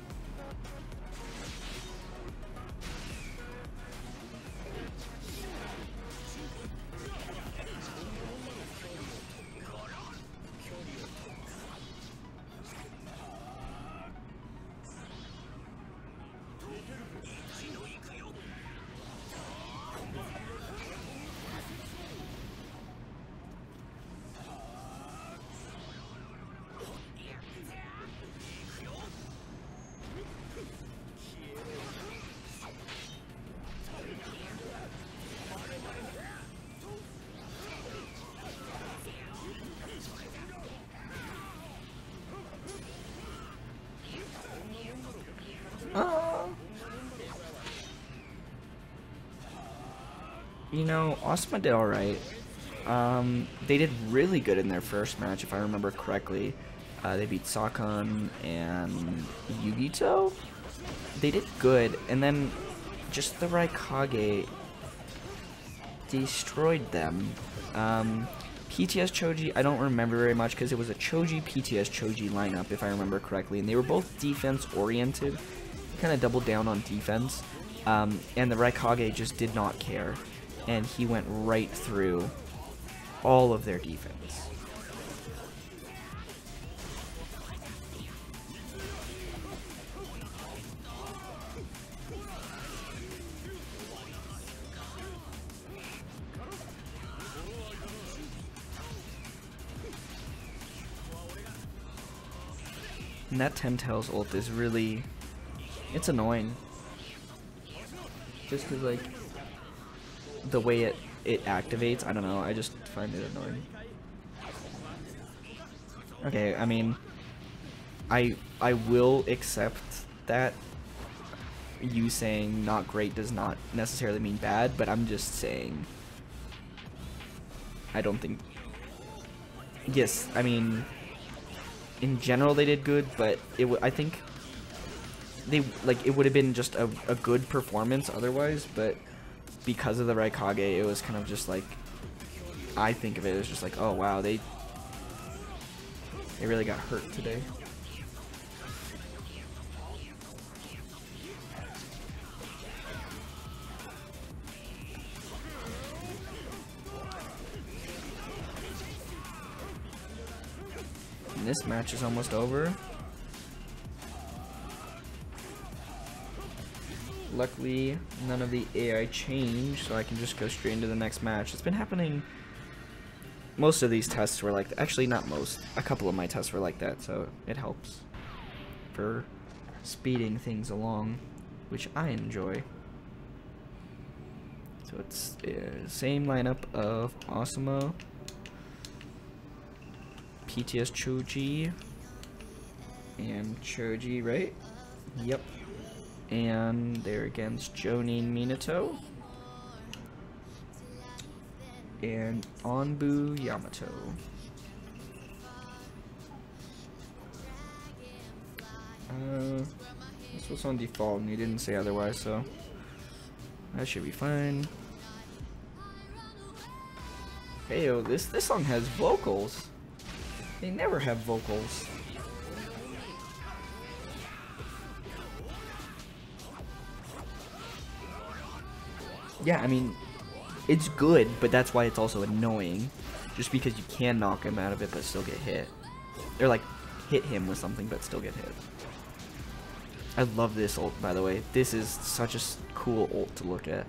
S1: You know, Asuma did alright. They did really good in their first match, if I remember correctly. They beat Sakon and Yugito. They did good, and then just the Raikage destroyed them. PTS Choji, I don't remember very much because it was a Choji PTS Choji lineup, if I remember correctly, and they were both defense oriented.
S2: kind of doubled down on defense, and the Raikage just did not care, and he went right through all of their defense. And that Ten-Tails ult is really, it's annoying. Just cause like, the way it activates, I don't know, I just find it annoying. Okay, I mean, I will accept that you saying not great does not necessarily mean bad, but I'm just saying, I don't think, yes, I mean, in general they did good, but I think it would have been just a good performance otherwise, but because of the Raikage, it was kind of just like, I think of it as just like, oh wow, they really got hurt today. And this match is almost over. Luckily, none of the AI changed, so I can just go straight into the next match. It's been happening. Most of these tests were like, actually not most, a couple of my tests were like that, so it helps for speeding things along, which I enjoy. So it's the same lineup of Asuma, PTS Choji, and Choji, right? Yep. And they're against Jonin Minato and Anbu Yamato. This was on default and he didn't say otherwise, so that should be fine. Heyo, this song has vocals. They never have vocals. Yeah, I mean, it's good, but that's why it's also annoying. Just because you can knock him out of it but still get hit. Or like, hit him with something but still get hit. I love this ult, by the way. This is such a cool ult to look at.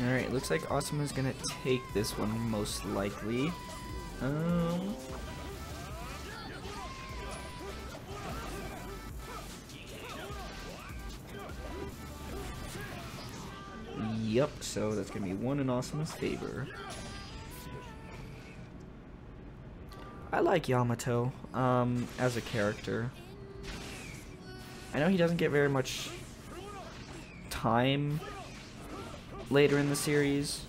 S2: Alright, looks like Asuma's gonna take this one most likely. Yep, so that's gonna be one in Asuma's favor. I like Yamato, as a character. I know he doesn't get very much time later in the series,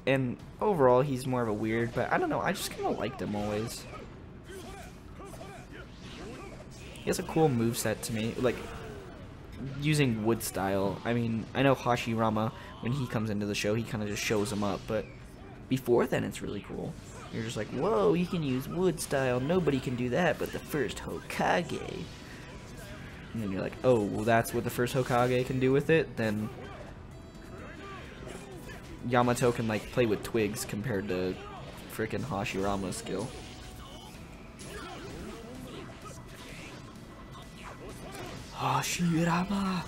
S2: and overall he's more of a weird, but I don't know, I just kind of liked him always. He has a cool moveset to me, like, using wood style. I mean, I know Hashirama, when he comes into the show, he kind of just shows him up, but before then it's really cool. You're just like, whoa, he can use wood style, nobody can do that but the first Hokage. And then you're like, oh, well that's what the first Hokage can do with it? Then Yamato can, like, play with twigs compared to frickin' Hashirama's skill. Hashirama!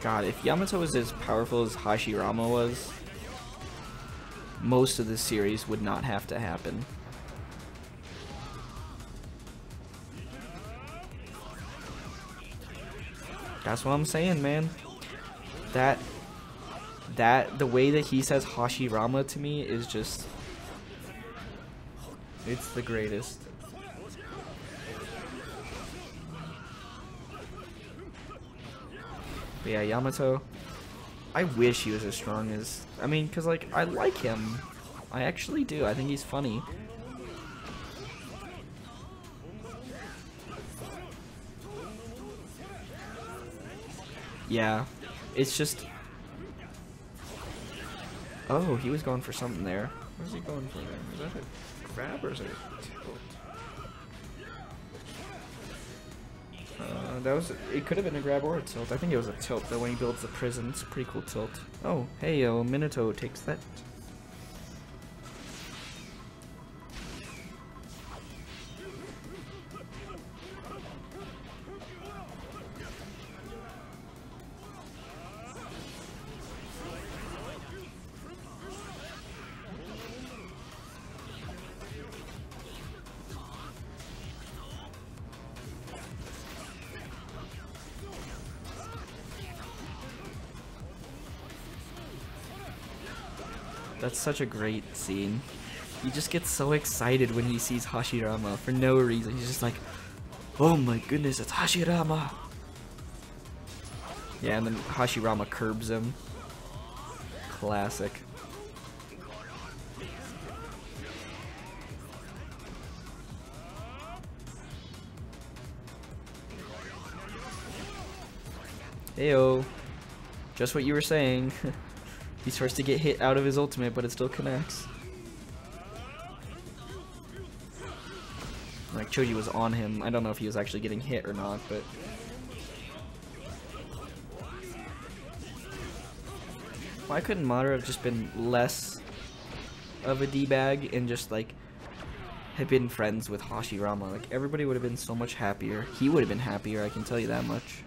S2: God, if Yamato was as powerful as Hashirama was, most of this series would not have to happen. That's what I'm saying, man. The way that he says Hashirama to me is just... it's the greatest. But yeah, Yamato, I wish he was as strong as... I mean, because, like, I like him. I actually do. I think he's funny. Yeah, it's just... oh, he was going for something there. What was he going for there? Is that a grab or is it a tilt? That was... it could have been a grab or a tilt. I think it was a tilt, though, when he builds the prison. It's a pretty cool tilt. Oh, hey, Minato takes that. That's such a great scene. He just gets so excited when he sees Hashirama for no reason. He's just like, oh my goodness, it's Hashirama! Yeah, and then Hashirama curbs him. Classic. Heyo. Just what you were saying. He's first to get hit out of his ultimate, but it still connects. Like, Choji was on him. I don't know if he was actually getting hit or not, but... why couldn't Madara have just been less of a D-bag and just, like, have been friends with Hashirama? Like, everybody would have been so much happier. He would have been happier, I can tell you that much.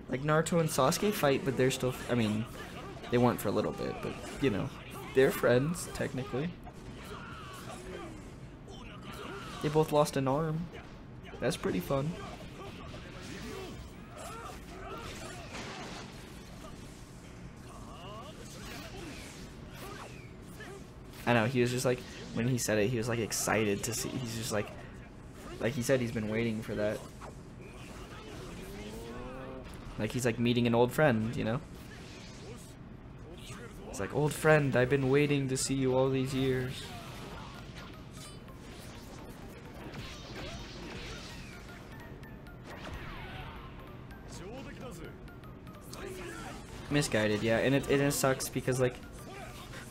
S2: Like, Naruto and Sasuke fight, but they're still... I mean, they weren't for a little bit, but, you know, they're friends, technically. They both lost an arm. That's pretty fun. I know, he was just like, when he said it, he was like excited to see... he's just like he said, he's been waiting for that. Like, he's like meeting an old friend, you know? It's like, old friend, I've been waiting to see you all these years. Misguided, yeah, and it sucks because, like,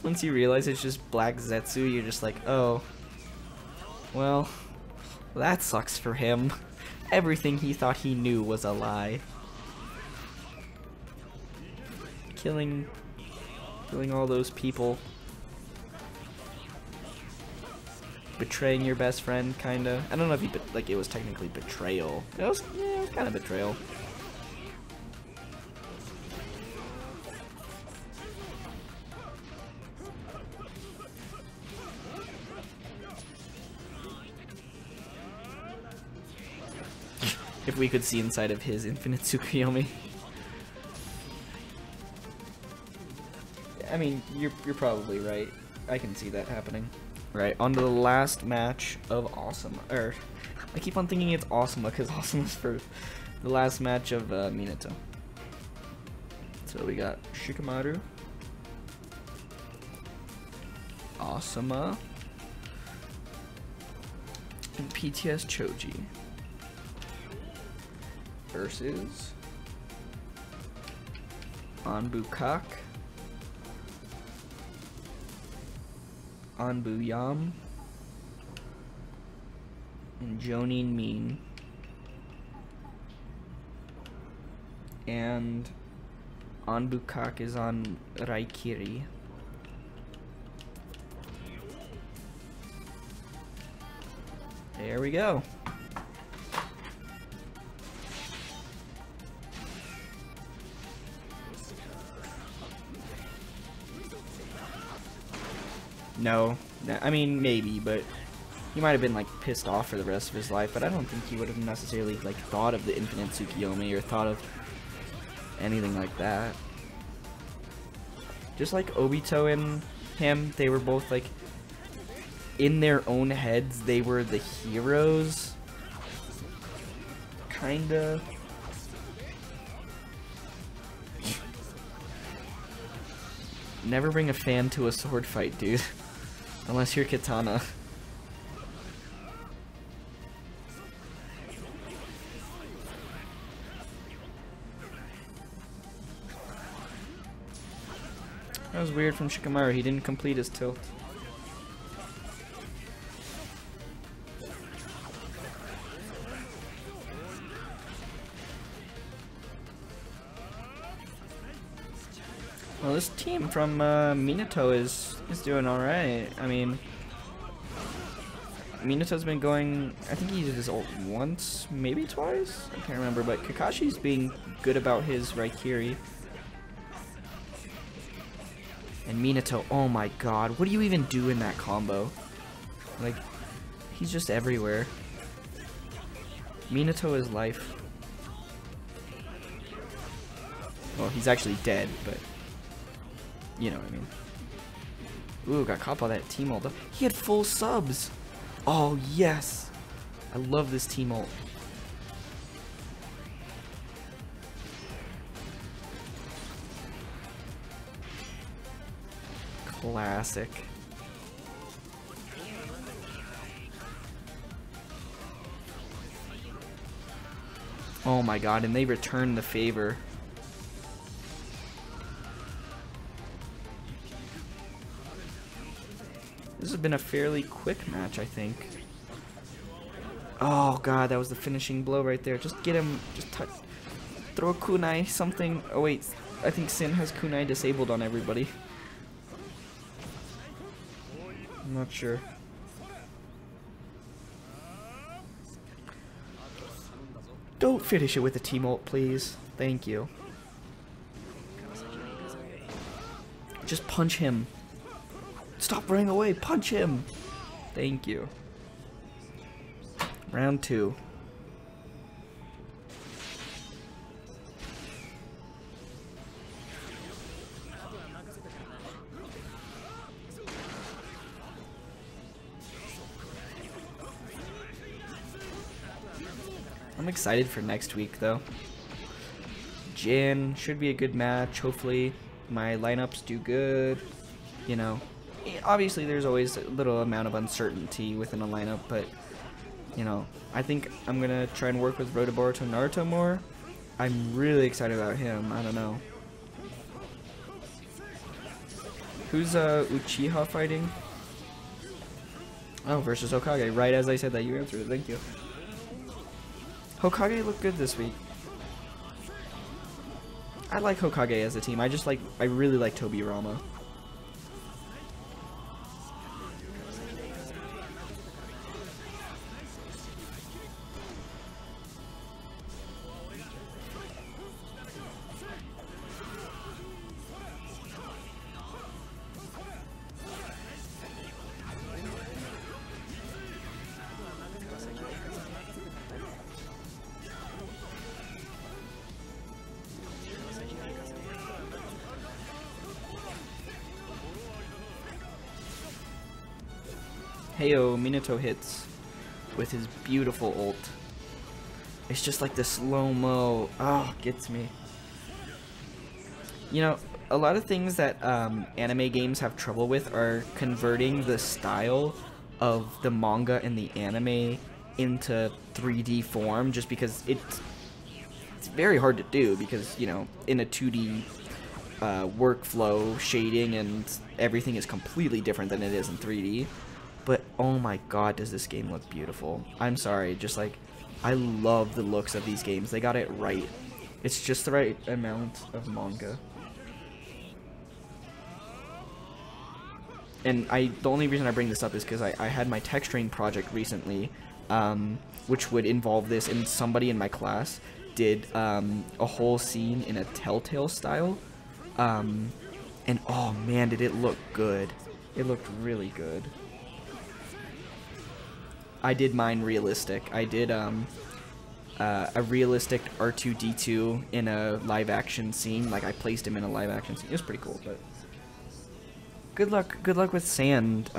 S2: once you realize it's just Black Zetsu, you're just like, oh, well, that sucks for him. Everything he thought he knew was a lie. Killing all those people. betraying your best friend, kinda. I don't know if he like it was technically betrayal. It was kind of betrayal. If we could see inside of his infinite Tsukuyomi. I mean, you're probably right. I can see that happening. Right, on to the last match of Asuma. Or, I keep on thinking it's Asuma because Asuma's first. The last match of Minato. So we got Shikamaru, Asuma, and PTS Choji versus Anbukak, Anbuyam, and Jonin Mean, and Anbukak is on Raikiri. There we go. No, I mean maybe, but he might have been like pissed off for the rest of his life, but I don't think he would have necessarily like thought of the infinite Tsukuyomi or thought of anything like that. Just like Obito and him, they were both like in their own heads, they were the heroes, kinda. Never bring a fan to a sword fight, dude. Unless you're Katana. That was weird from Shikamaru. He didn't complete his tilt. Well, this team from Minato is doing all right. I mean, Minato's been going. I think he used his ult once, maybe twice. I can't remember. But Kakashi's being good about his Raikiri. And Minato, oh my god, what do you even do in that combo? Like, he's just everywhere. Minato is life. Well, he's actually dead, but you know what I mean. Ooh, got caught by that team ult. He had full subs. Oh, yes. I love this team ult. Classic. Oh my god, and they returned the favor. This has been a fairly quick match, I think. Oh god, that was the finishing blow right there. Just get him, just touch, throw a kunai, something. Oh wait, I think Sin has kunai disabled on everybody. I'm not sure. Don't finish it with a team ult, please. Thank you. Just punch him. Stop running away. Punch him. Thank you. Round 2. I'm excited for next week, though. Jin should be a good match. Hopefully, my lineups do good. You know, obviously there's always a little amount of uncertainty within a lineup, but you know, I think I'm gonna try and work with Rotoboruto Naruto more. I'm really excited about him. I don't know. Who's Uchiha fighting? Oh, versus Hokage. Right as I said that, you answered it. Thank you. Hokage looked good this week. I like Hokage as a team. I really like Tobirama. Heyo, Minato hits with his beautiful ult. It's just like the slow-mo. Oh, gets me. You know, a lot of things that anime games have trouble with are converting the style of the manga and the anime into 3D form, just because it's very hard to do, because, you know, in a 2D workflow, shading and everything is completely different than it is in 3D. But oh my god, does this game look beautiful. I'm sorry, just like, I love the looks of these games. They got it right. It's just the right amount of manga. And the only reason I bring this up is because I had my texturing project recently, which would involve this, and somebody in my class did a whole scene in a Telltale style. And oh man, did it look good. It looked really good. I did mine realistic. I did a realistic R2-D2 in a live action scene. Like, I placed him in a live action scene. It was pretty cool, but good luck with Sand.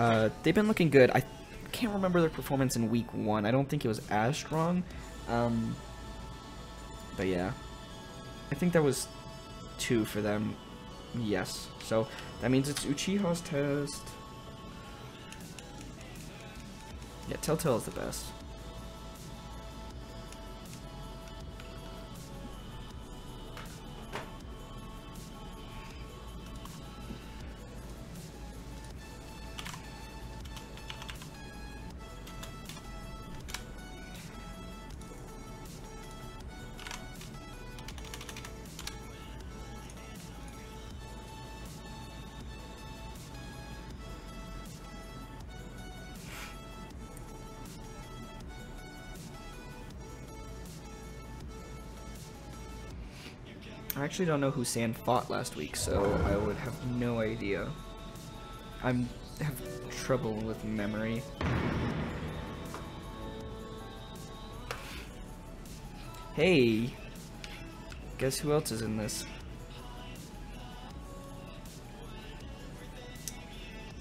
S2: They've been looking good. I can't remember their performance in week 1. I don't think it was as strong. But yeah, I think that was 2 for them. Yes, so that means it's Uchiha's test. Yeah, Telltale is the best. I actually don't know who Sand fought last week, so I would have no idea. I have trouble with memory. Hey! Guess who else is in this?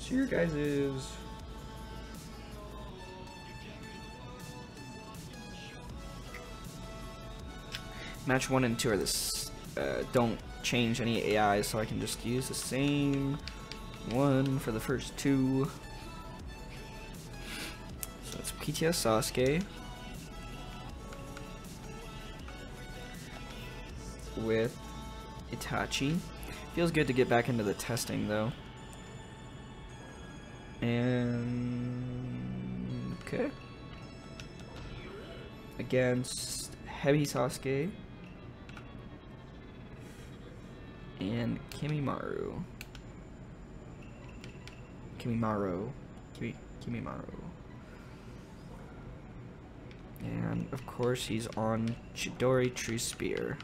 S2: So your guys is... Match 1 and 2 are this. Don't change any AIs, so I can just use the same one for the first 2. So it's PTS Sasuke with Itachi. Feels good to get back into the testing though. And okay. Against Heavy Sasuke and Kimimaru. And of course he's on Chidori True Spear.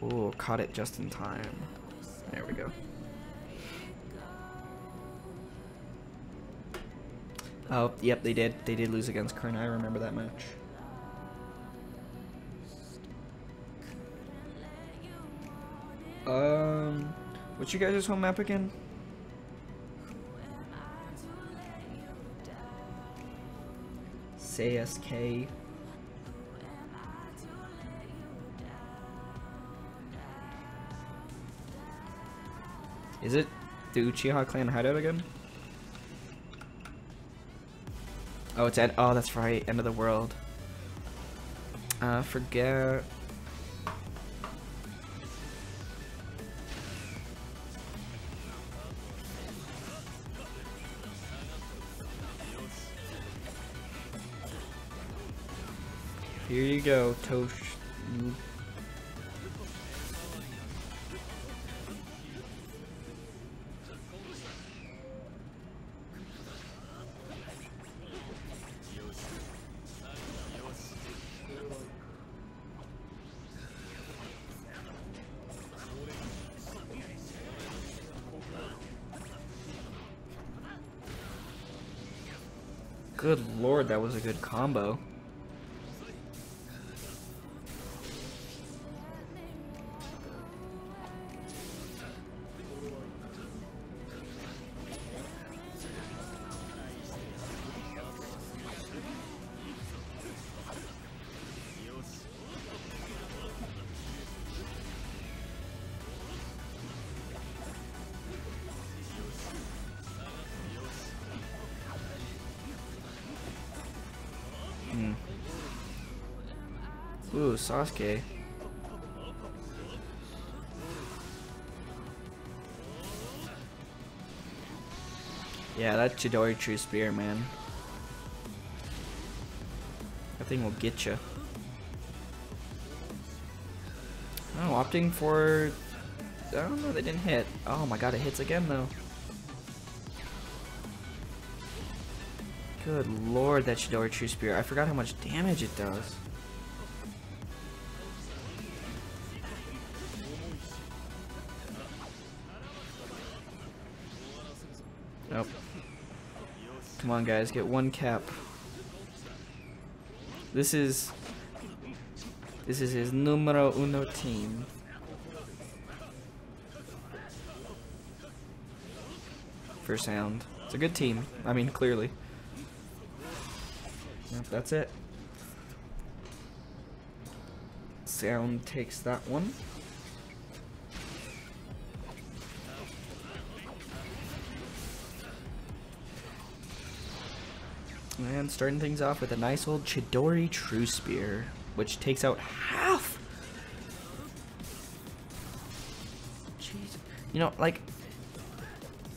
S2: Ooh, caught it just in time. There we go. Oh, yep, they did. They did lose against Kurna. I remember that match. What's your guys' home map again? CSK. Is it the Uchiha clan hideout again? Oh, it's oh, that's right, end of the world. Forget. Here you go, Tosh. Good lord, that was a good combo. Ooh, Sasuke. Yeah, that Chidori True Spear, man. That thing will get you. Oh, opting for... I don't know, they didn't hit. Oh my god, it hits again though. Good lord, that Chidori True Spear. I forgot how much damage it does. Nope. Come on guys, get one cap. This is his numero uno team. For sound. It's a good team. I mean, clearly. Yep, that's it. Sound takes that one. And starting things off with a nice old Chidori True Spear, which takes out half. Jeez. You know, like,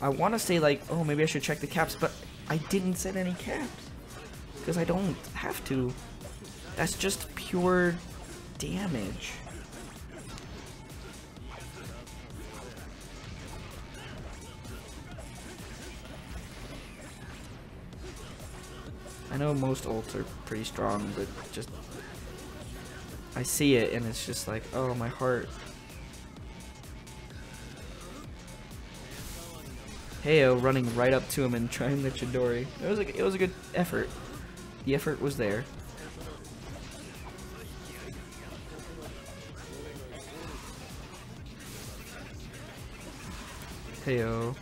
S2: I want to say, like, oh, maybe I should check the caps, but I didn't set any caps. Because I don't have to. That's just pure damage. I know most ults are pretty strong, but just... I see it and it's just like, oh, my heart. Heyo running right up to him and trying the Chidori. It was a good effort. The effort was there. Heyo.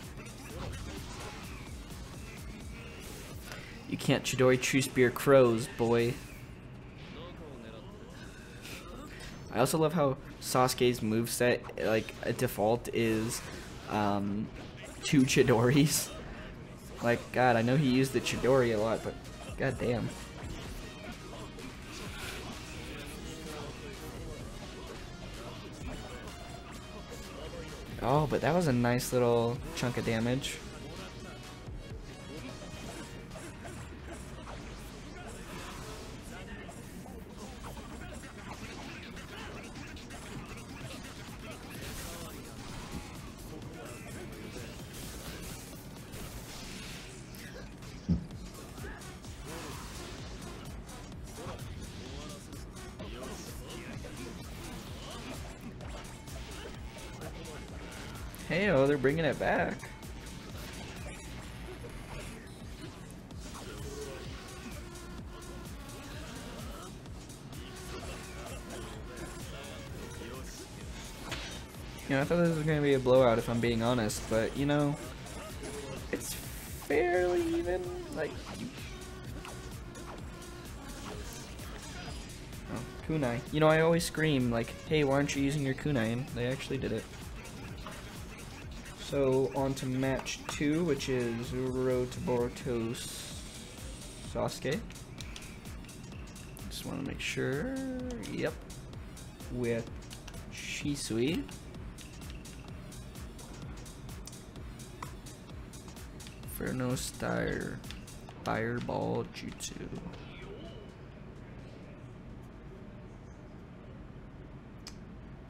S2: You can't Chidori True Spear crows, boy. I also love how Sasuke's moveset, like, a default is, 2 Chidoris. Like, God, I know he used the Chidori a lot, but god damn. Oh, but that was a nice little chunk of damage. Hey, oh, they're bringing it back. You know, I thought this was going to be a blowout if I'm being honest, but, you know, it's fairly even, like... Oh, kunai. You know, I always scream, like, hey, why aren't you using your kunai? And they actually did it. So, on to match 2, which is Boruto Sasuke. Just want to make sure. Yep. With Shisui. Inferno Star Fireball Jutsu.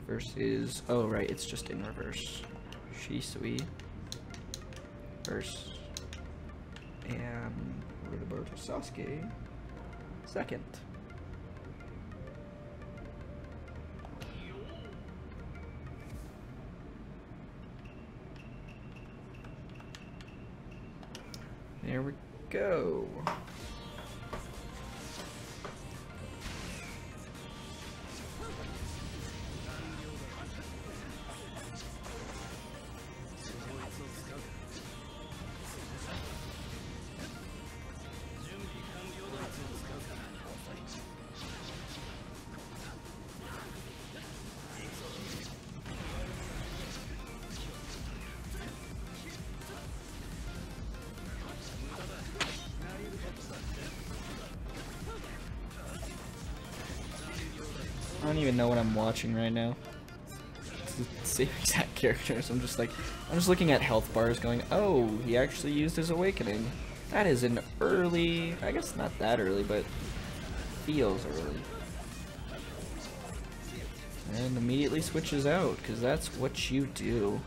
S2: Versus. Oh, right, it's just in reverse. Shisui first, and Boruto Sasuke second. There we go. I don't even know what I'm watching right now. It's the same exact characters. I'm just looking at health bars going, oh, he actually used his awakening. That is an early, I guess not that early, but feels early. And immediately switches out, because that's what you do.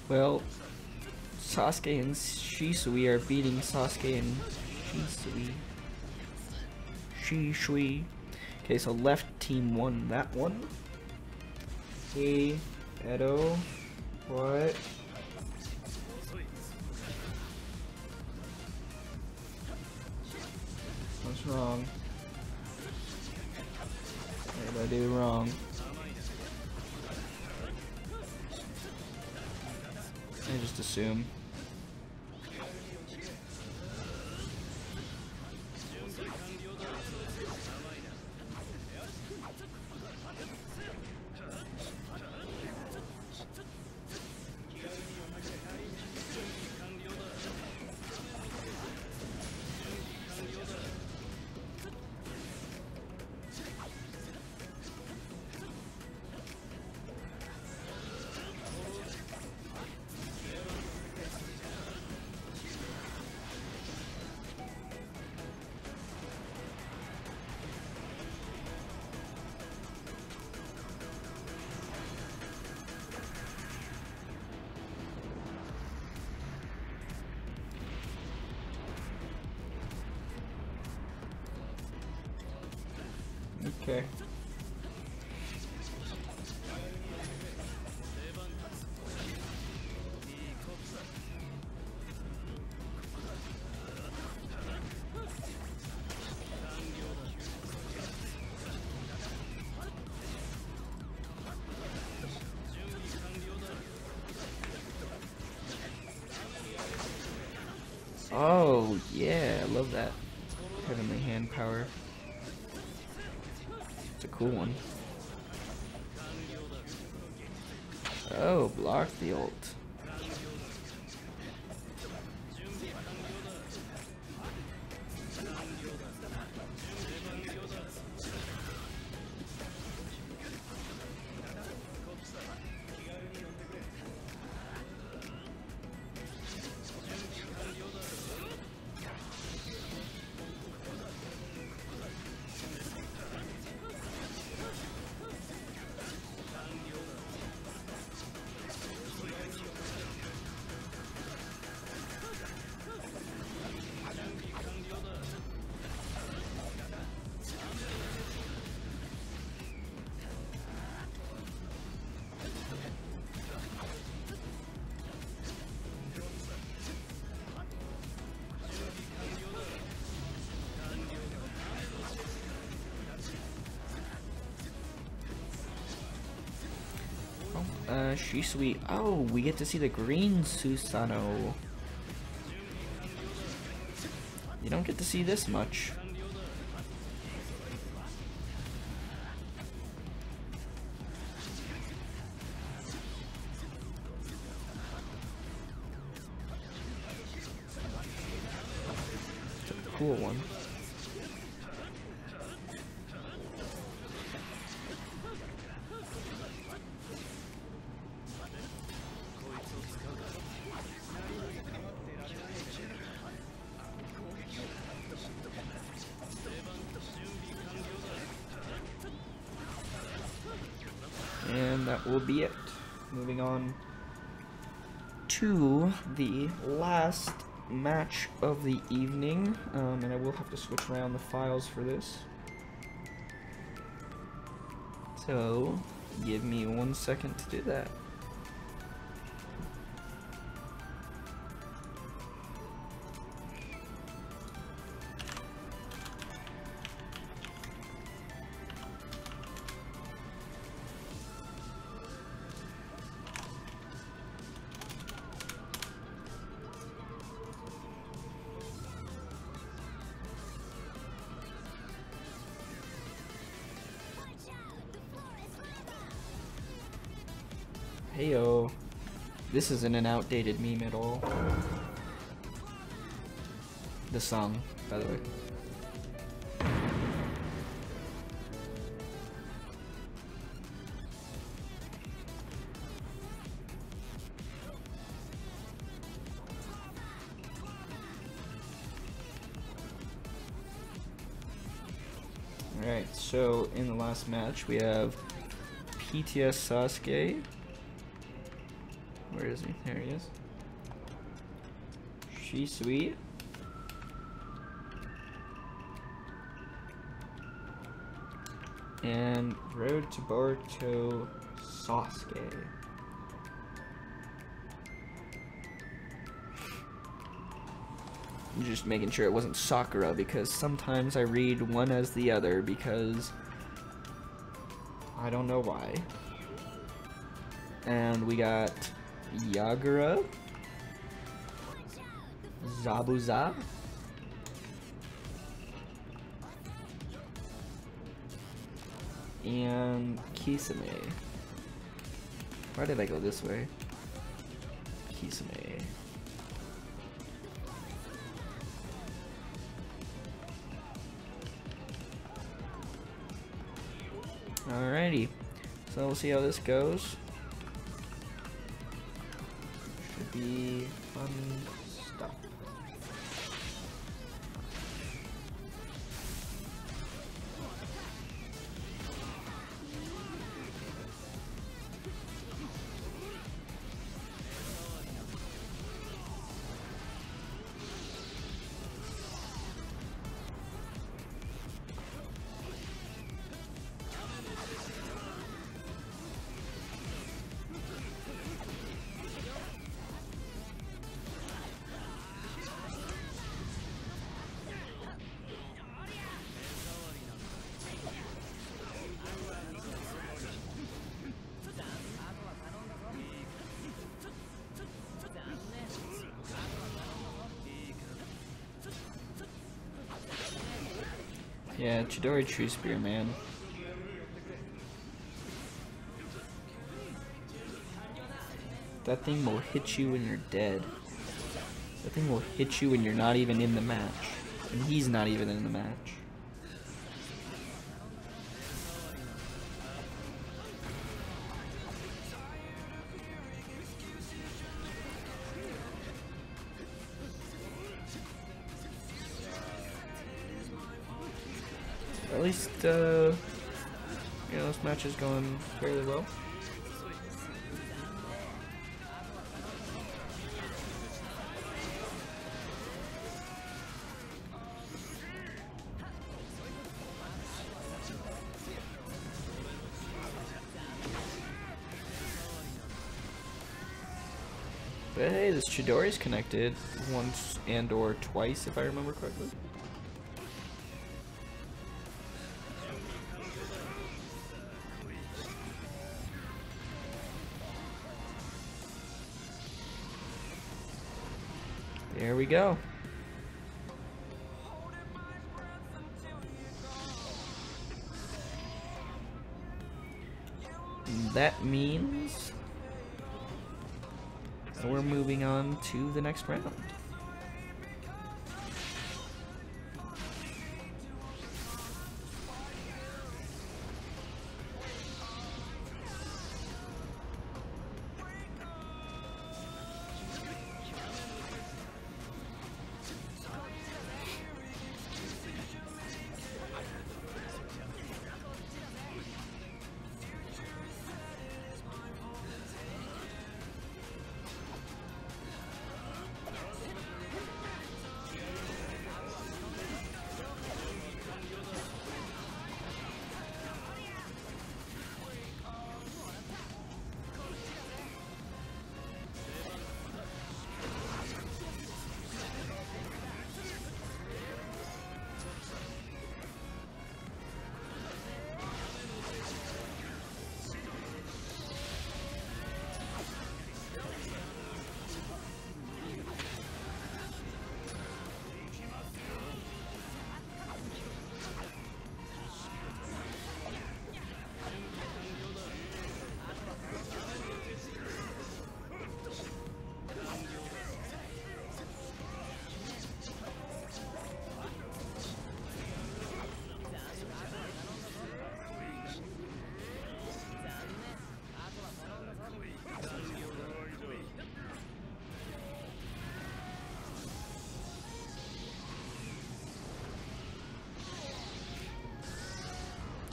S2: Well, Sasuke and Shisui are beating Sasuke and Shisui. Okay, so left team won that one. Hey, Edo, what? What's wrong? What did I do wrong? I just assume. Okay. Oh, yeah, I love that. Heavenly hand power. It's a cool one. Oh, block the ult. Shisui. Oh, we get to see the green Susanoo. You don't get to see this much. It's a cool one. And
S1: and that will be it. Moving on to the last match of the evening, and I will have to switch around the files for this. So, give me 1 second to do that. Heyo. This isn't an outdated meme at all. The song, by the way. Alright, so in the last match we have PTS Sasuke. Where is he? There he is. Shisui. And Road to Boruto Sasuke. I'm just making sure it wasn't Sakura, because sometimes I read one as the other because I don't know why. And we got Yagura, Zabuza, and Kisame. Why did I go this way? Kisame. Alrighty, so we'll see how this goes. Should be fun stuff. Yeah, Chidori Tree Spear, man. That thing will hit you when you're dead. That thing will hit you when you're not even in the match. And he's not even in the match. At least, you know, this match is going fairly well. But hey, this Chidori's connected once and or twice, if I remember correctly. There we go. And that means we're moving on to the next round.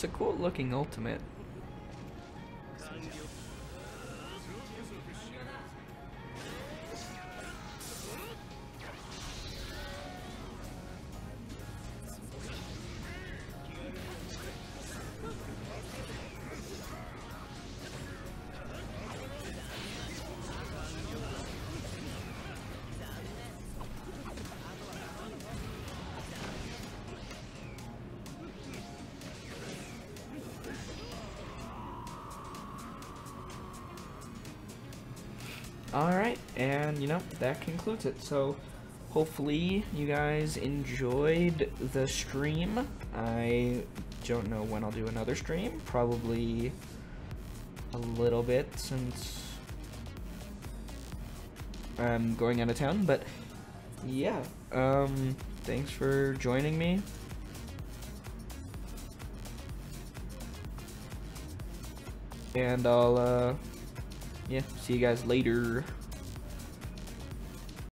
S2: It's a cool looking ultimate. Alright, and you know, that concludes it. So, hopefully you guys enjoyed the stream. I don't know when I'll do another stream. Probably a little bit since I'm going out of town. But, yeah. Thanks for joining me. And I'll, yeah, see you guys later.